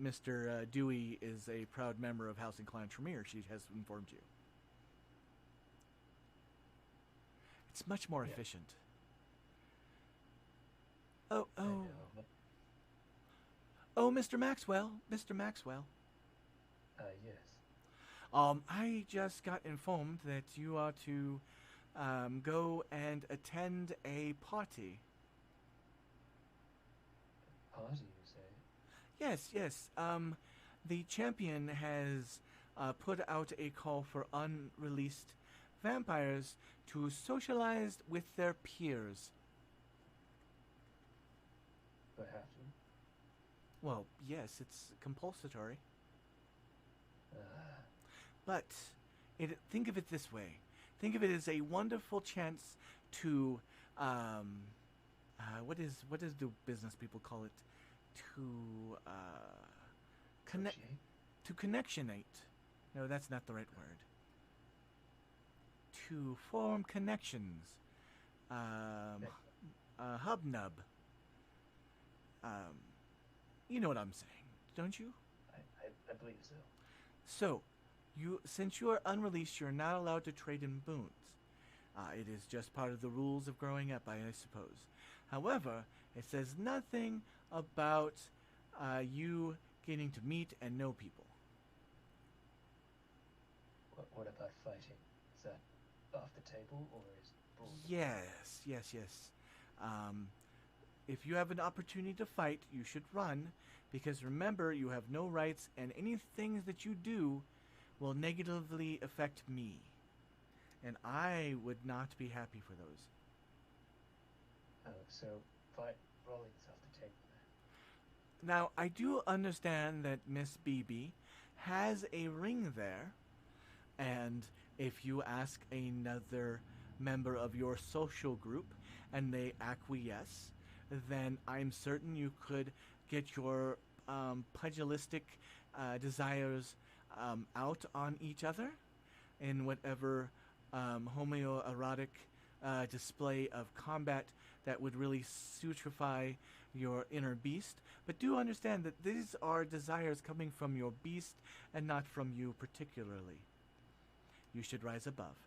Mr. Dewey is a proud member of House and Clan Tremere. She has informed you. It's much more efficient. Oh, I oh, know. oh, Mr. Maxwell, Mr. Maxwell. Yes. I just got informed that you are to go and attend a party. Party, you say? Yes, yes. The champion has put out a call for unreleased vampires to socialize with their peers. Do I have to? Well, yes, it's compulsory. Uh, But think of it this way. Think of it as a wonderful chance to, what is the business people call it? To connect, negotiate? to connectionate. No, that's not the right word. To form connections. Hubnub. You know what I'm saying, don't you? I believe so. So, since you are unreleased, you're not allowed to trade in boons. It is just part of the rules of growing up, I suppose. However, it says nothing about you getting to meet and know people. What about fighting? Is that off the table, or is brawl? Yes. If you have an opportunity to fight, you should run, because remember, you have no rights, and any things that you do will negatively affect me. And I would not be happy for those. Oh, so brawling's off the table then. Now, I do understand that Miss BB has a ring there, and if you ask another member of your social group and they acquiesce, then I'm certain you could get your pugilistic desires out on each other in whatever homoerotic display of combat that would really sutrify your inner beast. But do understand that these are desires coming from your beast and not from you particularly. You should rise above.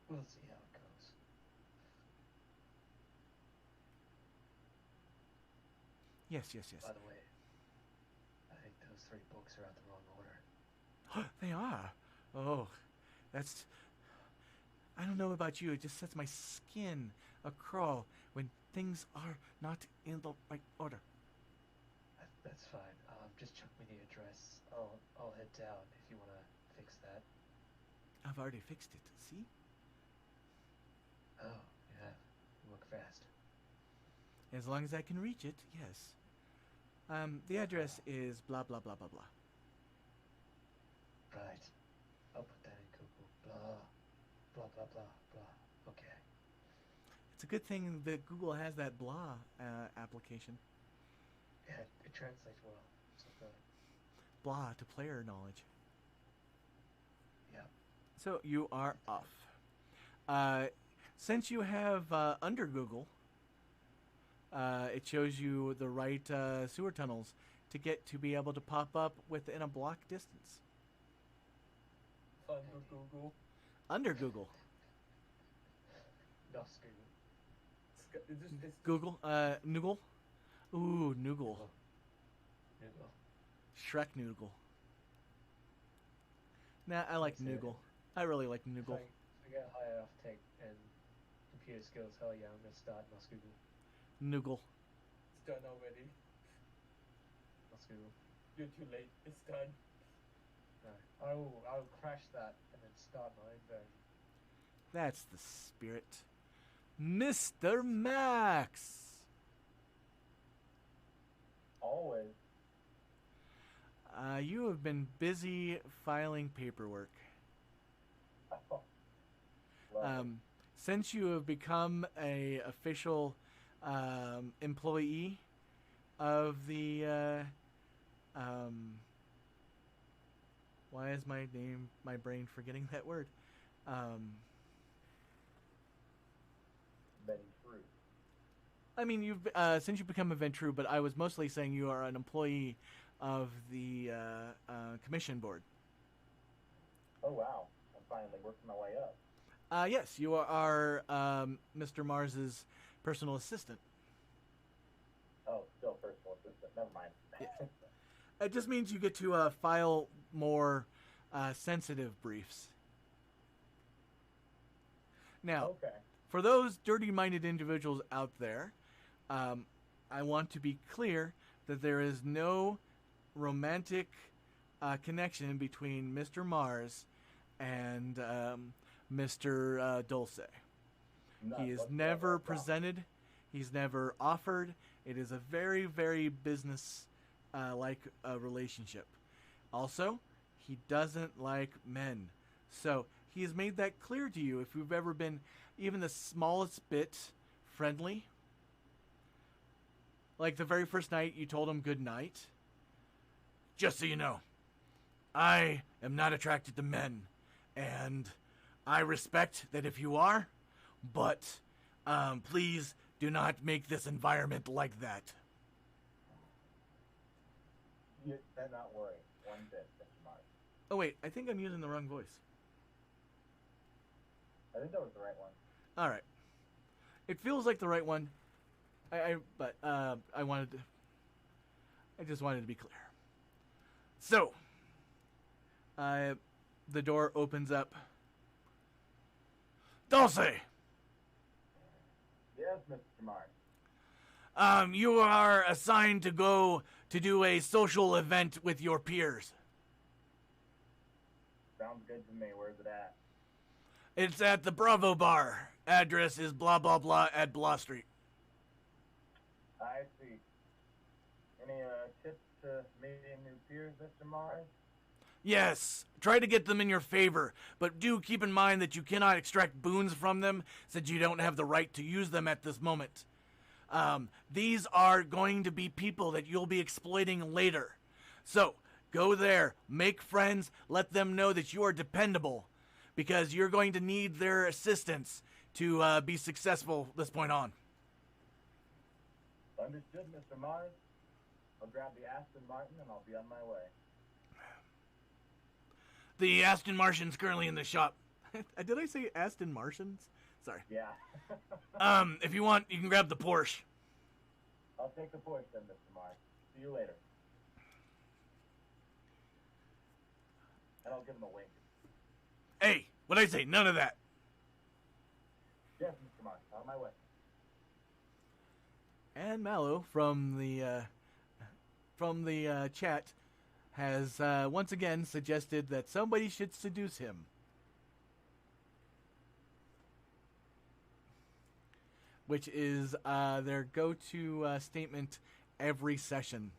We'll see how it goes. Yes. By the way, I think those 3 books are out the wrong order. They are. Oh, that's... I don't know about you, it just sets my skin a crawl when things are not in the right order. That's fine. Just chuck me the address. I'll head down if you want to fix that. I've already fixed it, see? Oh, you have. You work fast. As long as I can reach it, yes. The address is blah blah blah blah blah. Right. I'll put that in Google. Blah, blah, blah, blah. Okay. It's a good thing that Google has that blah application. Yeah, it translates well. So good. Blah to player knowledge. Yeah. So you are off. Since you have under Google, it shows you the right sewer tunnels to be able to pop up within a block distance. Under Google. Under Google. Nos Google. It's Google. Noogle. Ooh, Noogle. Google. Shrek Noogle. Nah, I like That's it. Noogle. I really like Noogle. If I get high enough tech and computer skills, hell yeah, I'm gonna start Nos Google. Noogle. It's done already. Nos Google. You're too late. It's done. No. I will crash that and then start my own version. That's the spirit. Mr. Max! Always. You have been busy filing paperwork. Love Since you have become a official employee of the why is my brain forgetting that word? been true. I mean, you've since you've become a Ventru, but I was mostly saying you are an employee of the commission board. Oh wow, I'm finally working my way up. Yes, you are Mr. Mars's personal assistant. Oh, still personal assistant. Never mind. It just means you get to file more sensitive briefs. Now, Okay. for those dirty-minded individuals out there, I want to be clear that there is no romantic connection between Mr. Mars and Mr. Dulce. None He is whatsoever, never I promise. presented. He's never offered. It is a very, very business like relationship. Also, he doesn't like men. So he has made that clear to you. If you've ever been even the smallest bit friendly, like the very first night you told him good night. Just so you know, I am not attracted to men, and I respect that if you are, but please do not make this environment like that. You better not worry one bit, Mr. Mars. Oh wait, I think I'm using the wrong voice. I think that was the right one. All right, it feels like the right one. I just wanted to be clear. So, the door opens up. Dulce, Yes, Mr. Mars. you are assigned to go to do a social event with your peers. Sounds good to me. Where's it at? It's at the Bravo Bar. Address is blah blah blah at Blah Street. I see. Any tips to meeting new peers, Mr. Mars? Yes, try to get them in your favor, but do keep in mind that you cannot extract boons from them since you don't have the right to use them at this moment. These are going to be people that you'll be exploiting later. So, go there, make friends, let them know that you are dependable, because you're going to need their assistance to be successful this point on. Understood, Mr. Mars. I'll grab the Aston Martin and I'll be on my way. The Aston Martian's currently in the shop. Did I say Aston Martians? Sorry. Yeah. If you want, you can grab the Porsche. I'll take the Porsche then, Mr. Mars. See you later. And I'll give him a wink. Hey, what'd I say? None of that. Yes, Mr. Mars. On my way. And Mallow from the chat has once again suggested that somebody should seduce him. Which is their go-to statement every session.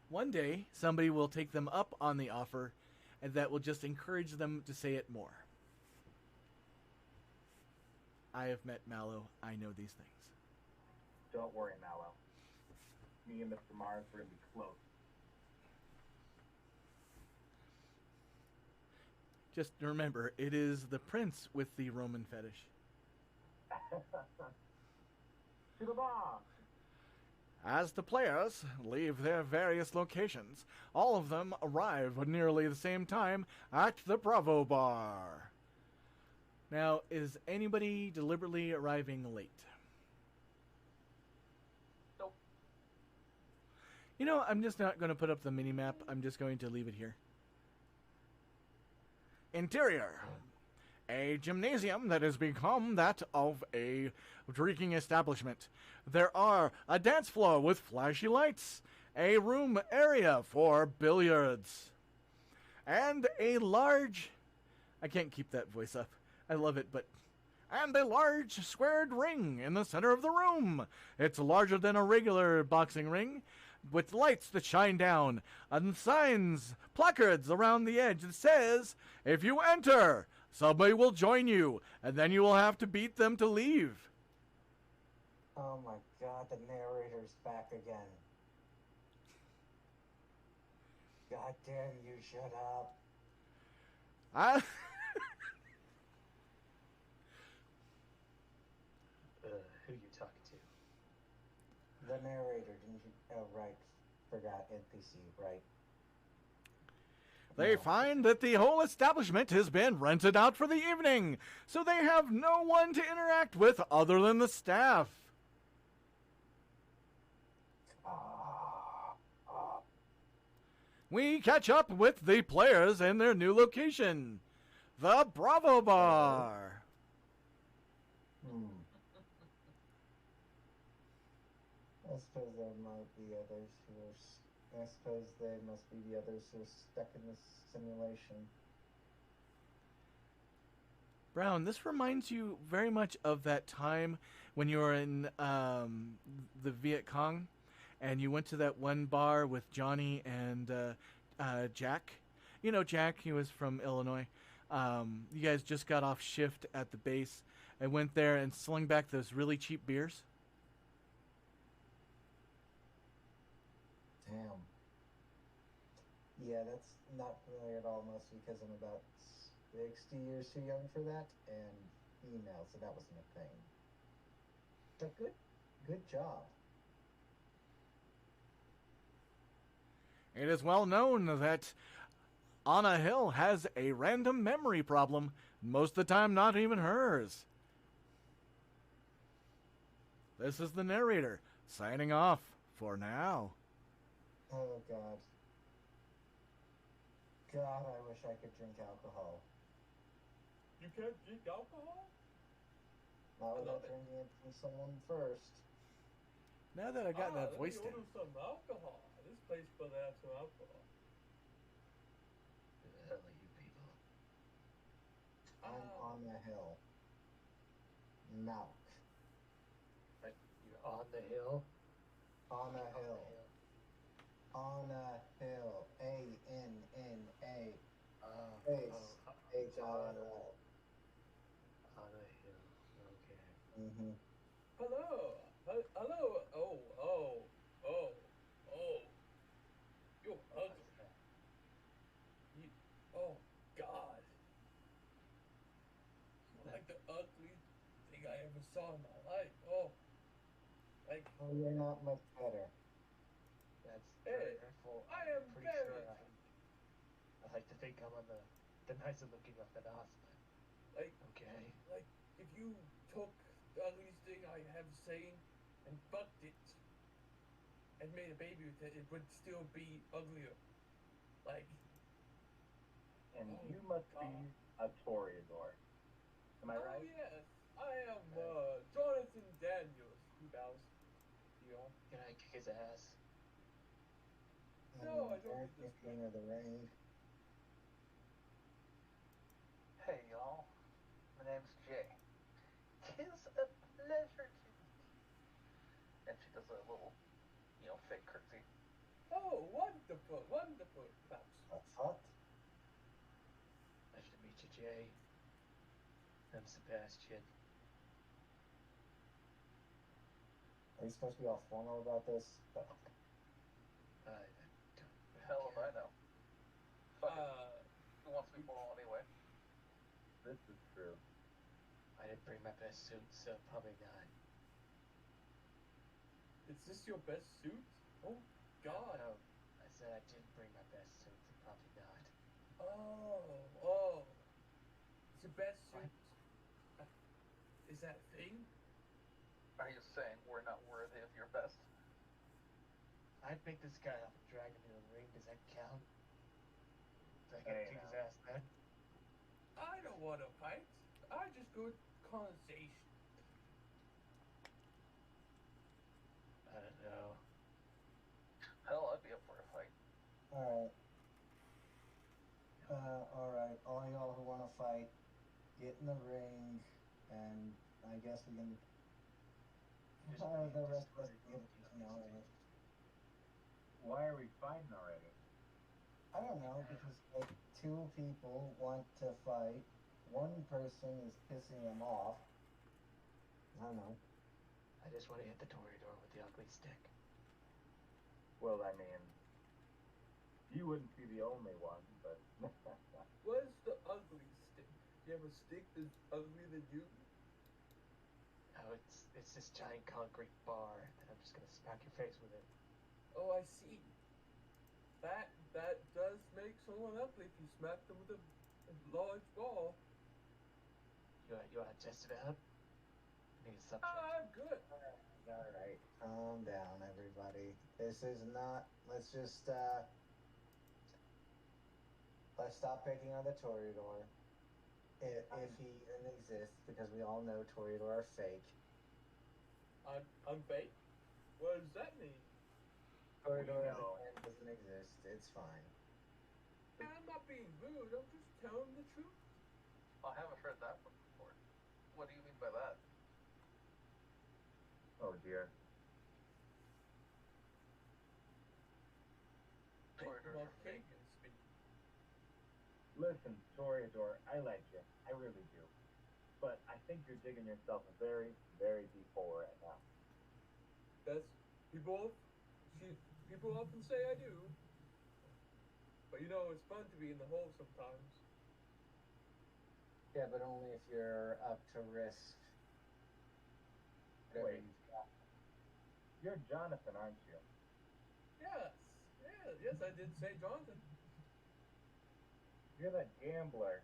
One day, somebody will take them up on the offer, and that will just encourage them to say it more. I have met Mallow. I know these things. Don't worry, Mallow. Me and Mr. Mars, we're going to be close. Just remember, it is the prince with the Roman fetish. To the bar! As the players leave their various locations, all of them arrive at nearly the same time at the Bravo Bar. Now, is anybody deliberately arriving late? Nope. You know, I'm just not going to put up the mini-map. I'm just going to leave it here. Interior. A gymnasium that has become that of a drinking establishment. There are a dance floor with flashy lights, a room area for billiards, and a large I can't keep that voice up. I love it, but... And a large squared ring in the center of the room. It's larger than a regular boxing ring, with lights that shine down, and signs, placards around the edge that says, if you enter, somebody will join you, and then you will have to beat them to leave. Oh my god, the narrator's back again. God damn you, shut up. Who you talking to? The narrator, didn't you? Oh, right. Forgot NPC, right. They No. find that the whole establishment has been rented out for the evening, so they have no one to interact with other than the staff. We catch up with the players in their new location, the Bravo Bar. I suppose there might be others who are... I suppose they must be the others who are stuck in this simulation. Brown, this reminds you very much of that time when you were in the Viet Cong, and you went to that one bar with Johnny and Jack. You know Jack, he was from Illinois. You guys just got off shift at the base and went there and slung back those really cheap beers. Damn. Yeah, that's not familiar at all, mostly because I'm about 60 years too young for that, and email, so that wasn't a thing. But good job. It is well known that Anna Hill has a random memory problem, most of the time not even hers. This is the narrator, signing off for now. Oh, God. God, I wish I could drink alcohol. You can't drink alcohol? Not without love it. drinking it from someone first. Now that I've gotten that let voice me down. order some alcohol. This place better have some alcohol. Who the hell are you people? I'm on the hill. Malk. Right, you're on the hill? On a On the hill. On a hill. A-N-N-A. Space. H-I-L-L. On a hill. Okay. Mm-hmm. Hello. Hello. Oh. You're ugly. You, oh, God. You're like the ugliest thing I ever saw in my life. Oh. Like, Oh, you're not much better. That's Hey, very hurtful. I am Pretty very... sure I like to think I'm on the nicer looking of the North, but Like, okay. like, if you took the ugliest thing I have seen and fucked it and made a baby with it, it would still be uglier. Like, And Oh, you must God. be a Toreador. Am I oh right? yes, I am Jonathan Daniels. He bows. You know? Can I kick his ass? No, I don't Eric think this King of the Rain. Hey y'all, my name's Jay. Tis a pleasure to meet you. And she does a little, fake curtsy. Oh, wonderful, wonderful. Claps. That's hot. Pleasure to meet you, Jay. I'm Sebastian. Are you supposed to be all formal about this? But I don't Hell if I know. Fuck it. Uh, Who wants to be formal anyway? This is true. I didn't bring my best suit, so probably not. is this your best suit? Oh, God. No, I said I didn't bring my best suit, so probably not. Oh. It's your best suit. Is that a thing? Are you saying we're not worthy of your best? I'd pick this guy up and drag him into the ring. Does that count? Do I Hey, get to kick his now. ass then? I don't want to fight. I just good conversation. I don't know. Hell, I'd be up for a fight. alright. Alright. All y'all who want to fight, get in the ring, and I guess we can. Just The rest of us destroy can both continue on with it. Why are we fighting already? I don't know, because like two people want to fight, one person is pissing them off. I don't know. I just want to hit the Toreador with the ugly stick. Well, I mean, you wouldn't be the only one, but What is the ugly stick? Do you have a stick that's ugly than you? Oh, it's this giant concrete bar that I'm just gonna smack your face with it. Oh, I see. That does make someone ugly if you smack them with a large ball. You wanna test it out? Need a subject. I'm good. All right, calm down, everybody. This is not. Let's just let's stop picking on the Toreador. If he even exists, because we all know Toreador are fake. I'm fake. What does that mean? Toreador as a know. clan doesn't exist. It's fine. I'm not being rude. I'm just telling the truth. I haven't heard that one before. What do you mean by that? oh dear. Toreadors Well, are fake fake. can speak. Listen, Toreador, I like you. I really do. But I think you're digging yourself a very, very deep hole right now. That's people. People often say I do. But you know, it's fun to be in the hole sometimes. Yeah, but only if you're up to risk. Whatever Wait. you've got. You're Jonathan, aren't you? Yes. Yes, I did say Jonathan. You're that gambler.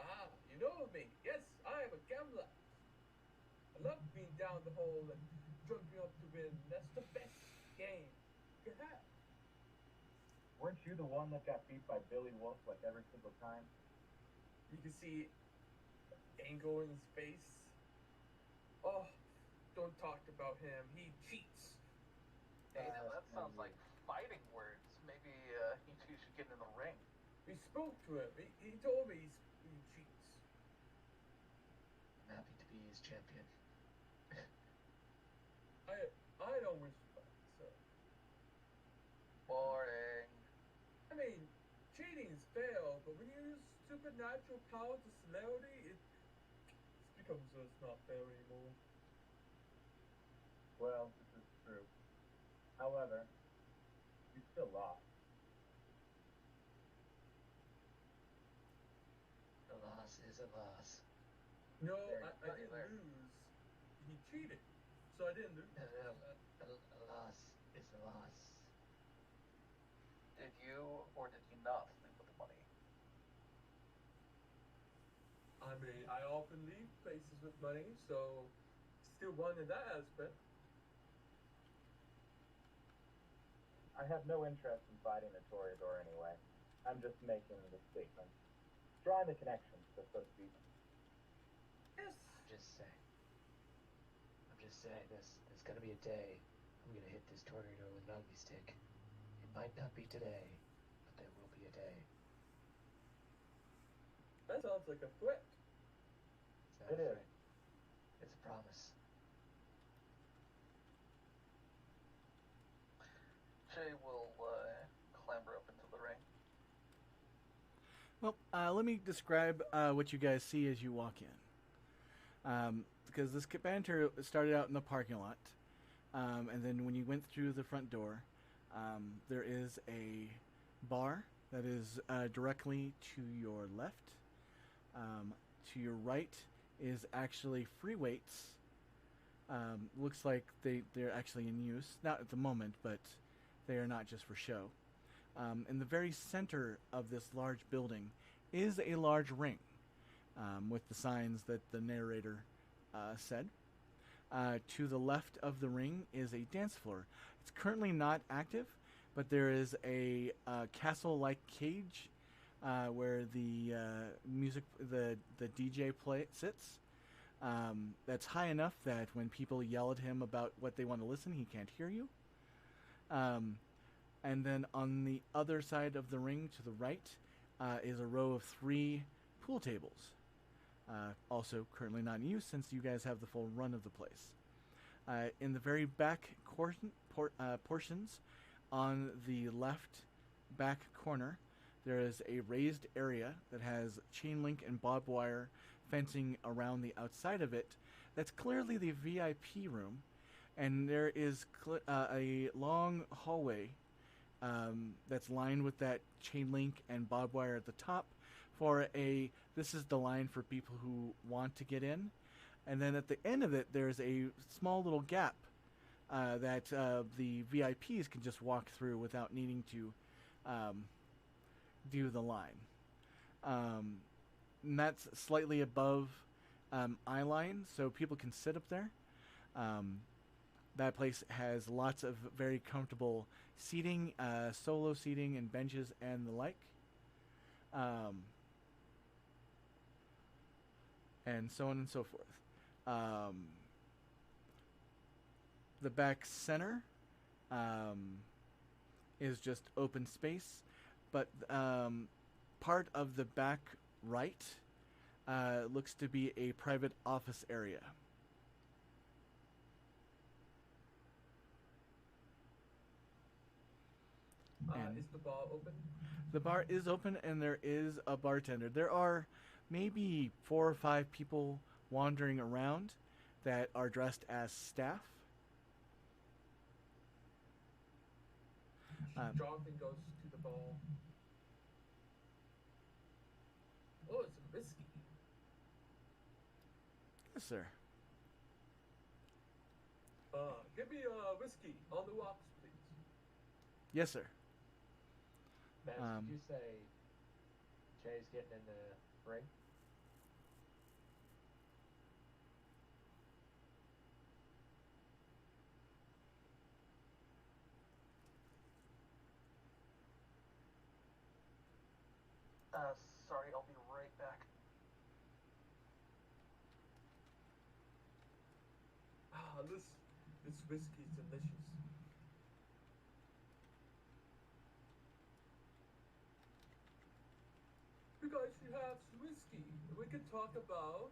Ah, you know me. Yes, I am a gambler. I love being down the hole and jumping up to win. That's the best game you can have. Weren't you the one that got beat by Billy Wolf like every single time? You can see anger in his face. Oh, don't talk about him. He cheats. Hey, now that sounds like fighting words. Maybe you two should get in the ring. We spoke to him. He told me he cheats. I'm happy to be his champion. I don't respect, so. Boring. I mean, cheating is fail, but when you use supernatural power to celerity, it becomes it's not fair anymore. Well, this is true. However, you still lost. A loss is a loss. No, Very I funny didn't there. lose. He cheated, so I didn't lose. No, a loss is a loss. Did you or did you not leave with the money? I mean, I often leave places with money, so still won in that aspect. I have no interest in fighting the Toreador anyway. I'm just making the statement. Drawing the connections, so to speak. Yes. I'm just saying, there's gonna be a day I'm gonna hit this Toreador with an ugly stick. It might not be today, but there will be a day. That sounds like a threat. It's not It a is. threat. It's a promise. Jay will clamber up into the ring. Well, let me describe what you guys see as you walk in. Because this banter started out in the parking lot, and then when you went through the front door, there is a bar that is directly to your left. To your right is actually free weights. Looks like they're actually in use, not at the moment, but they are not just for show. In the very center of this large building is a large ring with the signs that the narrator said. To the left of the ring is a dance floor. It's currently not active, but there is a castle-like cage where the the DJ sits. That's high enough that when people yell at him about what they want to listen, he can't hear you. And then on the other side of the ring to the right is a row of 3 pool tables. Also currently not in use since you guys have the full run of the place. In the very back portions on the left back corner, there is a raised area that has chain link and barbed wire fencing around the outside of it. That's clearly the VIP room, and there is a long hallway that's lined with that chain link and barbed wire at the top this is the line for people who want to get in. And then at the end of it, there's a small little gap that the VIPs can just walk through without needing to do the line. And that's slightly above eye line, so people can sit up there. That place has lots of very comfortable seating, solo seating and benches and the like. And so on and so forth. The back center is just open space, but part of the back right looks to be a private office area. Is the bar open? The bar is open, and there is a bartender. There are maybe 4 or 5 people wandering around that are dressed as staff. Jonathan goes to the bar. Oh, it's a whiskey. Yes, sir. Give me a whiskey on the rocks, please. Yes, sir. Matt, did you say Jay's getting in the ring? Sorry, I'll be right back. This whiskey is delicious. You guys should have some whiskey. We can talk about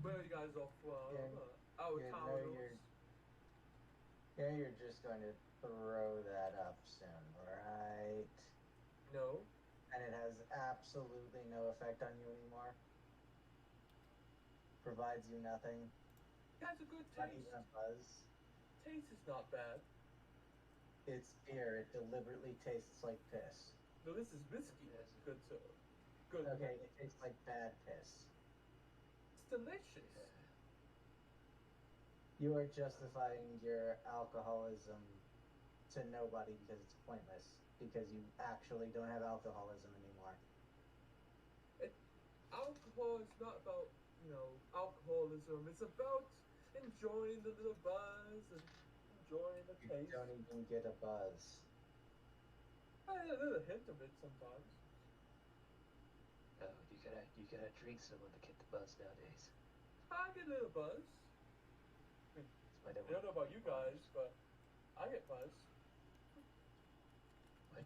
where you guys are from, our town. You're just going to throw that up soon, right? No. And it has absolutely no effect on you anymore. Provides you nothing. It has a good Not taste. even a buzz. Taste is not bad. It's beer. It deliberately tastes like piss. No, this is whiskey. That's good, sir. Good. Okay, it tastes like bad piss. It's delicious. You are justifying your alcoholism to nobody because it's pointless. Because you actually don't have alcoholism anymore. Alcohol is not about, alcoholism. It's about enjoying the little buzz and enjoying the You taste. don't even get a buzz. I had a little hint of it sometimes. Oh, you gotta drink someone to get the buzz nowadays. I get a little buzz. That's why I don't know about you guys, but I get buzz. What?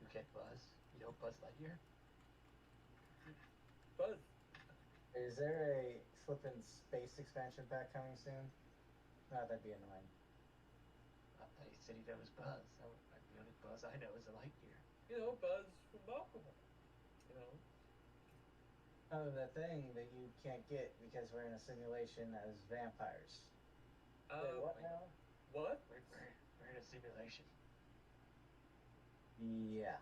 You get buzz? You know Buzz Lightyear? Buzz. Is there a flippin' space expansion pack coming soon? No, that'd be annoying. He said he knows Buzz. The only Buzz I know is a Lightyear. Buzz from alcohol. Oh, the thing that you can't get because we're in a simulation as vampires. Wait, what now? What? We're in a simulation. Yeah.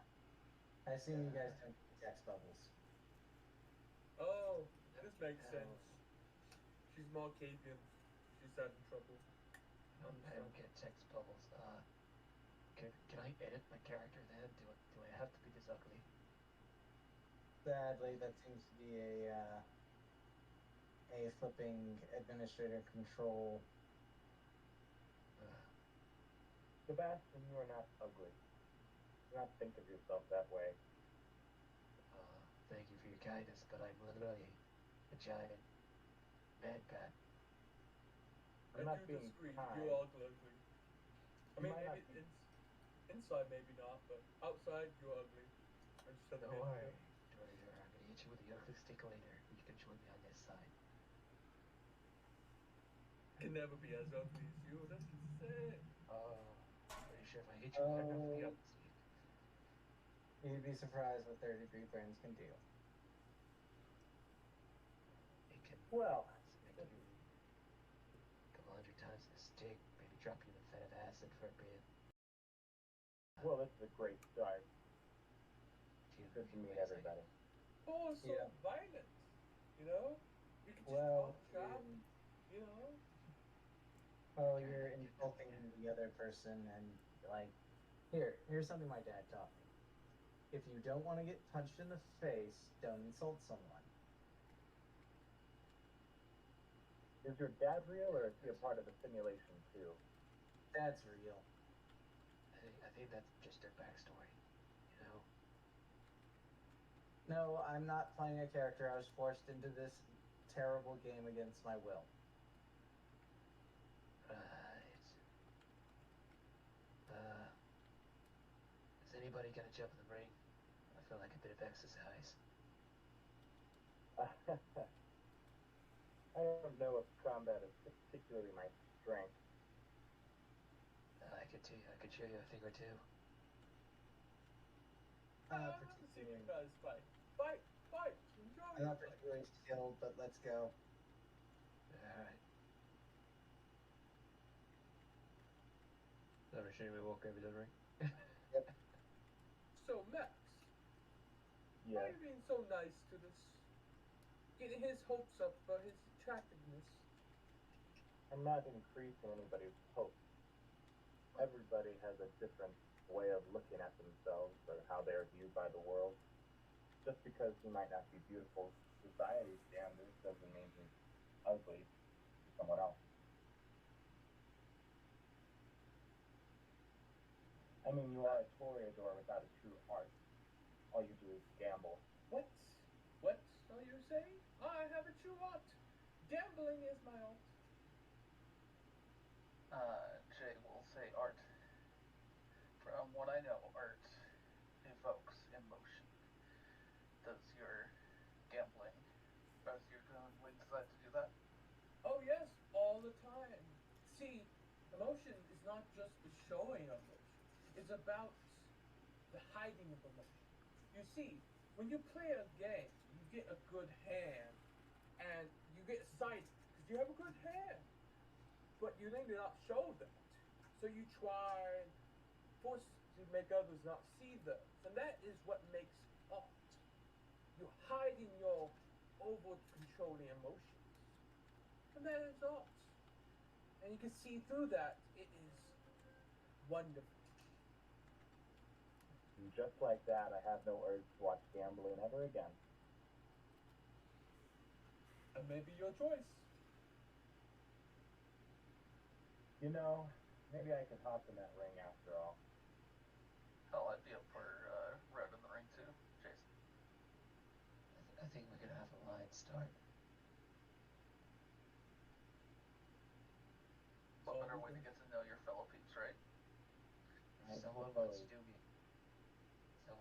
I assume you guys don't get text bubbles. Oh, this makes No. sense. She's Marcadian. She's having trouble. I don't get text bubbles. Can I edit my character then? Do I have to be this ugly? Sadly, that seems to be a flipping administrator control. Sebastian, you are not ugly. Do not think of yourself that way. Thank you for your kindness, but I'm literally a giant mad bat. I'm I not do being disagree. kind. You're all ugly. I You mean, might not maybe be- inside maybe not, but outside you're ugly. I instead Don't of worry. Don't worry, I'm gonna hit you with the ugly stick later. You can join me on this side. Can never be as ugly as you. That's insane. Oh, pretty sure if I hit you hard enough with the ugly stick. You'd be surprised what third-degree burns can do. It can Well, smack you a couple hundred times in a stick, maybe drop you in a vat of acid for a bit. well, this is a great start. Feel Good to meet amazing. everybody. Oh, so Yeah. violent. You know? You can just Well, talk crap, you know? well, you're insulting the other person, and like, here's something my dad taught me. If you don't want to get punched in the face, don't insult someone. Is your dad real, or is he a part of the simulation too? That's real. I think that's just their backstory. You know? No, I'm not playing a character. I was forced into this terrible game against my will. Right. Is anybody gonna jump in the ring? I feel like a bit of exercise. I don't know if combat is particularly my strength. I could show you a thing or two. I'm I not want to see you particularly, guys fight. Fight! Fight! Enjoy I'm not your fight. particularly skilled, but let's go. Alright. I'm assuming we walk over to the ring. So, Max, why are Yes. you being so nice to this? Getting his hopes up for his attractiveness. I'm not increasing anybody's hopes. Everybody has a different way of looking at themselves or how they are viewed by the world. Just because he might not be beautiful to society standards doesn't mean he's ugly to someone else. I mean, you are a toreador without a true heart. All you do is gamble. What? What are you saying? I have a true art. Gambling is my art. Jay will say art. From what I know, art evokes emotion. Does your gambling, does your gambling decide to do that? Oh yes, all the time. See, emotion is not just the showing of emotion. It's about the hiding of emotion. You see, when you play a game, you get a good hand, and you get excited because you have a good hand, but you need to not show that. So you try and force to make others not see those, and that is what makes art. You're hiding your over controlling emotions, and that is art. And you can see through that. It is wonderful. And just like that, I have no urge to watch gambling ever again. And maybe your choice. You know, maybe I could hop in that ring after all. Hell, I'd be up for red in the ring too, Jason. I think we're gonna have a line start. What better way to get to know your fellow peeps, right? I Someone suppose.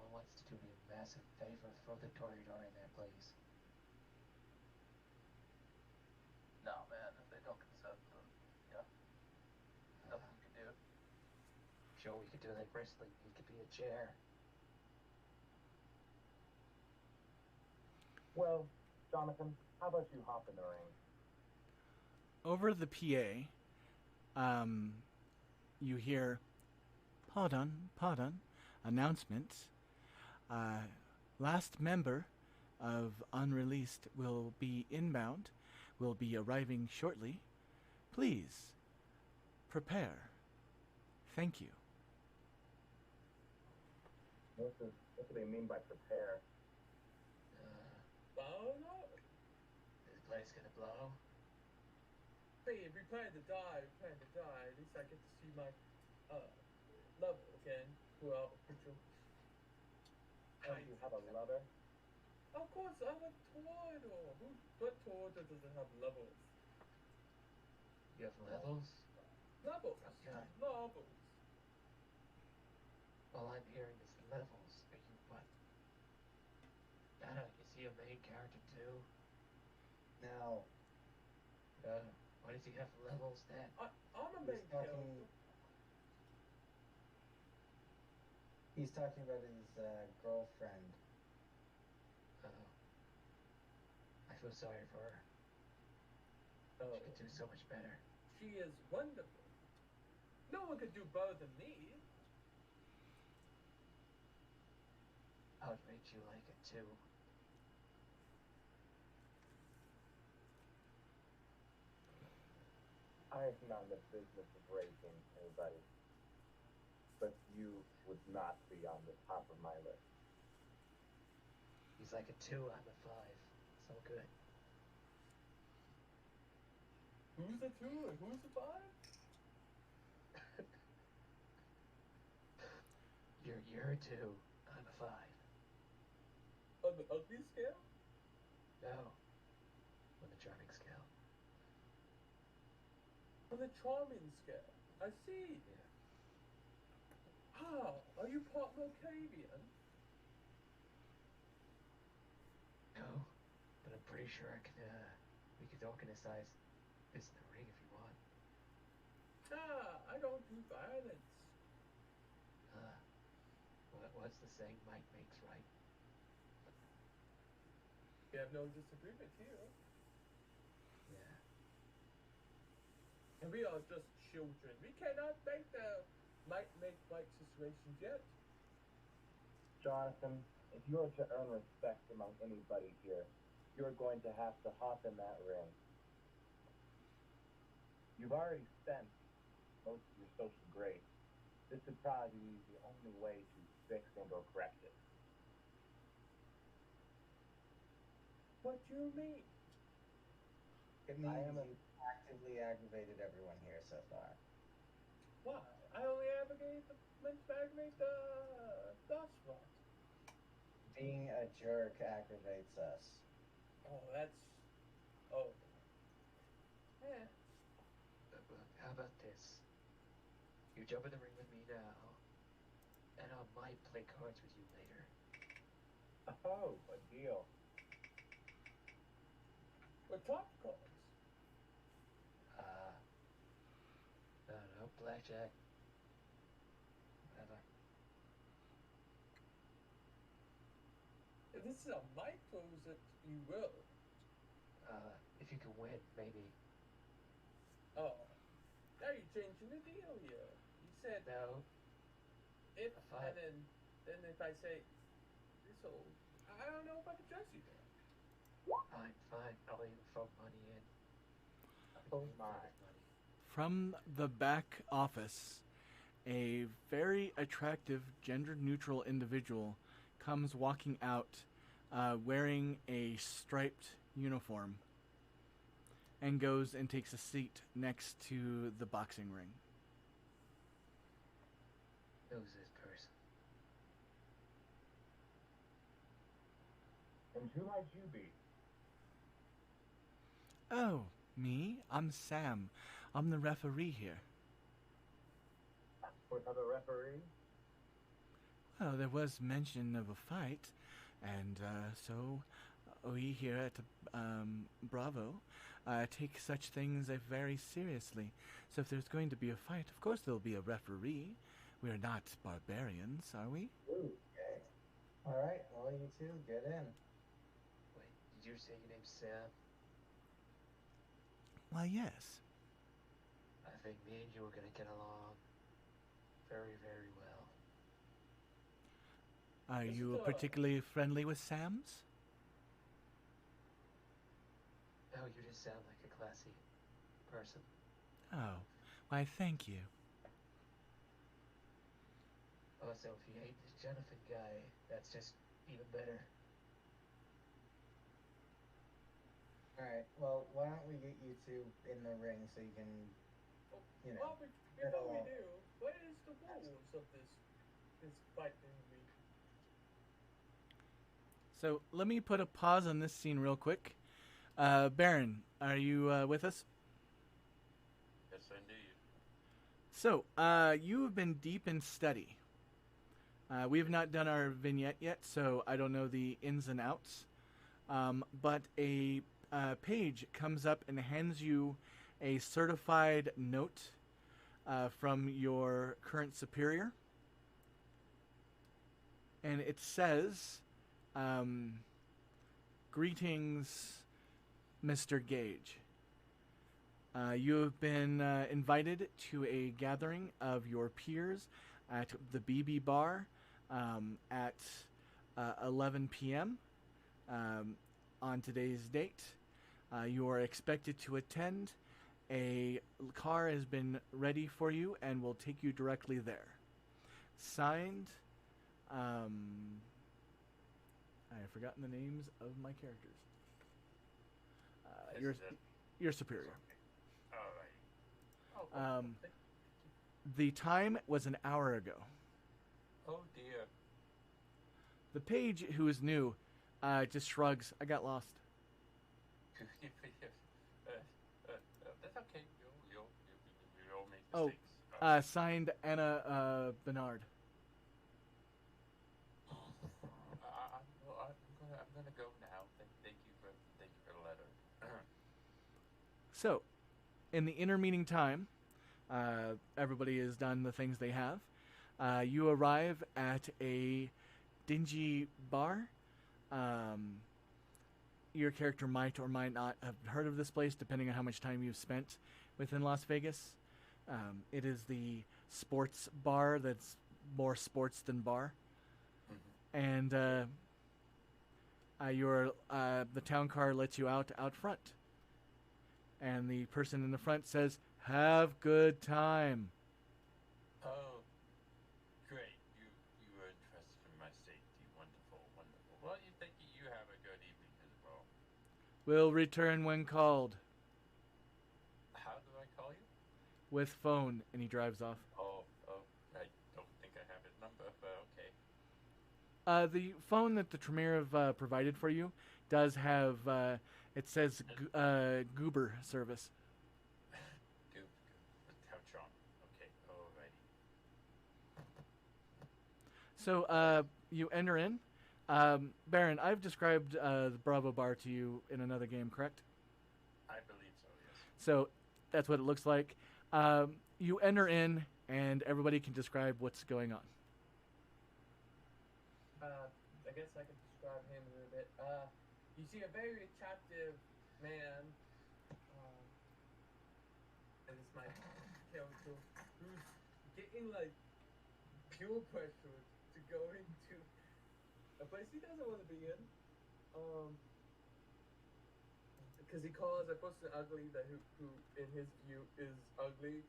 wants to do me a massive favor. Throw the toreador in there, please. No, man, if they don't consent, then yeah, nothing you can do. Sure, we could do like wrestling. He could be a chair. Well, Jonathan, how about you hop in the ring? Over the PA, you hear, pardon, announcement. Last member of Unreleased will be inbound, will be arriving shortly. Please, prepare. Thank you. What do they mean by prepare? Oh no. Is the place gonna blow? Hey, if we plan to die, we plan to die. At least I get to see my level again throughout the picture. Oh, you have a lover? Of course, I'm a toreador. What toreador doesn't have levels? You have levels? Levels. Okay. Levels. All I'm hearing is levels. Are you what? Now, Why does he have levels then? I'm a he's main character. he's talking about his girlfriend. Oh. I feel sorry for her. Oh, She could do so much better. she is wonderful. No one could do better than me. I would rate you like it too. I'm not in the business of rating anybody, but you would not be on the top of my list. He's like a 2, I'm a 5. So good. Who's the 2 and who's the 5? You're a 2, I'm a 5. On the ugly scale? No. On the charming scale. On the charming scale. I see. Yeah. How? Are you part Malkavian? No. But I'm pretty sure we could organize this in the ring if you want. I don't do violence. What's the saying? Might makes right. We have no disagreement here. Yeah. And we are just children. We cannot make the might make right situations yet. Jonathan, if you are to earn respect among anybody here, you're going to have to hop in that ring. You've already spent most of your social grace. This would probably be the only way to fix and or correct it. What do you mean? It means I am a- you actively aggravated everyone here so far. Why? I only aggregate the thus what? Being a jerk aggravates us. Oh, that's oh. Yeah. How about this? You jump in the ring with me now, and I might play cards with you later. Oh, a deal. We're top cards. No, blackjack. Whatever. If this is a might close it, you will. If you can win, maybe. Oh. Now you're changing the deal here. You said No. if A five. and then if I say this old, I don't know if I can trust you there. Fine. I'll even throw money in. Oh my. Money. From the back office, a very attractive gender-neutral individual comes walking out wearing a striped uniform and goes and takes a seat next to the boxing ring. Who's this person? And who might you be? Oh, me? I'm Sam. I'm the referee here. We have a referee? Well, there was mention of a fight, and so we here at Bravo take such things very seriously. So if there's going to be a fight, of course there'll be a referee. We're not barbarians, are we? Okay. Alright, well, you two, get in. Wait, did you say your name's Sam? Why, yes. I think me and you are gonna get along very, very well. Are Is you it, particularly friendly with Sam's? Oh, you just sound like a classy person. Oh, why, thank you. Also, if you hate this Jonathan guy, that's just even better. Alright, well, why don't we get you two in the ring so you can, you know. Well, before we do, what is the rules of this fighting week? So let me put a pause on this scene real quick. Baron, are you with us? Yes, indeed. So, you have been deep in study. We have not done our vignette yet, so I don't know the ins and outs. But a page comes up and hands you a certified note from your current superior. And it says, "Greetings, Mr. Gage. You have been invited to a gathering of your peers at the BB Bar at 11 p.m. On today's date. You are expected to attend. A car has been ready for you and will take you directly there. Signed, I have forgotten the names of my characters. Your superior. All right. The time was an hour ago. Oh dear. The page, who is new, just shrugs. I got lost. That's okay. You'll make mistakes. Signed Anna Bernard. I'm gonna go now. Thank you for the letter. So, in the intermeeting time, everybody has done the things they have. You arrive at a dingy bar. Your character might or might not have heard of this place, depending on how much time you've spent within Las Vegas. It is the sports bar that's more sports than bar. And the town car lets you out front. And the person in the front says, "Have good time." Oh, great. You are interested in my safety. Wonderful, wonderful. Well, you have a good evening as well. Will return when called. How do I call you? With phone, and he drives off. Oh, I don't think I have his number, but okay. The phone that the Tremere have provided for you does have, it says Goober service. Good. How charming. Okay, alrighty. So you enter in. Baron, I've described the Bravo Bar to you in another game, correct? I believe so, yes. So that's what it looks like. You enter in, and everybody can describe what's going on. I guess I could describe him a little bit. You see a very attractive man, and it's my character, who's getting like pure pressure to go into a place he doesn't want to be in, because he calls a person ugly that who in his view is ugly.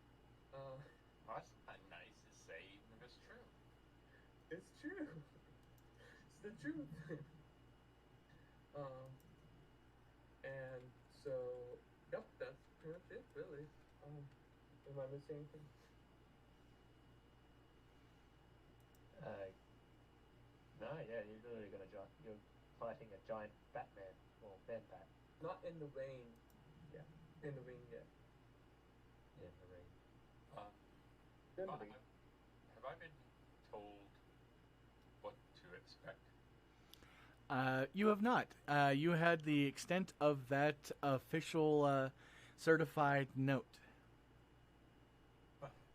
That's not nice to say, but it's true. It's true. It's the truth. And so, yep, that's pretty much it, really. Am I missing anything? No, yeah, you're literally you're fighting a giant Batman, or Man-Bat. Not in the rain. Yeah, in the rain yet. In the ring. Have I been told what to expect? You have not. You had the extent of that official certified note.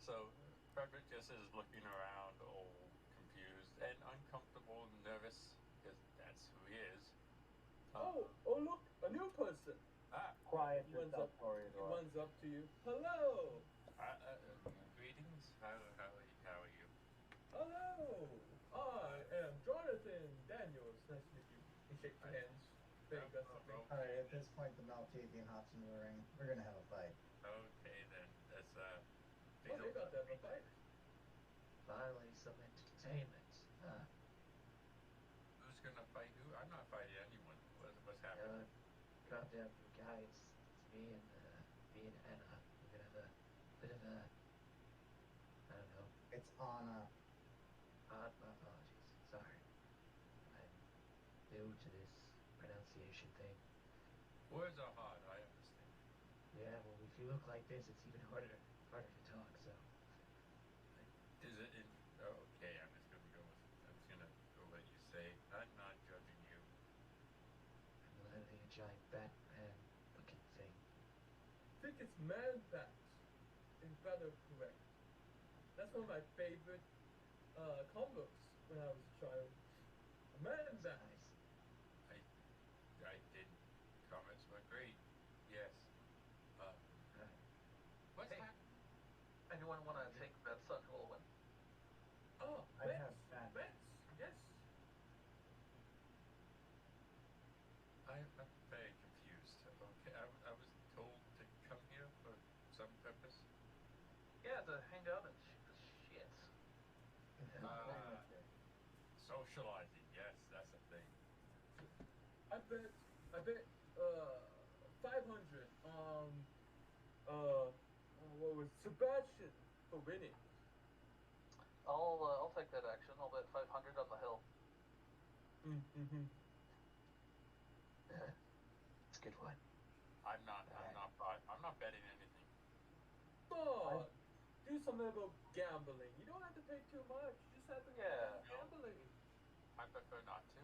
So, Frederick just is looking around, all confused and uncomfortable and nervous, because that's who he is. Oh, look, a new person. Quiet He runs yourself, up. He Toreador. runs up to you. Hello. Greetings. How are you? Hello. I am Jonathan Daniels. Nice to meet you. He shakes your hands. Very aggressively. Alright, at this point, the Malkavian hops into the ring. We're gonna have a fight. Okay then. That's Oh, they got to have a fight. Finally, some entertainment. Who's gonna fight who? I'm not fighting anyone. What's happening? Calm down, you guys. It's me and Anna. We're gonna have a bit of a, I don't know. It's Anna. My apologies. Sorry. I'm new to this pronunciation thing. Words are hard. I understand. Yeah, well, if you look like this, it's even harder to talk. So Is it? Okay. I'm just gonna go let you say. I'm not judging you. I'm literally a giant Batman Man bat is better correct. That's one of my favorite combos when I was a child. A man bat. Nice. I did. Comments were great. Yes. What's Hey. happening? Anyone want to take bets on who will win? Oh, I bets. have bats. Bets. Yes. I'm very confused. Okay, I was told to come here for some purpose. Yeah, to hang out and shoot the shit. Socializing, yes, that's a thing. I bet 500 on what was Sebastian for winning. I'll take that action. I'll bet 500 on the hill. Mm-hmm. It's a good one. I'm not betting anything. But do something about gambling. You don't have to pay too much. You just have to Yeah. gambling. I prefer not to.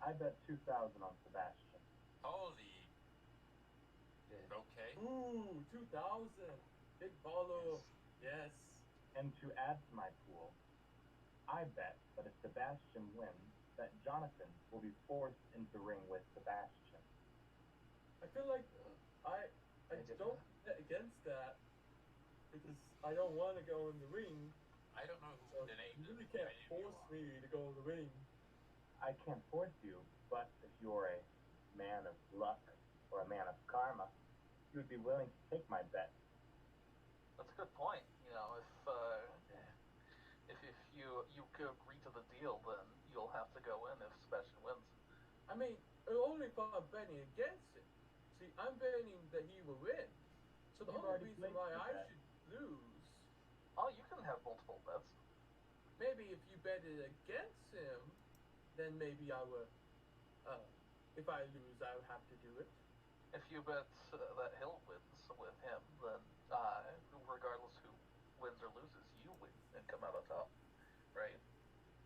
I bet 2,000 on Sebastian. Holy. Yeah. Okay. Ooh, 2,000. Big baller. Yes. And to add to my pool, I bet that if Sebastian wins, that Jonathan will be forced into ring with Sebastian. I feel like I don't bet against that because I don't want to go in the ring. I don't know So who the name you really of can't any of you force are. me to go in the ring. I can't force you, but if you're a man of luck or a man of karma, you would be willing to take my bet. That's a good point. You know, if you could agree to the deal, then you'll have to go in if Sebastian wins. I mean, only if I'm betting against it. See, I'm betting that he will win. So the You've only already reason placed why your I bet. should lose, Oh, you can have multiple bets. maybe if you bet it against him, then maybe I will. If I lose, I will have to do it. If you bet that Hill wins with him, then regardless who wins or loses, you win and come out on top, right?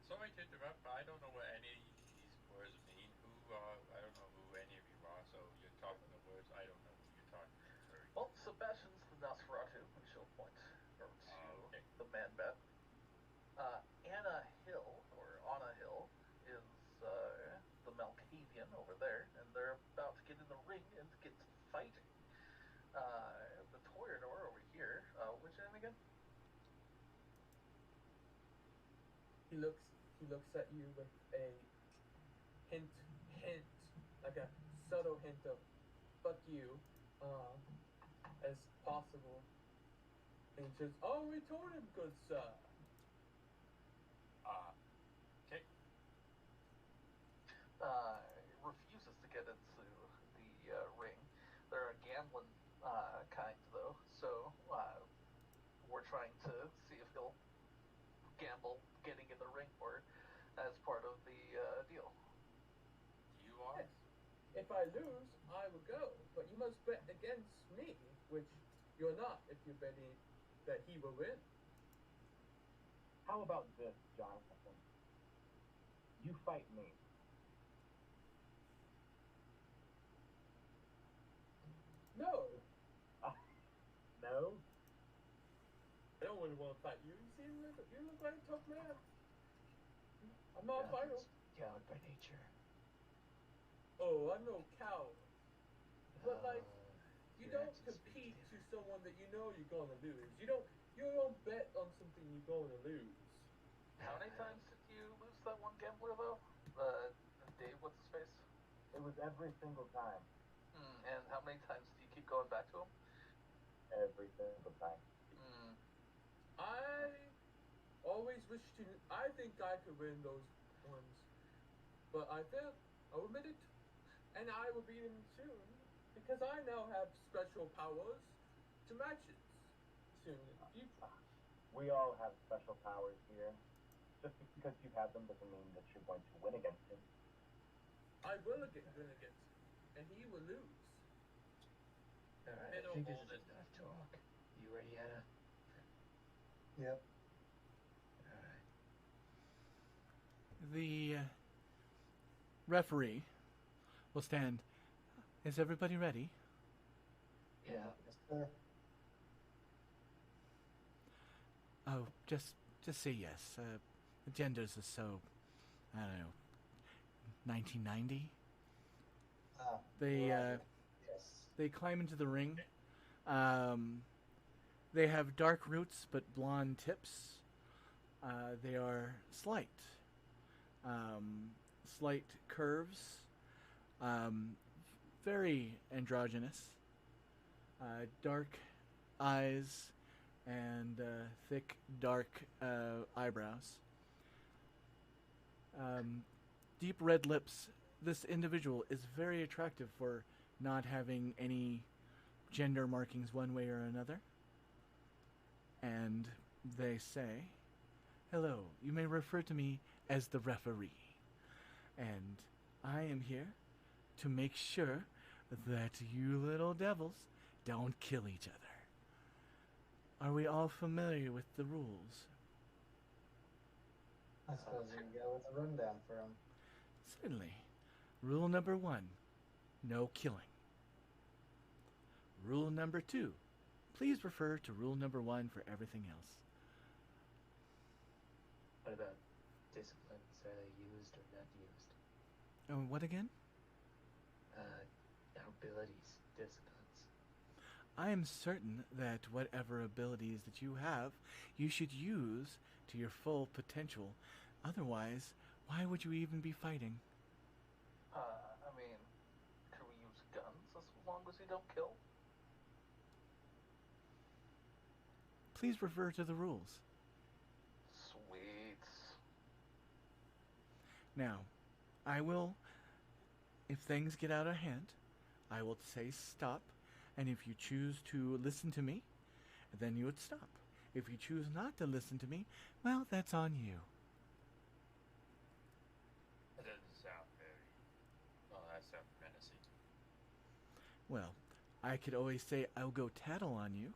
Sorry to interrupt, but I don't know what any of these words mean. I don't know who any of you are, so you're talking the words. I don't know who you're talking to. Sorry. Well, Sebastian's the Nosferatu, we shall point to Okay. the man bet. Anna Hill, or Anna Hill, is the Malkavian over there, and they're about to get in the ring and get to fighting. The Toreador over here, what's your name again? He looks at you with a hint, like a subtle hint of "fuck you," as possible, and he says, "Oh, we told him, good sir." Okay. Refuses to get into the ring. They're a gambling kind, though, so we're trying to see if he'll gamble getting in the ring or as part of the deal. You are? Yes. If I lose, I will go, but you must bet against me, which you're not if you're betting that he will win. How about this, Jonathan? You fight me. No, No? I don't really want to fight you. You look like a tough man. I'm not a fighter. Coward by nature. Oh, I'm no coward. But like, you your don't actions speak compete to different. someone that you know you're gonna lose. You don't bet on something you're gonna lose. How many times did you lose that one gambler, though? Dave, what's his face? It was every single time. And how many times do you keep going back to him? Every single time. I always wish to. I think I could win those ones, but I failed. I'll admit it, and I will beat him soon because I now have special powers to matches soon in the future. We all have special powers here. Just because you have them doesn't mean that you're going to win against him. I will win against him, and he will lose. Alright, They I don't think this hold is it. enough talk. You ready, Anna? Yep. Alright. The referee will stand. Is everybody ready? Yeah. Yes, Sure. Oh, just say yes. The genders are so, I don't know, 1990. They Roger. Yes. they climb into the ring. They have dark roots but blonde tips. They are slight, slight curves, very androgynous. Dark eyes and thick, dark eyebrows. Deep red lips. This individual is very attractive for not having any gender markings one way or another. And they say, "Hello, you may refer to me as the referee. And I am here to make sure that you little devils don't kill each other. Are we all familiar with the rules?" I suppose you can go with a rundown for him. Certainly. Rule number 1, no killing. Rule number 2, please refer to rule number 1 for everything else. What about disciplines? Are they used or not used? Oh, what again? Abilities, disciplines. I am certain that whatever abilities that you have, you should use to your full potential. Otherwise, why would you even be fighting? I mean, can we use guns as long as we don't kill? Please refer to the rules. Sweet. Now, I will, if things get out of hand, I will say stop, and if you choose to listen to me, then you would stop. If you choose not to listen to me, well, that's on you. That doesn't sound very. Well, that sounds menacing. Well, I could always say I'll go tattle on you,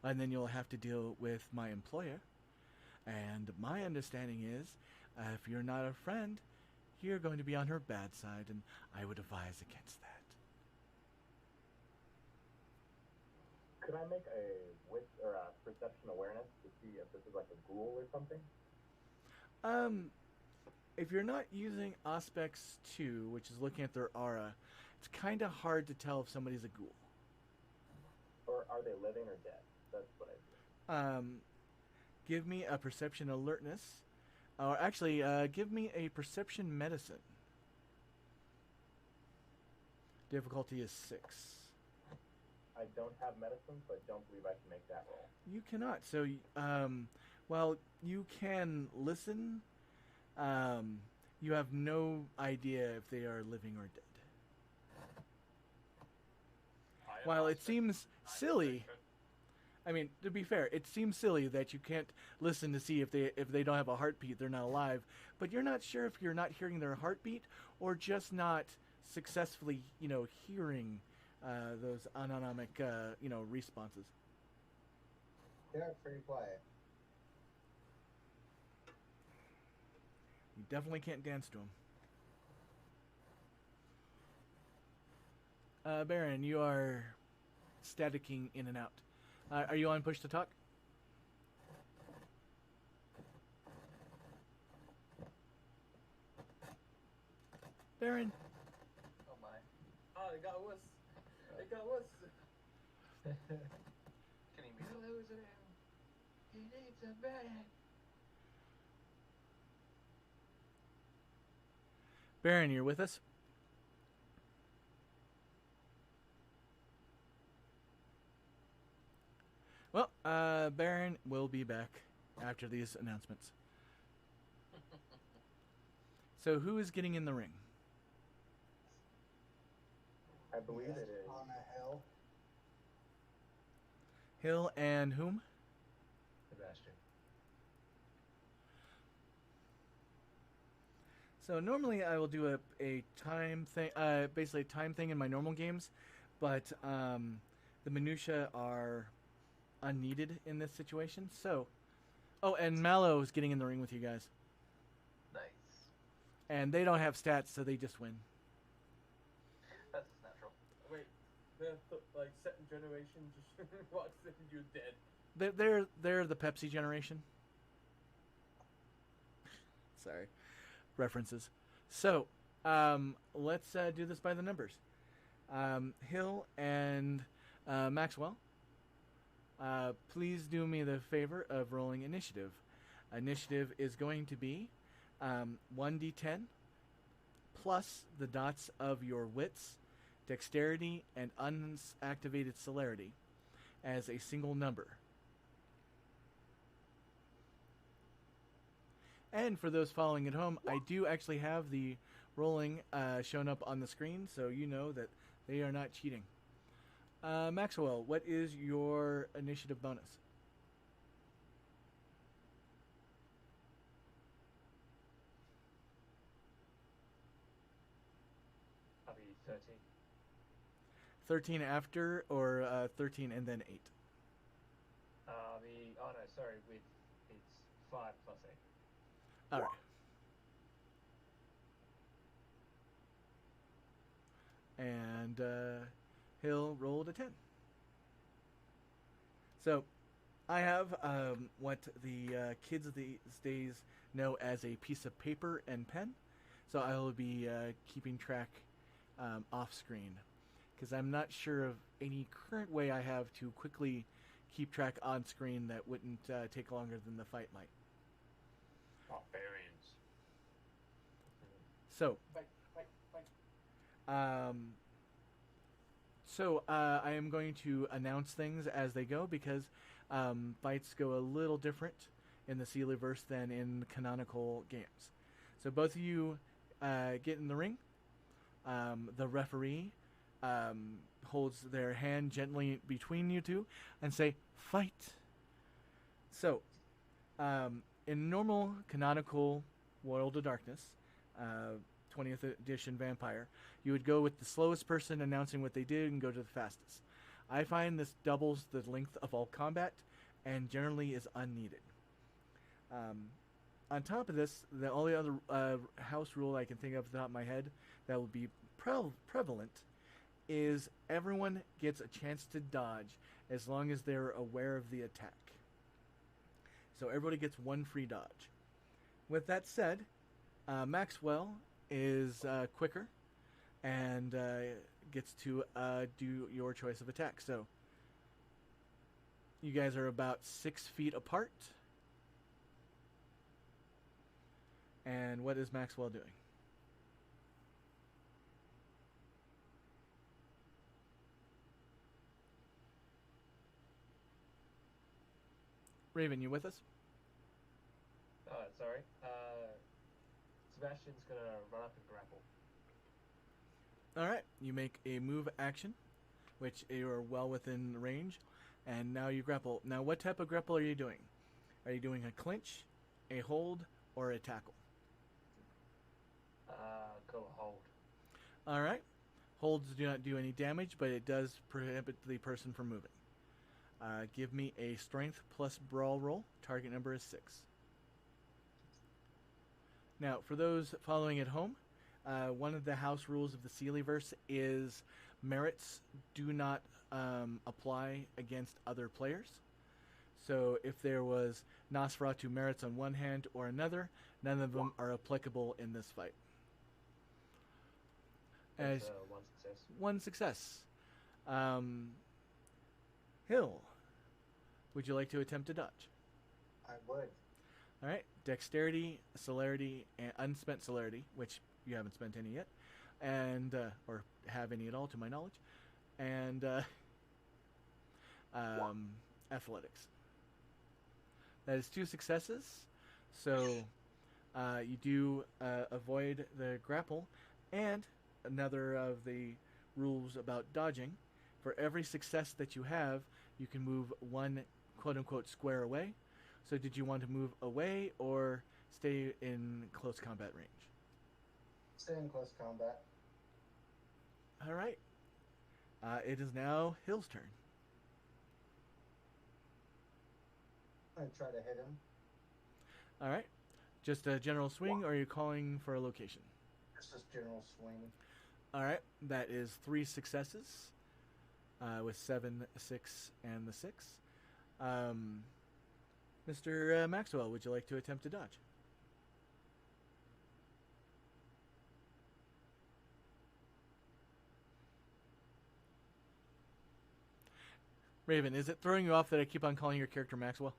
and then you'll have to deal with my employer. And my understanding is, if you're not a friend, you're going to be on her bad side, and I would advise against that. Could I make a wit or a perception awareness to see if this is like a ghoul or something? If you're not using Auspex 2, which is looking at their aura, it's kind of hard to tell if somebody's a ghoul. Or are they living or dead? That's what I do. Give me a perception alertness. Or actually, give me a perception medicine. Difficulty is 6. I don't have medicine, so I don't believe I can make that roll. You cannot. So, well, you can listen. You have no idea if they are living or dead. While it seems silly, I mean, to be fair, it seems silly that you can't listen to see if they don't have a heartbeat, they're not alive. But you're not sure if you're not hearing their heartbeat or just not successfully, hearing those autonomic, responses. They're pretty quiet. You definitely can't dance to them. Baron, you are staticking in and out. Are you on push to talk? Baron? Oh my. Oh, it got worse. It got worse. Can you mute We're him? losing him. He needs a medic. Baron, you're with us? Well, Baron will be back after these announcements. So who is getting in the ring? I believe Yes, it is. on a hill. Hill and whom? Sebastian. So normally I will do a time thing, basically a time thing in my normal games, but the minutia are unneeded in this situation. So, oh, and Mallow is getting in the ring with you guys, Nice. and they don't have stats, so they just win. That's natural. Wait, like second generation just walks in, you're dead. They're the Pepsi generation. Sorry, references. So, let's do this by the numbers. Hill and Maxwell, please do me the favor of rolling initiative. Initiative is going to be 1d10 plus the dots of your wits, dexterity, and unactivated celerity as a single number. And for those following at home, I do actually have the rolling shown up on the screen, so you know that they are not cheating. Maxwell, what is your initiative bonus? I'll be 13. 13 after, or 13 and then 8? Oh no, sorry, it's 5 plus 8. All right. And Hill rolled a 10. So I have what the kids these days know as a piece of paper and pen. So I will be keeping track off screen, because I'm not sure of any current way I have to quickly keep track on screen that wouldn't take longer than the fight might. Barbarians. So, Fight. I am going to announce things as they go, because fights go a little different in the Sealyverse than in canonical games. So both of you get in the ring. The referee holds their hand gently between you two and say, "Fight." So, in normal canonical World of Darkness, 20th edition Vampire, you would go with the slowest person announcing what they did and go to the fastest. I find this doubles the length of all combat and generally is unneeded. On top of this, the only other house rule I can think of off the top of my head that will be prevalent is everyone gets a chance to dodge as long as they're aware of the attack. So everybody gets one free dodge. With that said, Maxwell is quicker and gets to do your choice of attack. So you guys are about 6 feet apart. And what is Maxwell doing? Raven, you with us? Oh, sorry. Sebastian's gonna run up and grapple. All right, you make a move action, which you are well within range, and now you grapple. Now, what type of grapple are you doing? Are you doing a clinch, a hold, or a tackle? Go hold. All right. Holds do not do any damage, but it does prohibit the person from moving. Give me a strength plus brawl roll. Target number is 6. Now, for those following at home, one of the house rules of the Sealyverse is merits do not apply against other players. So if there was Nosferatu merits on one hand or another, none of them are applicable in this fight. As That's, one success. one success. Hill, would you like to attempt to dodge? I would. All right, dexterity, celerity, and unspent celerity, which you haven't spent any yet, and or have any at all, to my knowledge, and athletics. That is 2 successes, so you do avoid the grapple, and another of the rules about dodging: for every success that you have, you can move 1 quote-unquote square away. So did you want to move away or stay in close combat range? Stay in close combat. All right. It is now Hill's turn. I'm gonna try to hit him. All right. Just a general swing, or are you calling for a location? It's just general swing. All right. That is 3 successes. with 7, 6, and the 6. Mr. Maxwell, would you like to attempt to dodge? Raven, is it throwing you off that I keep on calling your character Maxwell?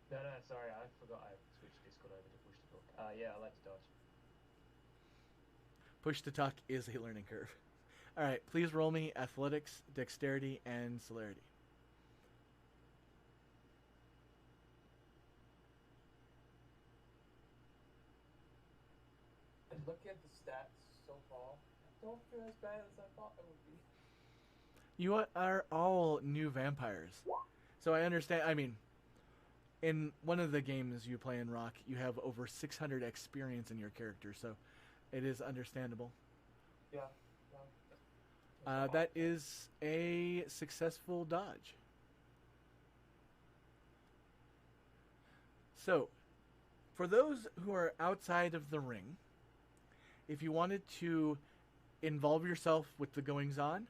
No, sorry, I forgot I switched Discord over to push to talk. Yeah, I like to dodge. Push to talk is a learning curve. All right, please roll me athletics, dexterity, and celerity. And looking at the stats so far, I don't feel as bad as I thought it would be. You are all new vampires. So I understand. I mean, in one of the games you play in Rock, you have over 600 experience in your character, so it is understandable. Yeah. That is a successful dodge. So, for those who are outside of the ring, if you wanted to involve yourself with the goings-on,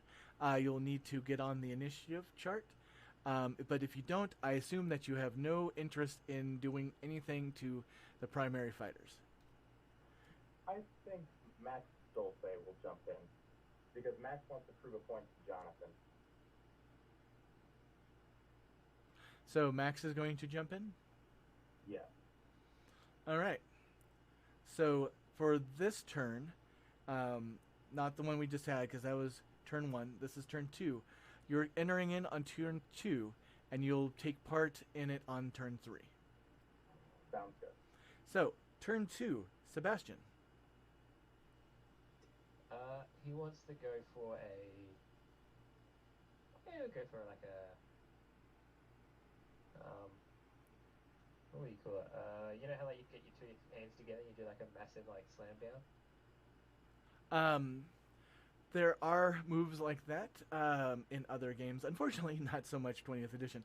you'll need to get on the initiative chart. But if you don't, I assume that you have no interest in doing anything to the primary fighters. I think Max Dulce will jump in because Max wants to prove a point to Jonathan. So Max is going to jump in? Yeah. All right. So for this turn, not the one we just had because that was turn 1. This is turn 2. You're entering in on turn 2, and you'll take part in it on turn 3. Sounds good. So, turn 2, Sebastian. He wants to go for he'll go for like a, what do you call it? You know how like you get your two hands together, and you do like a massive like slam down? There are moves like that in other games. Unfortunately, not so much 20th edition.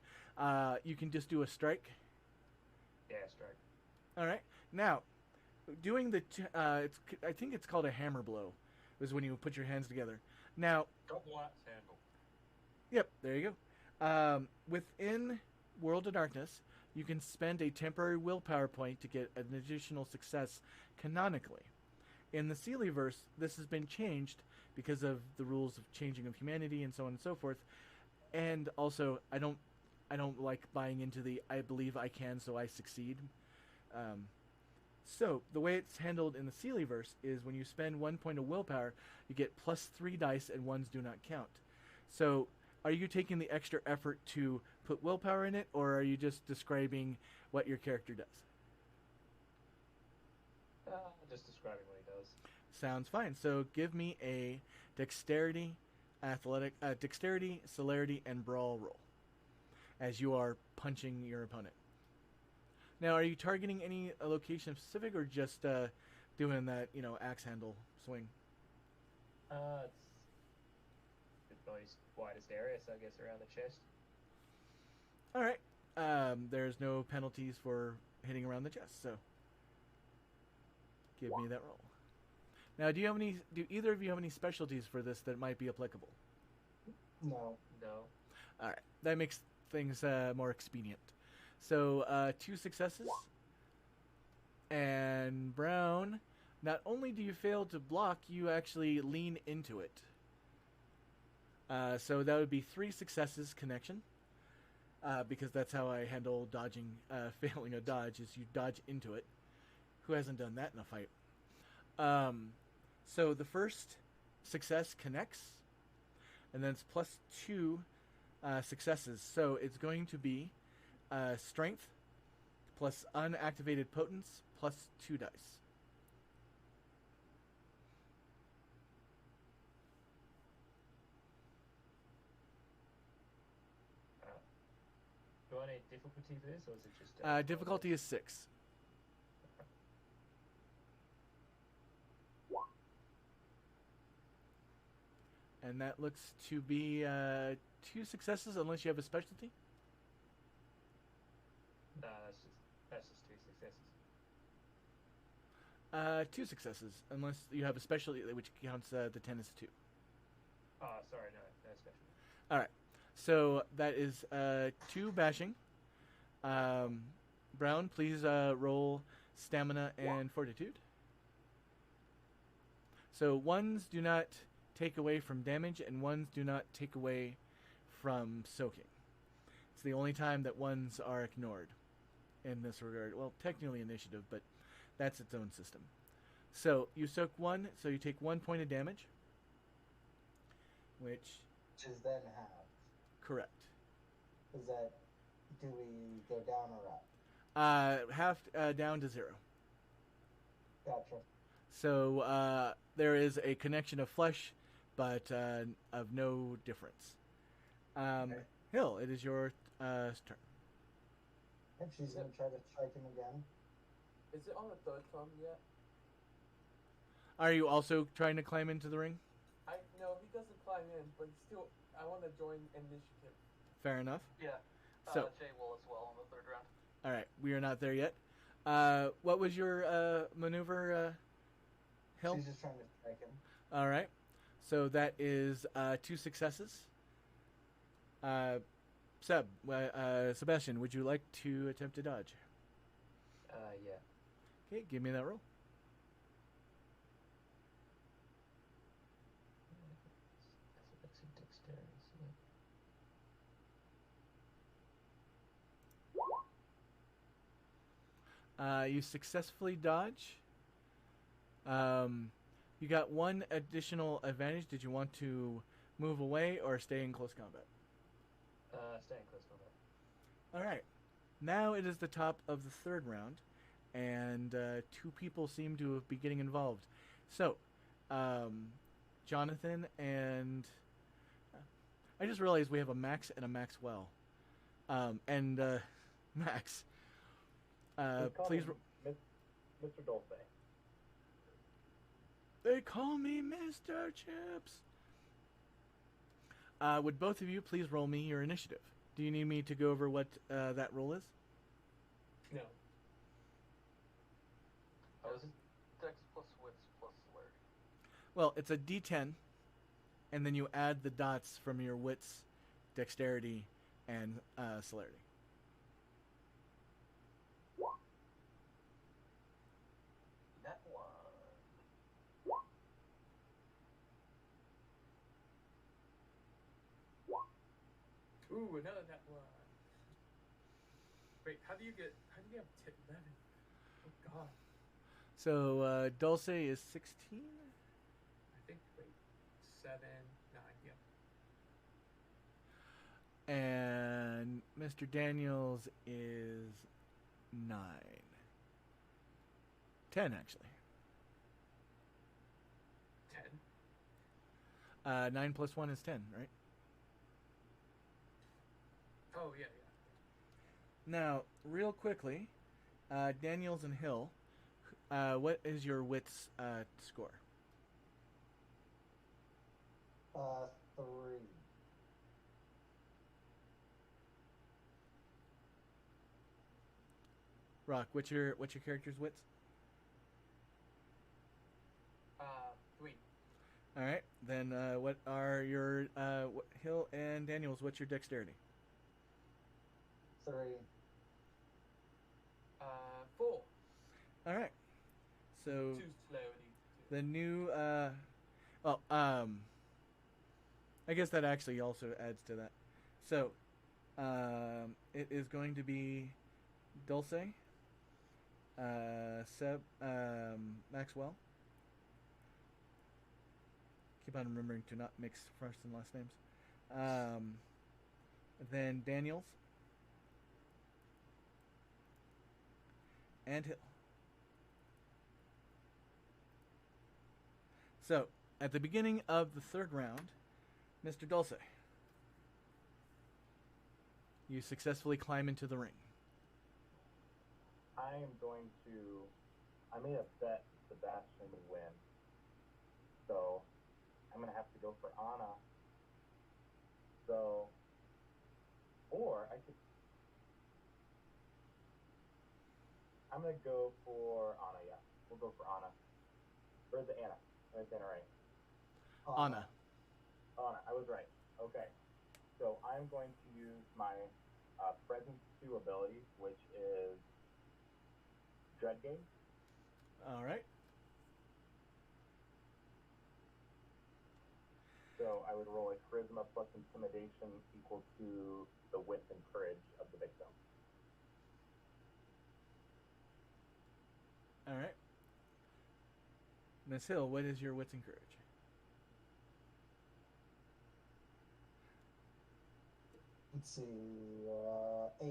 You can just do a strike. Yeah, strike. All right. Now, doing the I think it's called a hammer blow, is when you put your hands together. Now, Double axe handle. yep, there you go. Within World of Darkness, you can spend a temporary willpower point to get an additional success canonically. In the Sealyverse, this has been changed because of the rules of changing of humanity and so on and so forth. And also, I don't like buying into the I believe I can, so I succeed. So the way it's handled in the Sealyverse is when you spend 1 point of willpower, you get +3 dice and ones do not count. So are you taking the extra effort to put willpower in it, or are you just describing what your character does? Just describing what he does. Sounds fine. So give me a dexterity, celerity, and brawl roll as you are punching your opponent. Now, are you targeting any location specific, or just doing that, axe handle swing? It's the most widest area, so I guess around the chest. All right. There's no penalties for hitting around the chest, so give me that roll. Now, do either of you have any specialties for this that might be applicable? No. No. All right. That makes things more expedient. So, 2 successes. And Brown, not only do you fail to block, you actually lean into it. So that would be 3 successes connection. Because that's how I handle dodging, failing a dodge, is you dodge into it. Who hasn't done that in a fight? So the first success connects, and then it's +2 successes. So it's going to be strength plus unactivated potence +2 dice. Do I need difficulty for this, or is it just... Difficulty is 6. And that looks to be 2 successes, unless you have a specialty. No, that's just 2 successes. 2 successes, unless you have a specialty, which counts the 10 as 2. Oh, sorry, no special. All right. So that is 2 bashing. Brown, please roll stamina and fortitude. So ones do not take away from damage, and ones do not take away from soaking. It's the only time that ones are ignored in this regard. Well, technically initiative, but that's its own system. So you soak 1, so you take 1 point of damage, which Which is then half. correct. Is that, do we go down or up? Half down to 0. Gotcha. So there is a connection of flesh, but of no difference. Okay. Hill, it is your turn. And she's going to try to strike him again. Is it on the third turn yet? Are you also trying to climb into the ring? No, he doesn't climb in, but still, I want to join initiative. Fair enough. Yeah. So- Jay will as well in the third round. All right, we are not there yet. What was your maneuver, Hill? She's just trying to strike him. All right. So that is 2 successes. Sebastian, would you like to attempt to dodge? Yeah. Okay, give me that roll. Athletics and dexterity, isn't it? You successfully dodge. You got 1 additional advantage. Did you want to move away or stay in close combat? Stay in close combat. All right. Now it is the top of the 3rd round, and 2 people seem to be getting involved. So, Jonathan and... I just realized we have a Max and a Maxwell. Max, Just call please... me Mr. Dulce. They call me Mr. Chips. Would both of you please roll me your initiative? Do you need me to go over what that roll is? No. Oh, is it Dex plus Wits plus Celerity? Well, it's a D10, and then you add the dots from your wits, dexterity, and celerity. Net 1. Ooh, another net 1. Wait, how do you have 11? Oh god. So Dulce is 16. I think, wait, 7, 9, yeah. And Mr. Daniels is 9. 10, actually. 10. 9 plus 1 is 10, right? Oh, yeah. Now, real quickly, Daniels and Hill, what is your wits score? 3. Rock, what's your character's wits? 3. All right, then what are your Hill and Daniels? What's your dexterity? 3. 4. All right, so 2 celerity. the new I guess that actually also adds to that. So it is going to be Dulce, Maxwell. Keep on remembering to not mix first and last names. Then Daniels. And Hill. So, at the beginning of the 3rd round, Mr. Dulce, you successfully climb into the ring. I made a bet Sebastian would win. So, I'm going to have to go for Anna. So, or I'm going to go for Anna, yeah. We'll go for Anna. Or is it Anna? Am I saying it right? Anna. Anna, I was right. Okay. So I'm going to use my Presence 2 ability, which is Dreadgate. All right. So I would roll a Charisma plus Intimidation equal to the wit and courage of the victim. All right. Miss Hill, what is your wits and courage? Let's see, 8. I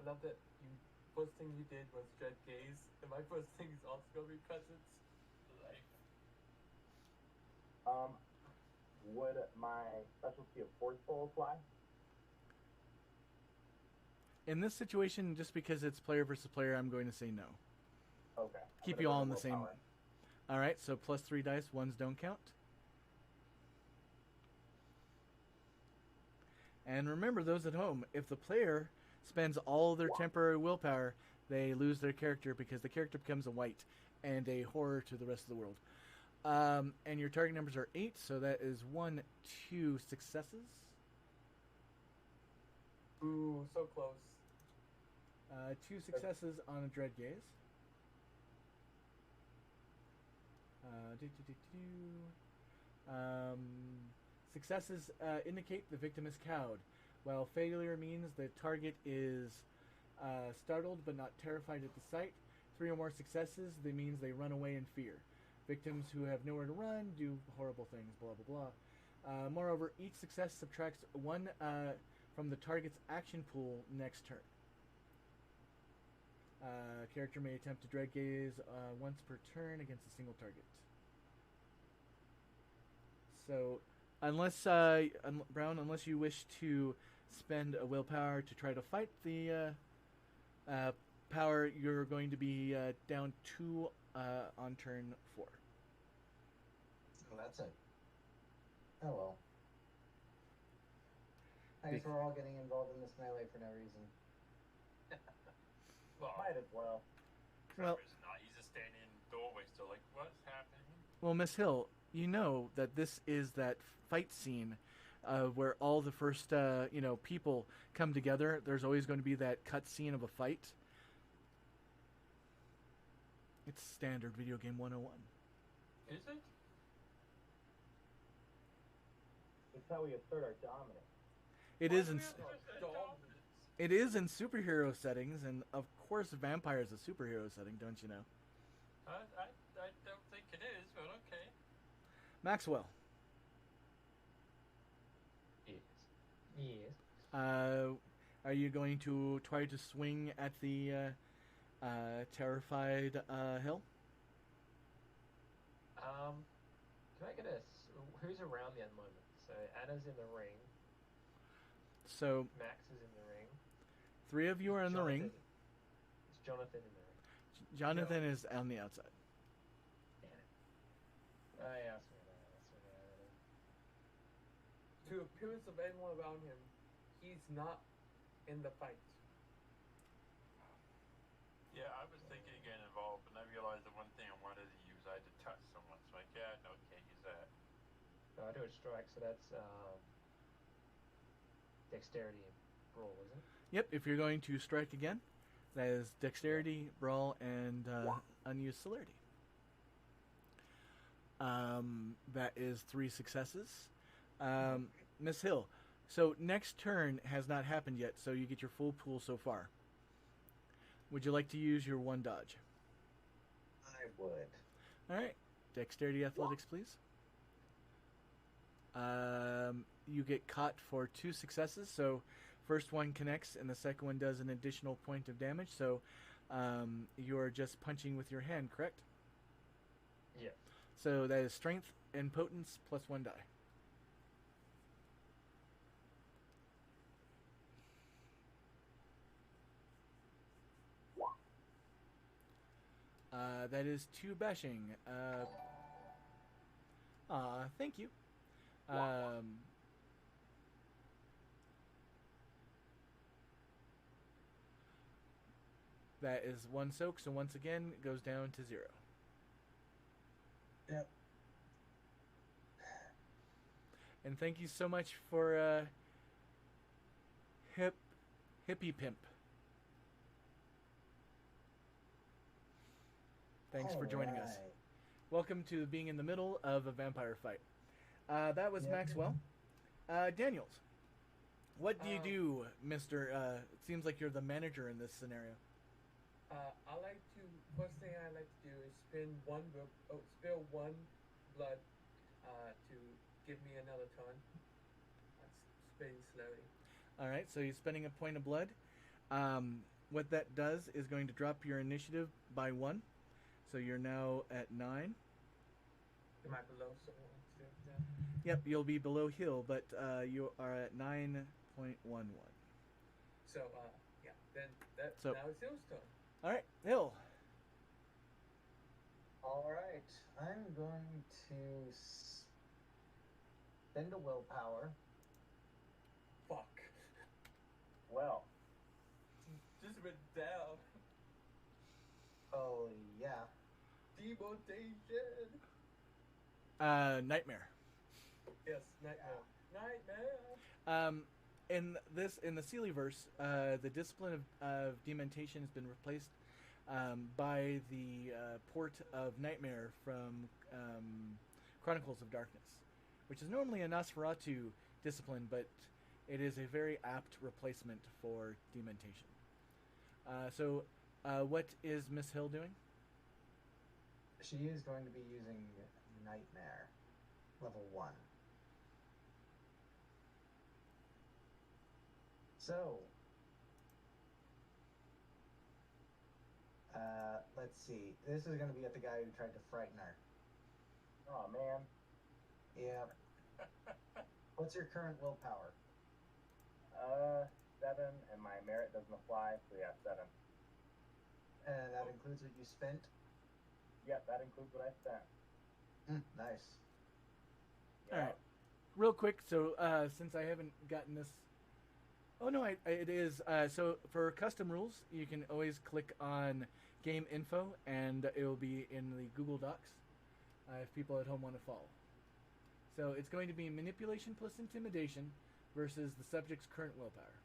love that you. First thing you did was Dread Gaze, and my first thing is also gonna be Presence. Like, Would my specialty of Forceful apply? In this situation, just because it's player versus player, I'm going to say no. Okay. Keep you all in the same. All right, so plus 3 dice, ones don't count. And remember, those at home, if the player spends all their temporary willpower, they lose their character because the character becomes a white and a horror to the rest of the world. And your target numbers are 8, so that is 1, 2 successes. ooh, so close. 2 successes on a Dread Gaze. Successes indicate the victim is cowed, while failure means the target is startled but not terrified at the sight. 3 or more successes, that means they run away in fear. Victims who have nowhere to run do horrible things, blah, blah, blah. Moreover, each success subtracts 1 from the target's action pool next turn. Character may attempt to Dread Gaze once per turn against a single target. So, unless Brown, unless you wish to spend a willpower to try to fight the power, you're going to be down 2 on turn 4. Well, that's it. Oh well. I guess we're all getting involved in this melee for no reason. Well, Might as well. Well- Trevor's not. He's just standing in the doorway still like, what's happening? Well, Miss Hill, you know that this is that fight scene where all the first people come together. There's always going to be that cut scene of a fight. It's standard video game 101. Is it? It's how we assert our dominance. It Why is do in we have to dominance? it is in superhero settings, and of course, vampire is a superhero setting, don't you know? I don't think it is, but okay. Maxwell, Yes. Yes. are you going to try to swing at the terrified Hill? Can I get who's around me at the moment? So Anna's in the ring. So Max is in the ring. 3 of you are in the ring. Is Jonathan in the ring? Jonathan is on the outside. Damn it. Yeah, that's To appearance of anyone around him, he's not in the fight. Yeah, I was thinking of getting involved, but I realized the one thing I wanted to use, I had to touch someone. So like, yeah, no, can't use that. No, I do a strike, so that's dexterity and brawl, isn't it? Yep, if you're going to strike again, that is dexterity, brawl, and unused celerity. That is 3 successes. Miss Hill, so next turn has not happened yet, so you get your full pool so far. Would you like to use your 1 dodge? I would. All right, dexterity athletics, please. You get caught for 2 successes, so first one connects and the second one does an additional point of damage, so you're just punching with your hand, correct? Yeah. So that is strength and potence plus 1 die. That is 2 bashing. Thank you. That is 1 soak, so once again it goes down to 0. Yep. And thank you so much for Hippie Pimp. Thanks for joining us. Alright. Welcome to being in the middle of a vampire fight. That was Yep. Maxwell. Daniels, what do you do, Mister? It seems like you're the manager in this scenario. I like to. First thing I like to do is spill one blood to give me another turn. That's spinning slowly. All right, so you're spending a point of blood. What that does is going to drop your initiative by 1. So you're now at 9. Am I below someone? Yep, you'll be below Hill, but you are at 9.11. So yeah, then So- now it's Hill's turn. All right, Hill. Alright, I'm going to spend a willpower. Fuck. Well, Just went down. Oh, yeah. Demontation. Nightmare. Yes, nightmare. In the Seelie-verse, the discipline of dementation has been replaced by the port of Nightmare from Chronicles of Darkness, which is normally a Nosferatu discipline, but it is a very apt replacement for dementation. So, what is Miss Hill doing? She is going to be using Nightmare, level 1. So, let's see. This is going to be at the guy who tried to frighten her. oh man, Yeah. What's your current willpower? 7, and my merit doesn't apply, so yeah, 7. And that includes what you spent? Yep, that includes what I spent. Nice. Yeah. All right. Real quick, so since I haven't gotten this, oh no, it is. So for custom rules, you can always click on game info, and it will be in the Google Docs if people at home want to follow. So it's going to be manipulation plus intimidation versus the subject's current willpower,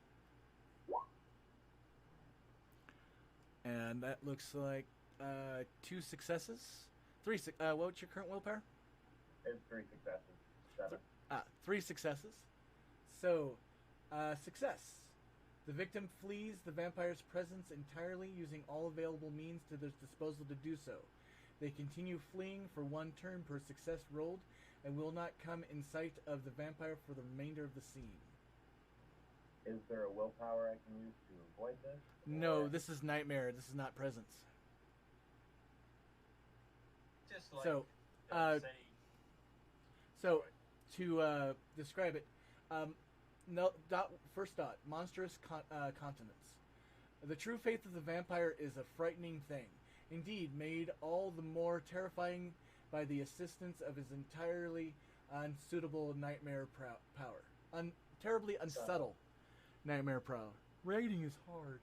and that looks like 2 successes, 3. What's your current willpower? It's 3 successes. 7. 3 successes. So, success. The victim flees the vampire's presence entirely, using all available means to their disposal to do so. They continue fleeing for 1 turn per success rolled, and will not come in sight of the vampire for the remainder of the scene. Is there a willpower I can use to avoid this? No, Or- this is Nightmare. This is not Presence. Just like So, say, So, to describe it, first thought, monstrous continence. The true faith of the vampire is a frightening thing. Indeed, made all the more terrifying by the assistance of his entirely unsuitable nightmare power. Terribly unsubtle nightmare power. Rating is hard.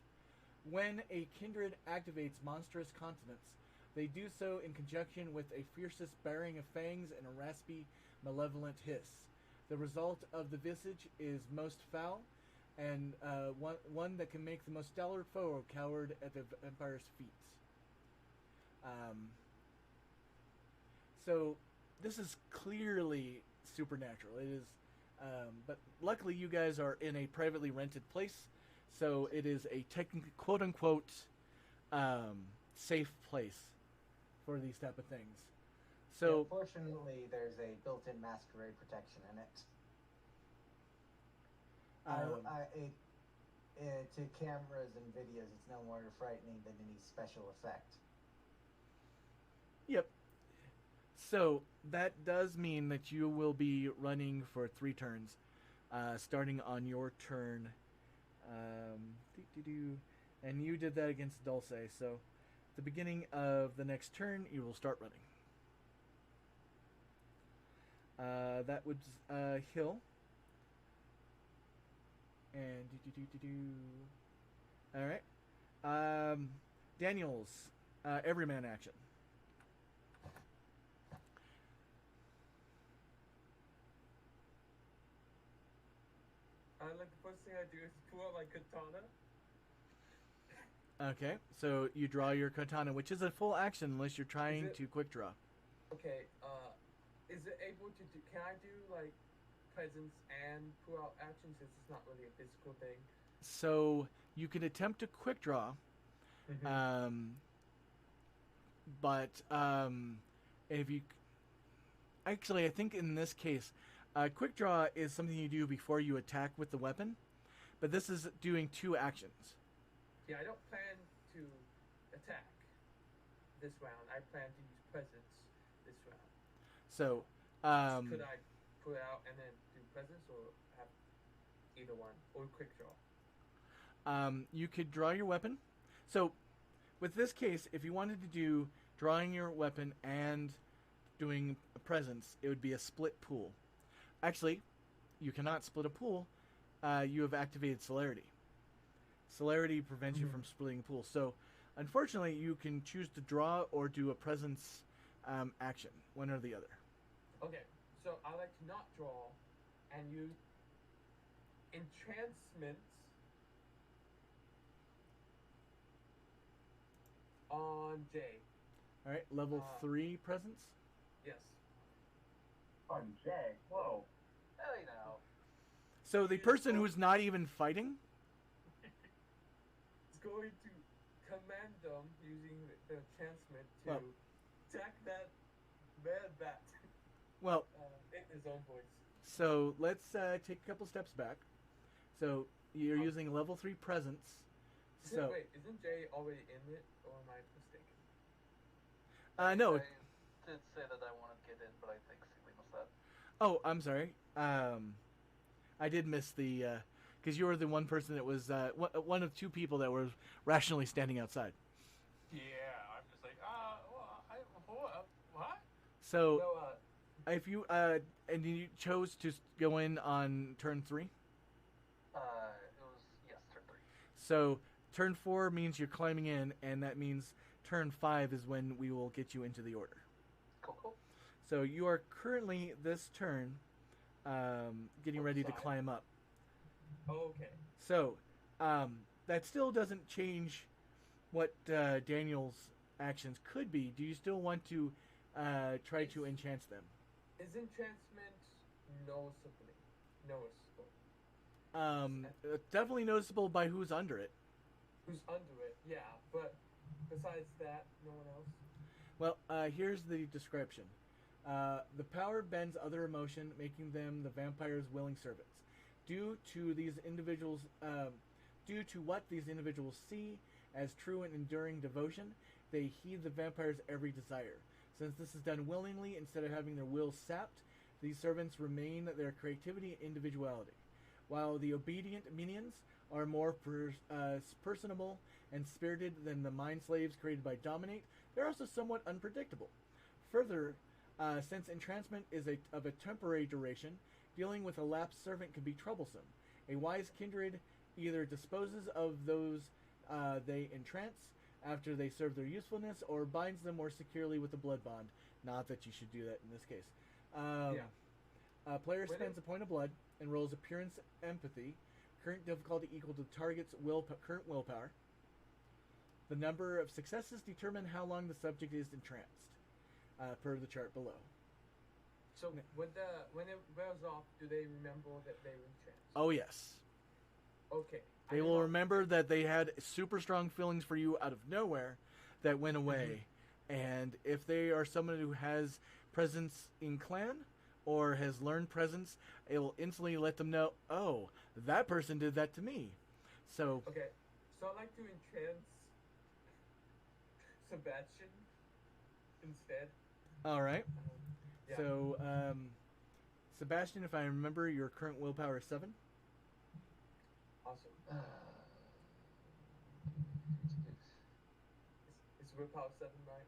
When a kindred activates monstrous continence, they do so in conjunction with a fiercest baring of fangs and a raspy, malevolent hiss. The result of the visage is most foul, and one that can make the most stalwart foe coward at the vampire's feet. So this is clearly supernatural. It is, but luckily you guys are in a privately rented place, so it is a quote unquote safe place for these type of things. So Yeah, fortunately, there's a built-in masquerade protection in it. To cameras and videos, it's no more frightening than any special effect. Yep. So that does mean that you will be running for 3 turns, starting on your turn. And you did that against Dulce. So at the beginning of the next turn, you will start running. That would Hill. And all right. Daniels, everyman action. like the first thing I do is pull out my katana. Okay, so you draw your katana, which is a full action unless you're trying it- to quick draw. Okay, is it able to do, can I do like presence and pull out action since it's not really a physical thing? So you can attempt to quick draw, but if you actually, I think in this case, quick draw is something you do before you attack with the weapon, but this is doing two actions. Yeah, I don't plan to attack this round. I plan to use presence this round. So, Could I pull it out and then do presence, or have either one, or quick draw? you could draw your weapon. So, with this case, if you wanted to do drawing your weapon and doing a presence, it would be a split pool. Actually, you cannot split a pool. You have activated celerity. Celerity prevents you from splitting a pool. So, unfortunately, you can choose to draw or do a presence action, one or the other. Okay, so I like to not draw and use entrancement on Jay. All right, level 3 presence. Yes. On Jay. Whoa. Hey now. So the person who's not even fighting. It's going to command them using the entrancement to Well- attack that mad bat Well, in his own voice. so let's take a couple steps back. So you're using level 3 presence. So Wait, isn't Jay already in it, or am I mistaken? no. I did say that I wanted to get in, but I think Sealy missed that. Oh, I'm sorry. I did miss the because you were the one person that was one of two people that were rationally standing outside. Yeah, I'm just like, what? So No, if you and you chose to go in on turn 3. It was, yes, turn 3. So turn 4 means you're climbing in, and that means turn 5 is when we will get you into the order. Cool. So you are currently this turn getting ready to Outside. climb up. oh, okay. So that still doesn't change what Daniel's actions could be. Do you still want to try to enchant them? Is entrancement noticeable? Definitely noticeable by who's under it. Who's under it? Yeah, but besides that, no one else. Well, here's the description. The power bends other emotion, making them the vampire's willing servants. Due to what these individuals see as true and enduring devotion, they heed the vampire's every desire. Since this is done willingly instead of having their will sapped, these servants remain their creativity and individuality. While the obedient minions are more personable and spirited than the mind slaves created by Dominate, they're also somewhat unpredictable. Further, since entrancement is of a temporary duration, dealing with a lapsed servant can be troublesome. A wise kindred either disposes of those they entrance after they serve their usefulness, or binds them more securely with a blood bond. Not that you should do that in this case. A player spends a point of blood and rolls appearance empathy. Current difficulty equal to the target's current willpower. The number of successes determine how long the subject is entranced, per the chart below. So when it wears off, do they remember that they were entranced? Oh yes. Okay. They will remember that they had super strong feelings for you out of nowhere that went away. And if they are someone who has presence in clan or has learned presence, it will instantly let them know, oh, that person did that to me. So, Okay, so I'd like to entrance Sebastian instead. all right. Yeah. So, Sebastian, if I remember, your current willpower is 7. Awesome. It's willpower 7, right?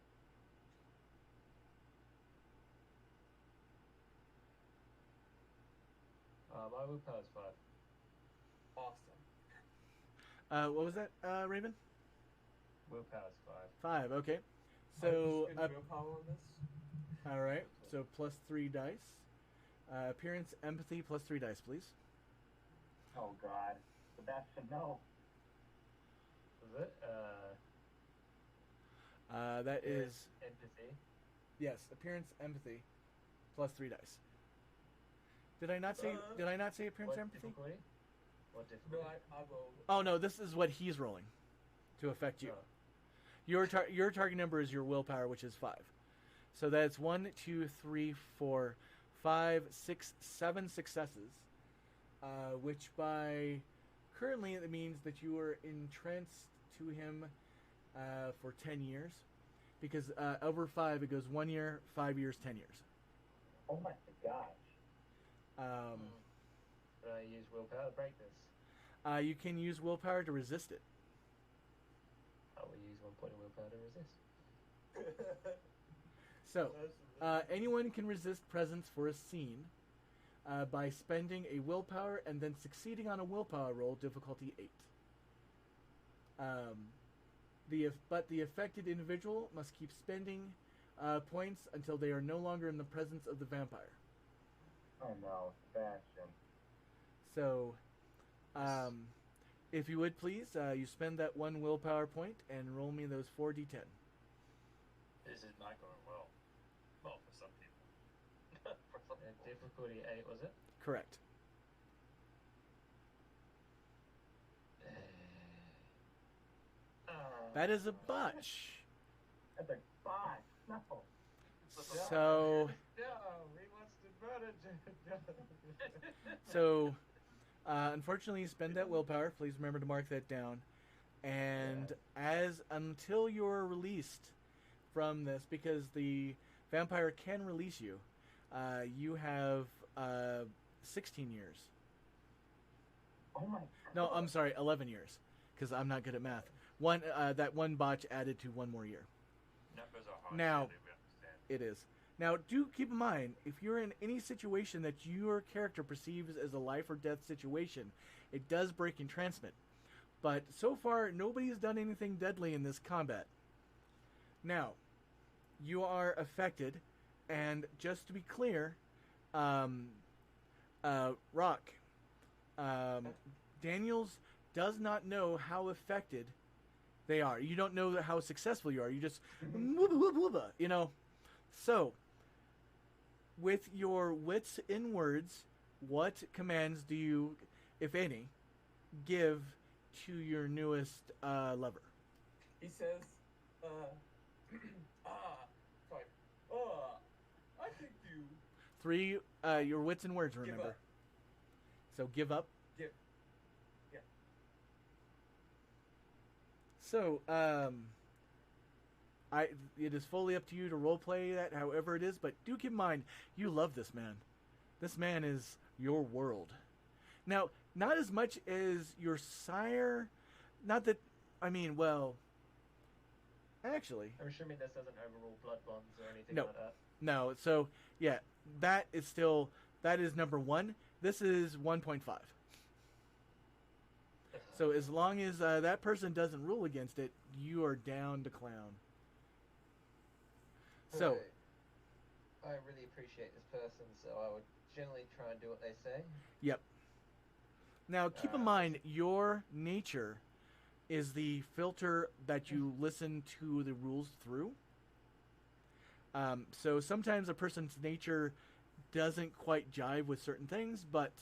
My willpower is 5. Awesome. What was that, Raven? Willpower is 5, okay. I'll So, just spend willpower on this. all right. So plus 3 dice. Appearance, empathy, plus 3 dice, please. Oh God, Sebastian, no. Was it? That is Empathy. yes, appearance empathy, plus 3 dice. Did I not say? Did I not say appearance What empathy? difficulty? What No, difficulty? I rolled. Oh no, this is what he's rolling to affect you. Oh. Your target number is your willpower, which is 5. So that's 1, 2, 3, 4, 5, 6, 7 successes, which by currently it means that you are entranced to him for 10 years, because over 5 it goes 1 year, 5 years, 10 years. Oh my gosh. Can I use willpower to break this? You can use willpower to resist it. I will use 1 point of willpower to resist. So, anyone can resist presence for a scene by spending a willpower and then succeeding on a willpower roll, difficulty 8. But the affected individual must keep spending points until they are no longer in the presence of the vampire. Oh no, Sebastian. So, if you would please, you spend that 1 willpower point and roll me those 4d10. This is not going well. Well, for some people. For some people. Difficulty 8, was it? Correct. That is a botch. That's a bot. No. So, No, he wants to murder so unfortunately, you spend that willpower. Please remember to mark that down. And until you're released from this, because the vampire can release you, you have 16 years. Oh my. No, God. I'm sorry, 11 years, because I'm not good at math. That one botch added to 1 more year. Numbers are hard. Now- to do, we understand. It is. Now, do keep in mind, if you're in any situation that your character perceives as a life or death situation, it does break entrancement. But so far, nobody's done anything deadly in this combat. Now, you are affected, and just to be clear, Rock, Daniels does not know how affected they are. You don't know how successful you are. You just, you know. So, with your wits in words, what commands do you, if any, give to your newest lover? He says, sorry. I think you 3, your wits and words, give remember. up. So, give up. Give. Yeah. So, it is fully up to you to roleplay that however it is, but do keep in mind, you love this man. This man is your world. Now, not as much as your sire, not that, I mean, well, actually, I'm assuming this doesn't overrule blood bonds or anything No. like that. no, so, yeah, that is number 1. This is 1.5. So as long as that person doesn't rule against it, you are down to clown. So, Right. I really appreciate this person, so I would generally try and do what they say. yep. Now, keep in mind, your nature is the filter that you listen to the rules through. So sometimes a person's nature doesn't quite jive with certain things, but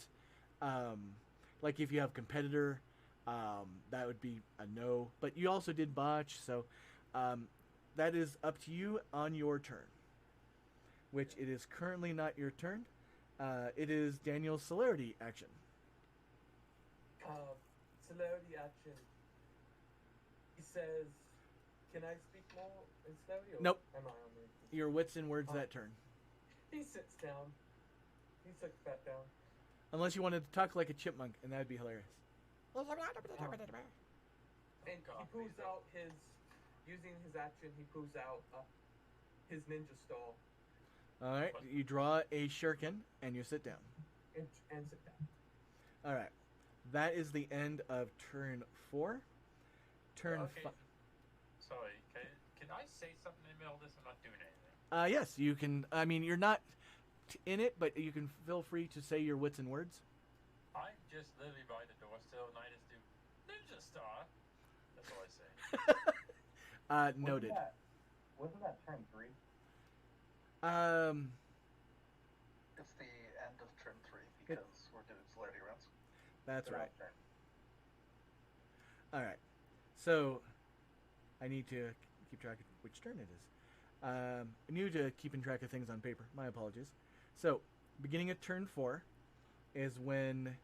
like if you have competitor, that would be a no. But you also did botch, so that is up to you on your turn. Which it is currently not your turn. It is Daniel's celerity action. Celerity action. He says, "Can I speak more in celerity?" Or Nope. Am I on the? Your wits and words that turn. He sits down. He sits back down. Unless you wanted to talk like a chipmunk, and that would be hilarious. And he pulls out his, using his action, he pulls out his ninja stall Alright, you draw a shuriken, and you sit down. and sit down. Alright. That is the end of turn 4. Turn Okay. 5. Sorry, can I say something in the middle of this? I'm not doing anything. Yes, you can. I mean, you're not in it, but you can feel free to say your wits and words. I'm just literally by the door still, and I just do Ninja Star. That's all I say. Noted. Wasn't that turn 3? It's the end of turn 3 because we're doing celerity rounds. That's They're right. all turn. All right. So I need to keep track of which turn it is. I'm new to keeping track of things on paper. My apologies. So beginning of turn 4 is when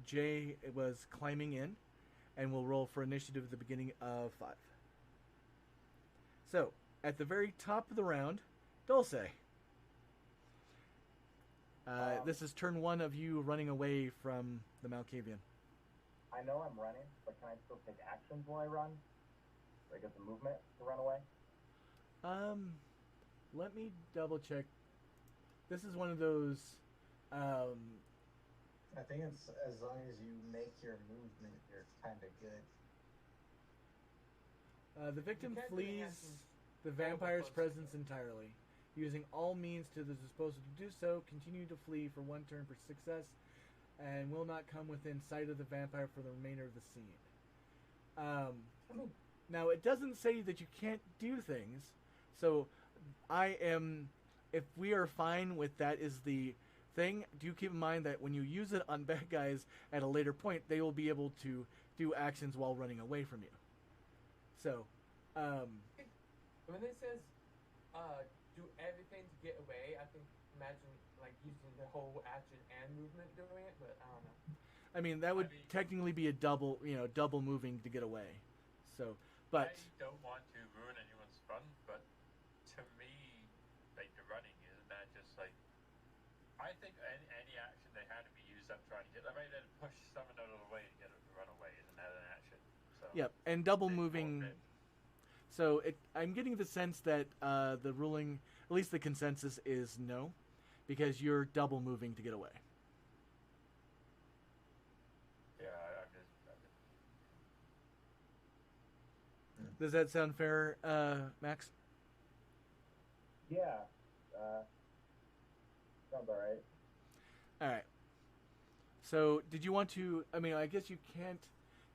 Jay was climbing in, and we'll roll for initiative at the beginning of 5. So at the very top of the round, Dulce. This is turn 1 of you running away from the Malkavian. I know I'm running, but can I still take actions while I run? Do I get the movement to run away? Let me double check. This is one of those. I think it's as long as you make your movement, you're kind of good. The victim You can't do any flees actions the over vampire's close presence to it. entirely, using all means to the disposal to do so. Continue to flee for 1 turn per success, and will not come within sight of the vampire for the remainder of the scene. Now, it doesn't say that you can't do things, so if we are fine with that is the thing, do keep in mind that when you use it on bad guys at a later point, they will be able to do actions while running away from you. So, When it says do everything to get away, I think imagine like using the whole action and movement doing it, but I don't know. I mean, that would I mean- technically be a double moving to get away. So, but I don't want to ruin anyone's fun, but to me, like the running, isn't that just like? I think any action they had to be used up trying to get. Like they push someone out of the way to get them to run away, isn't that an action? So yep, and double they moving. forfeit. So I'm getting the sense that the ruling, at least the consensus, is no, because you're double moving to get away. Yeah, I'm just. Does that sound fair, Max? Yeah. Sounds alright. All right. So, did you want to? I mean, I guess you can't,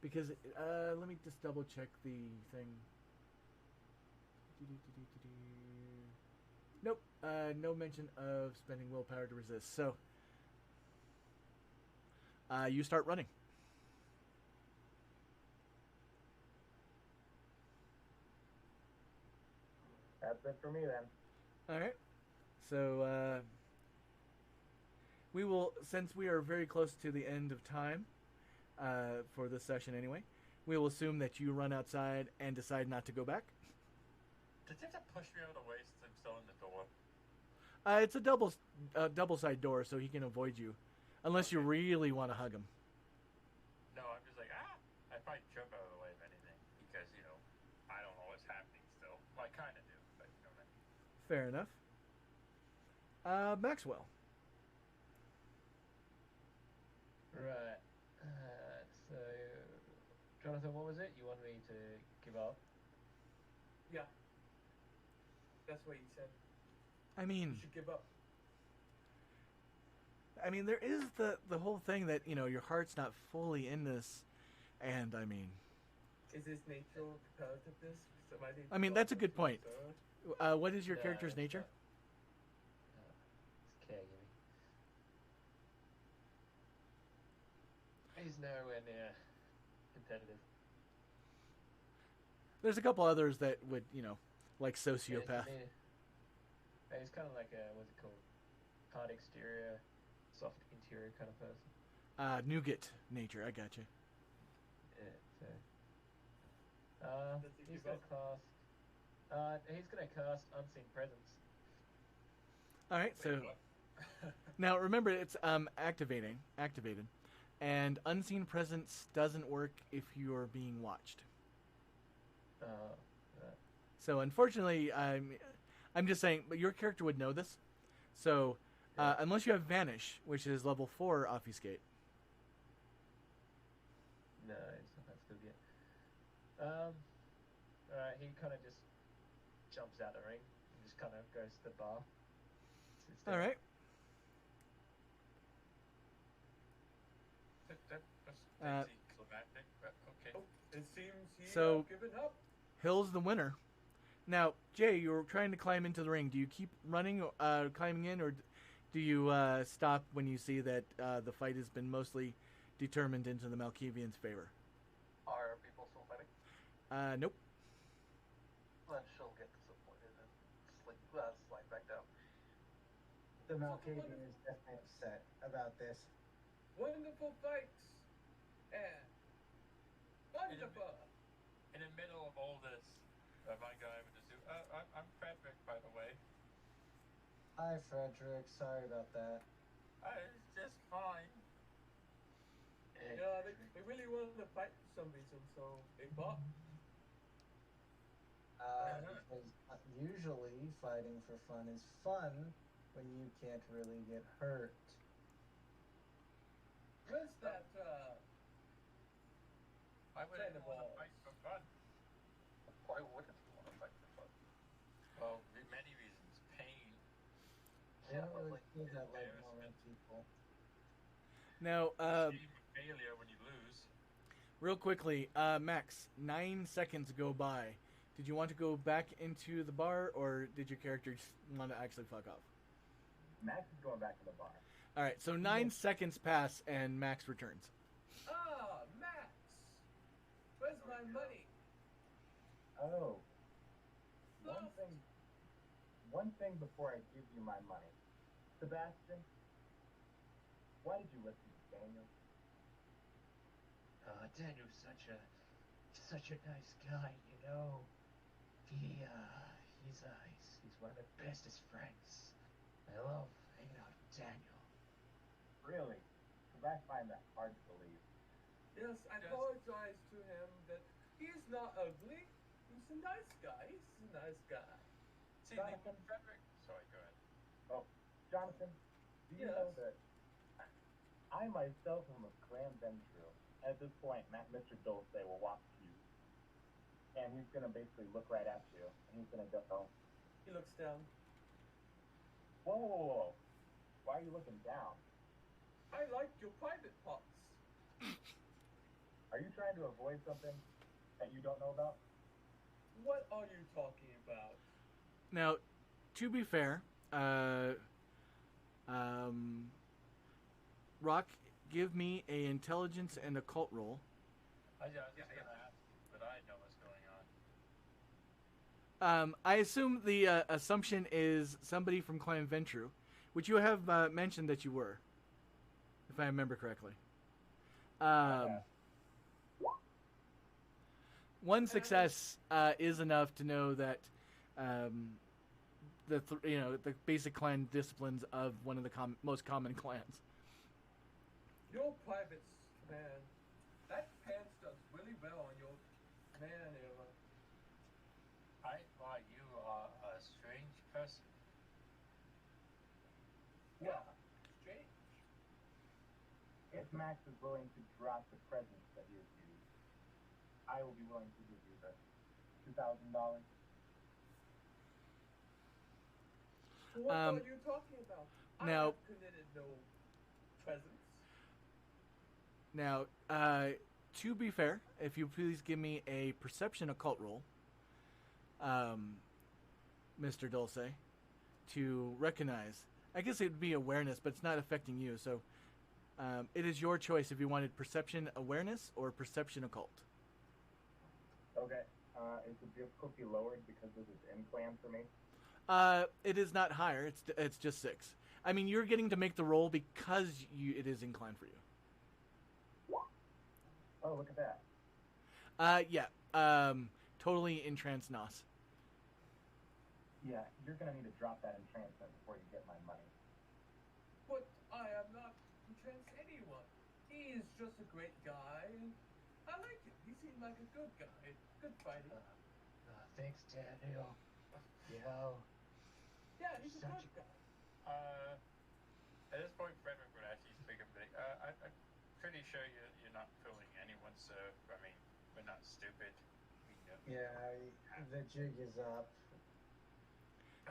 because let me just double check the thing. Nope. No mention of spending willpower to resist. So, you start running. That's it for me then. All right. So we will, since we are very close to the end of time for this session anyway, we will assume that you run outside and decide not to go back. Did you have to push me out of the way since I'm still in the door? It's a double side door, so he can avoid you, unless you really want to hug him. No, I'm just like I probably jump out of the way if anything, because I don't know what's happening still. Well, I kind of do, but you know what I mean. Fair enough. Maxwell. Right. So, Jonathan, what was it? You wanted me to give up? Yeah. That's what he said. I mean, You should give up. there is the whole thing that your heart's not fully in this, and I mean, Is this natural competitiveness? Somebody I mean, that's a good point. So, What is your No, character's it's nature? not. It's caregiving. He's nowhere near competitive. There's a couple others that would, like Yeah, sociopath. he's kind of like a, what's it called? Hard exterior, soft interior kind of person. Nougat nature. I got you. Yeah, so. Does he He's give gonna up? cast. He's gonna cast Unseen Presence. All right. So now remember, it's activated, and unseen presence doesn't work if you're being watched. Right. So unfortunately, I'm just saying, but your character would know this. So unless you have vanish, which is level 4 obfuscate. No, it's not that good yet. Alright, he kind of just jumps out the ring and just kind of goes to the bar. Sits All down. right. That's anticlimactic, but okay. Oh, it seems he So- given up. Hill's the winner. Now, Jay, you're trying to climb into the ring. Do you keep running, climbing in, or do you stop when you see that the fight has been mostly determined into the Malkavians' favor? Are people still fighting? Nope. Then she'll get disappointed and slide back down. The Malkavian is definitely upset about this. Wonderful fights. And wonderful. In the middle of all this, my guy with the suit. I'm Frederick, by the way. Hi, Frederick. Sorry about that. It's just fine. Yeah, they really wanted to fight for some reason, so they fought. Because usually fighting for fun is fun when you can't really get hurt. Where's that, Why would Kind of anyone want to all. fight for fun? Why wouldn't you want to fight for fun? Well, many reasons. Pain. They don't really like, feel that like embarrassment. normal people. Now, Shame of failure when you lose. real quickly, Max, 9 seconds go by. Did you want to go back into the bar, or did your character just want to actually fuck off? Max is going back to the bar. All right, so 9 seconds pass, and Max returns. Ah, Max. Where's my money? Oh, Lost. one thing before I give you my money. Sebastian, why did you listen to Daniel? Daniel's such a nice guy, you know. He's one of the bestest friends. I love hanging out with Daniel. Really? Because I find that hard to believe. Yes, I apologize to him that he's not ugly. He's a nice guy. He's a nice guy. See, Jonathan? Frederick. Sorry, go ahead. Jonathan, do you Yes. know that I myself am a Clan Ventru? At this point, Mr. Dulce will walk to you, and he's going to basically look right at you, and he's going to go, He looks down. whoa, whoa, whoa, why are you looking down? I like your private parts. Are you trying to avoid something that you don't know about? What are you talking about? Now, to be fair, Rock, give me a intelligence and occult roll. I was just going to ask you, but I know what's going on. I assume the assumption is somebody from Clan Ventru, which you have mentioned that you were, if I remember correctly. Okay. One success is enough to know that the basic clan disciplines of one of the most common clans. Your privates, man. That pants does really well on your man, Eva. Why, you are a strange person. Well, Strange. if Max is willing to drop the presents that he has used, I will be willing to give you the $2,000. What Um, are you talking about? I now- have committed no presents. Now, to be fair, if you please give me a perception occult roll, Mr. Dulce, to recognize. I guess it would be awareness, but it's not affecting you, so it is your choice if you wanted perception awareness or perception occult. Okay. Is the difficulty lowered because this is in clan for me? It is not higher. It's just 6. I mean, you're getting to make the roll because it is inclined for you. Oh, look at that. Yeah. Totally entranced Nos. Yeah, you're gonna need to drop that entrancement before you get my money. But I am not against anyone. He is just a great guy, and I like him. He seems like a good guy. Good fighting. Thanks, Daniel. Yo. Yeah, he's a such good guy. At this point, Frederick would actually speak a bit. I'm pretty sure you're not fooling anyone, sir. I mean, we're not stupid. We know. Yeah, the jig is up.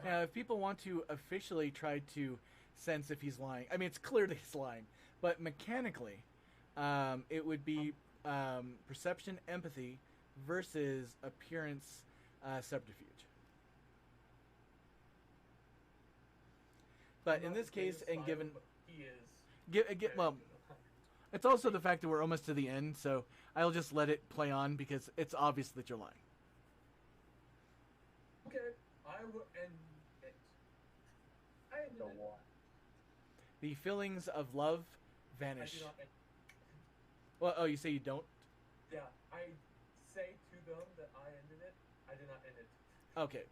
Now, if people want to officially try to sense if he's lying, I mean, it's clear that he's lying, but mechanically, It would be perception, empathy versus appearance, subterfuge. But I'm in not this the case, greatest and fighter, given but he is. well, it's also the fact that we're almost to the end, so I'll just let it play on because it's obvious that you're lying. Okay, I will end it. I ended The it. war. The feelings of love I vanish. do not end. Well, oh, you say you don't? Yeah, I say to them that I ended it. I did not end it. Okay.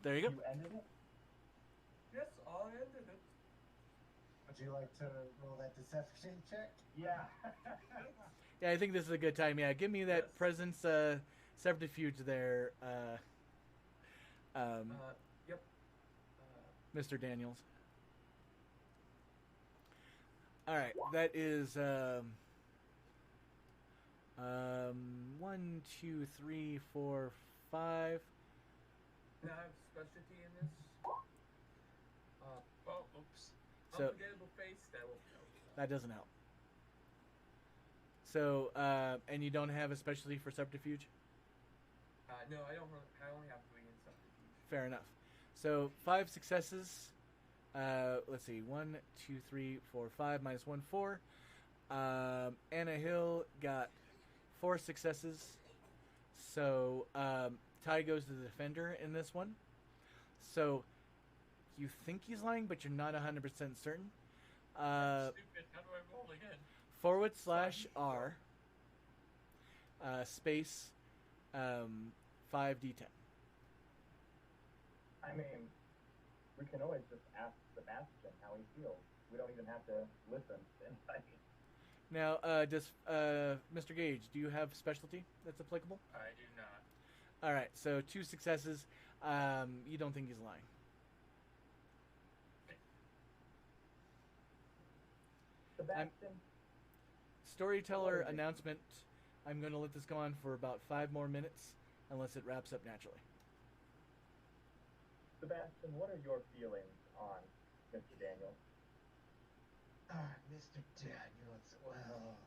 There you go. You ended it? Yes, I ended it. Would you like to roll that deception check? Yeah. Yeah, I think this is a good time. Yeah, give me that Yes. presence subterfuge there, Yep. Mr. Daniels. All right, that is 1, 2, 3, 4, 5. Can I have specialty in this? Well, oops. So Unforgettable face. That will help. that doesn't help. So, and you don't have a specialty for subterfuge? No, I don't. I only have 3 in subterfuge. Fair enough. So 5 successes. Let's see. 1, 2, 3, 4, 5 minus 1, 4. Anna Hill got 4 successes. So Ty goes to the defender in this one. So you think he's lying, but you're not 100% certain. Stupid. How do I roll again? /R space 5d10. I mean, we can always just ask Sebastian how he feels. We don't even have to listen to anybody. Now, does Mr. Gage, do you have specialty that's applicable? I do not. All right, so 2 successes. You don't think he's lying. Sebastian, Storyteller announcement. I'm going to let this go on for about 5 more minutes, unless it wraps up naturally. Sebastian, what are your feelings on Mr. Daniels? Mr. Daniels, well,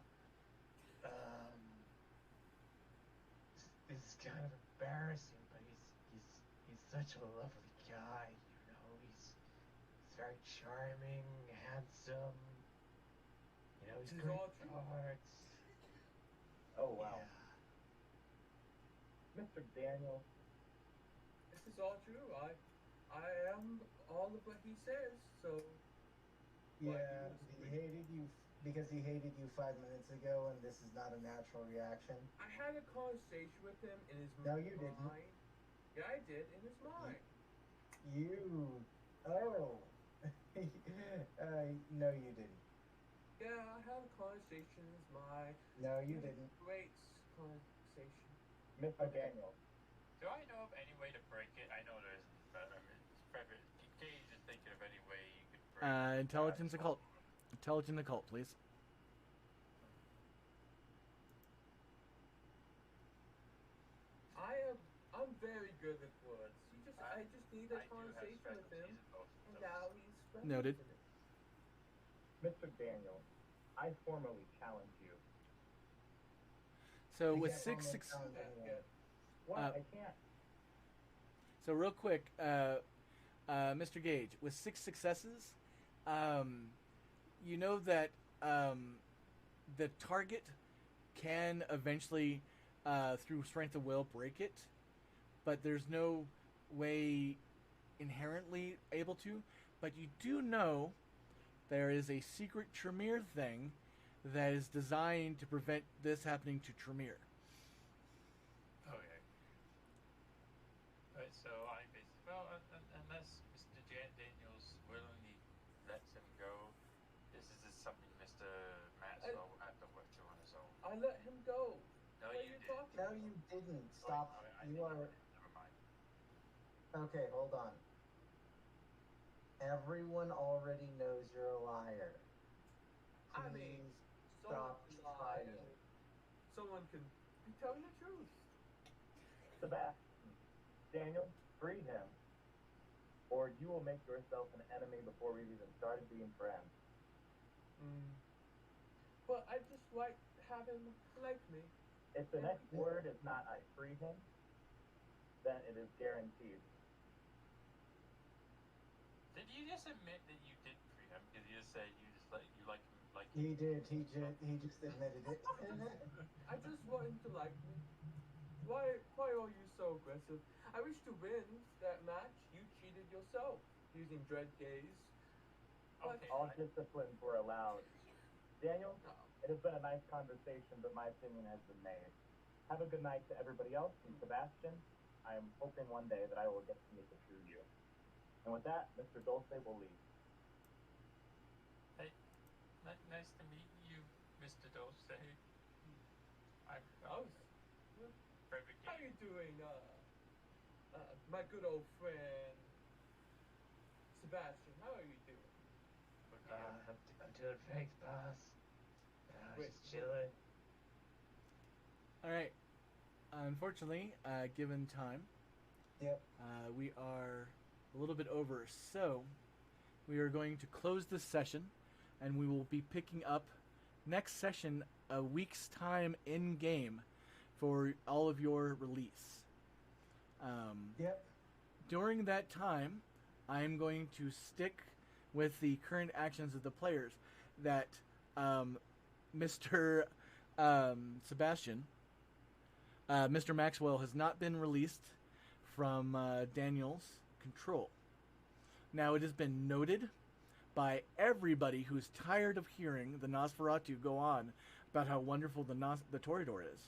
this is kind of embarrassing, but he's such a lovely guy, you know. He's very charming, handsome. You know, he's This is great all at true. cards. Oh, wow. Yeah. Mr. Daniels, This is all true. I am all of what he says. So Why, Yeah, he was he hated you because he hated you 5 minutes ago, and this is not a natural reaction. I had a conversation with him in his No, mind. you didn't. Yeah, I did in his mind. You. Oh. No, you didn't. Yeah, I had a conversation in his mind. No, you didn't. Great conversation. Mr. Daniels, Do I know of any way to break it? I know there isn't, but I mean, Gage is thinking of any way you could break Intelligence occult. Intelligence occult, please. I'm very good with words. I just need a I do have conversation with him, specialties in both of and those. now he's friends Noted. with it. Mr. Daniels, I formally challenge you. So You with can't 6 formally six, challenge anyone. What? Uh, I can't. so real quick, Mr. Gage, with 6 successes, you know that the target can eventually, through strength of will, break it, but there's no way inherently able to. But you do know there is a secret Tremere thing that is designed to prevent this happening to Tremere. Okay. Right, so I basically, well, unless Mr. Daniels willingly lets him go, this is just something Mr. Maxwell will have to work through on his own. I let him go. No, What are you you didn't. talking No, about? you didn't. Stop. I You think are. Never mind. Okay, hold on. Everyone already knows you're a liar. I mean, Please someone stop can lie. trying. Someone can be telling the truth. Sebastian, Daniel, free him, or you will make yourself an enemy before we've even started being friends. but I just like having him like me. If the next word is not "I free him," then it is guaranteed. Did you just admit that you did free him? Because you just say you like him like He did. He just admitted it. I just want him to like me. Why are you so aggressive? I wish to win that match. You cheated yourself using dread gaze. But Okay. All disciplines were allowed. Daniel, no. it has been a nice conversation, but my opinion has been made. Have a good night to everybody else, and Sebastian, I am hoping one day that I will get to meet the true you. And with that, Mr. Dulce will leave. Hey, nice to meet you, Mr. Dulce. I'm Oh, Frederick. how you doing, my good old friend Sebastian? How are you doing? I'm doing thanks, boss. Wait, Just chilling. All right. Unfortunately, given time, Yep. we are a little bit over. So we are going to close this session, and we will be picking up next session a week's time in game for all of your release. Yep. During that time, I'm going to stick with the current actions of the players that Mr. Sebastian, Mr. Maxwell has not been released from Daniel's control. Now, it has been noted by everybody who's tired of hearing the Nosferatu go on about how wonderful the Toreador is.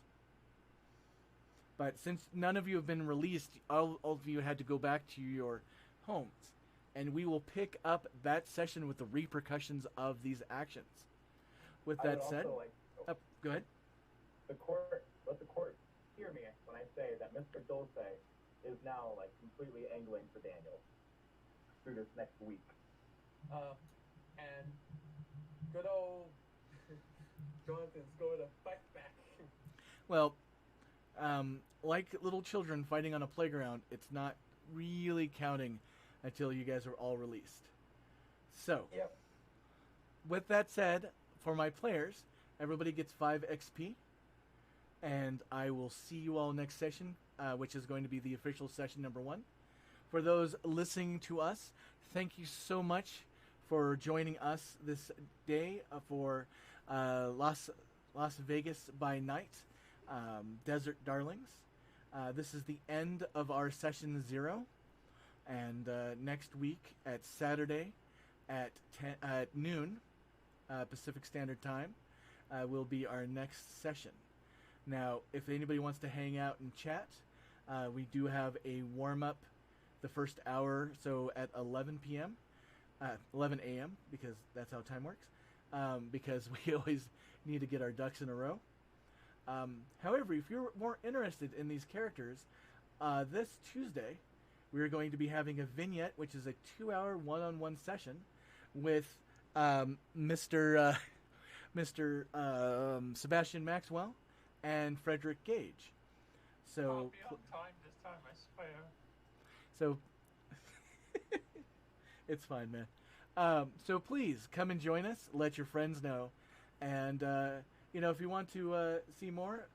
But since none of you have been released, all of you had to go back to your homes. And we will pick up that session with the repercussions of these actions. With I that would said, also like go ahead. let the court hear me when I say that Mr. Dulce is now like completely angling for Daniel through this next week. And good old Jonathan's going to fight back. Well, like little children fighting on a playground, it's not really counting until you guys are all released. So, Yep. with that said, for my players, everybody gets 5 XP, and I will see you all next session, which is going to be the official session number 1. For those listening to us, thank you so much for joining us this day for Las Vegas by Night, Desert Darlings. This is the end of our session 0, and next week at Saturday at noon Pacific Standard Time will be our next session. Now, if anybody wants to hang out and chat, we do have a warm-up the first hour, so at 11 p.m., 11 a.m., because that's how time works, because we always need to get our ducks in a row. However, if you're more interested in these characters, this Tuesday, we're going to be having a vignette, which is a 2-hour one-on-one session with Mr. Sebastian Maxwell and Frederick Gage. I'll So, be on time this time, I swear. so it's fine, man. So please come and join us. Let your friends know, and if you want to see more,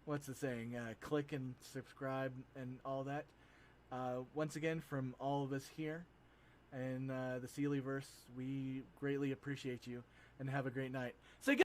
what's the saying? Click and subscribe and all that. Once again, from all of us here in the Sealyverse, we greatly appreciate you, and have a great night. Say good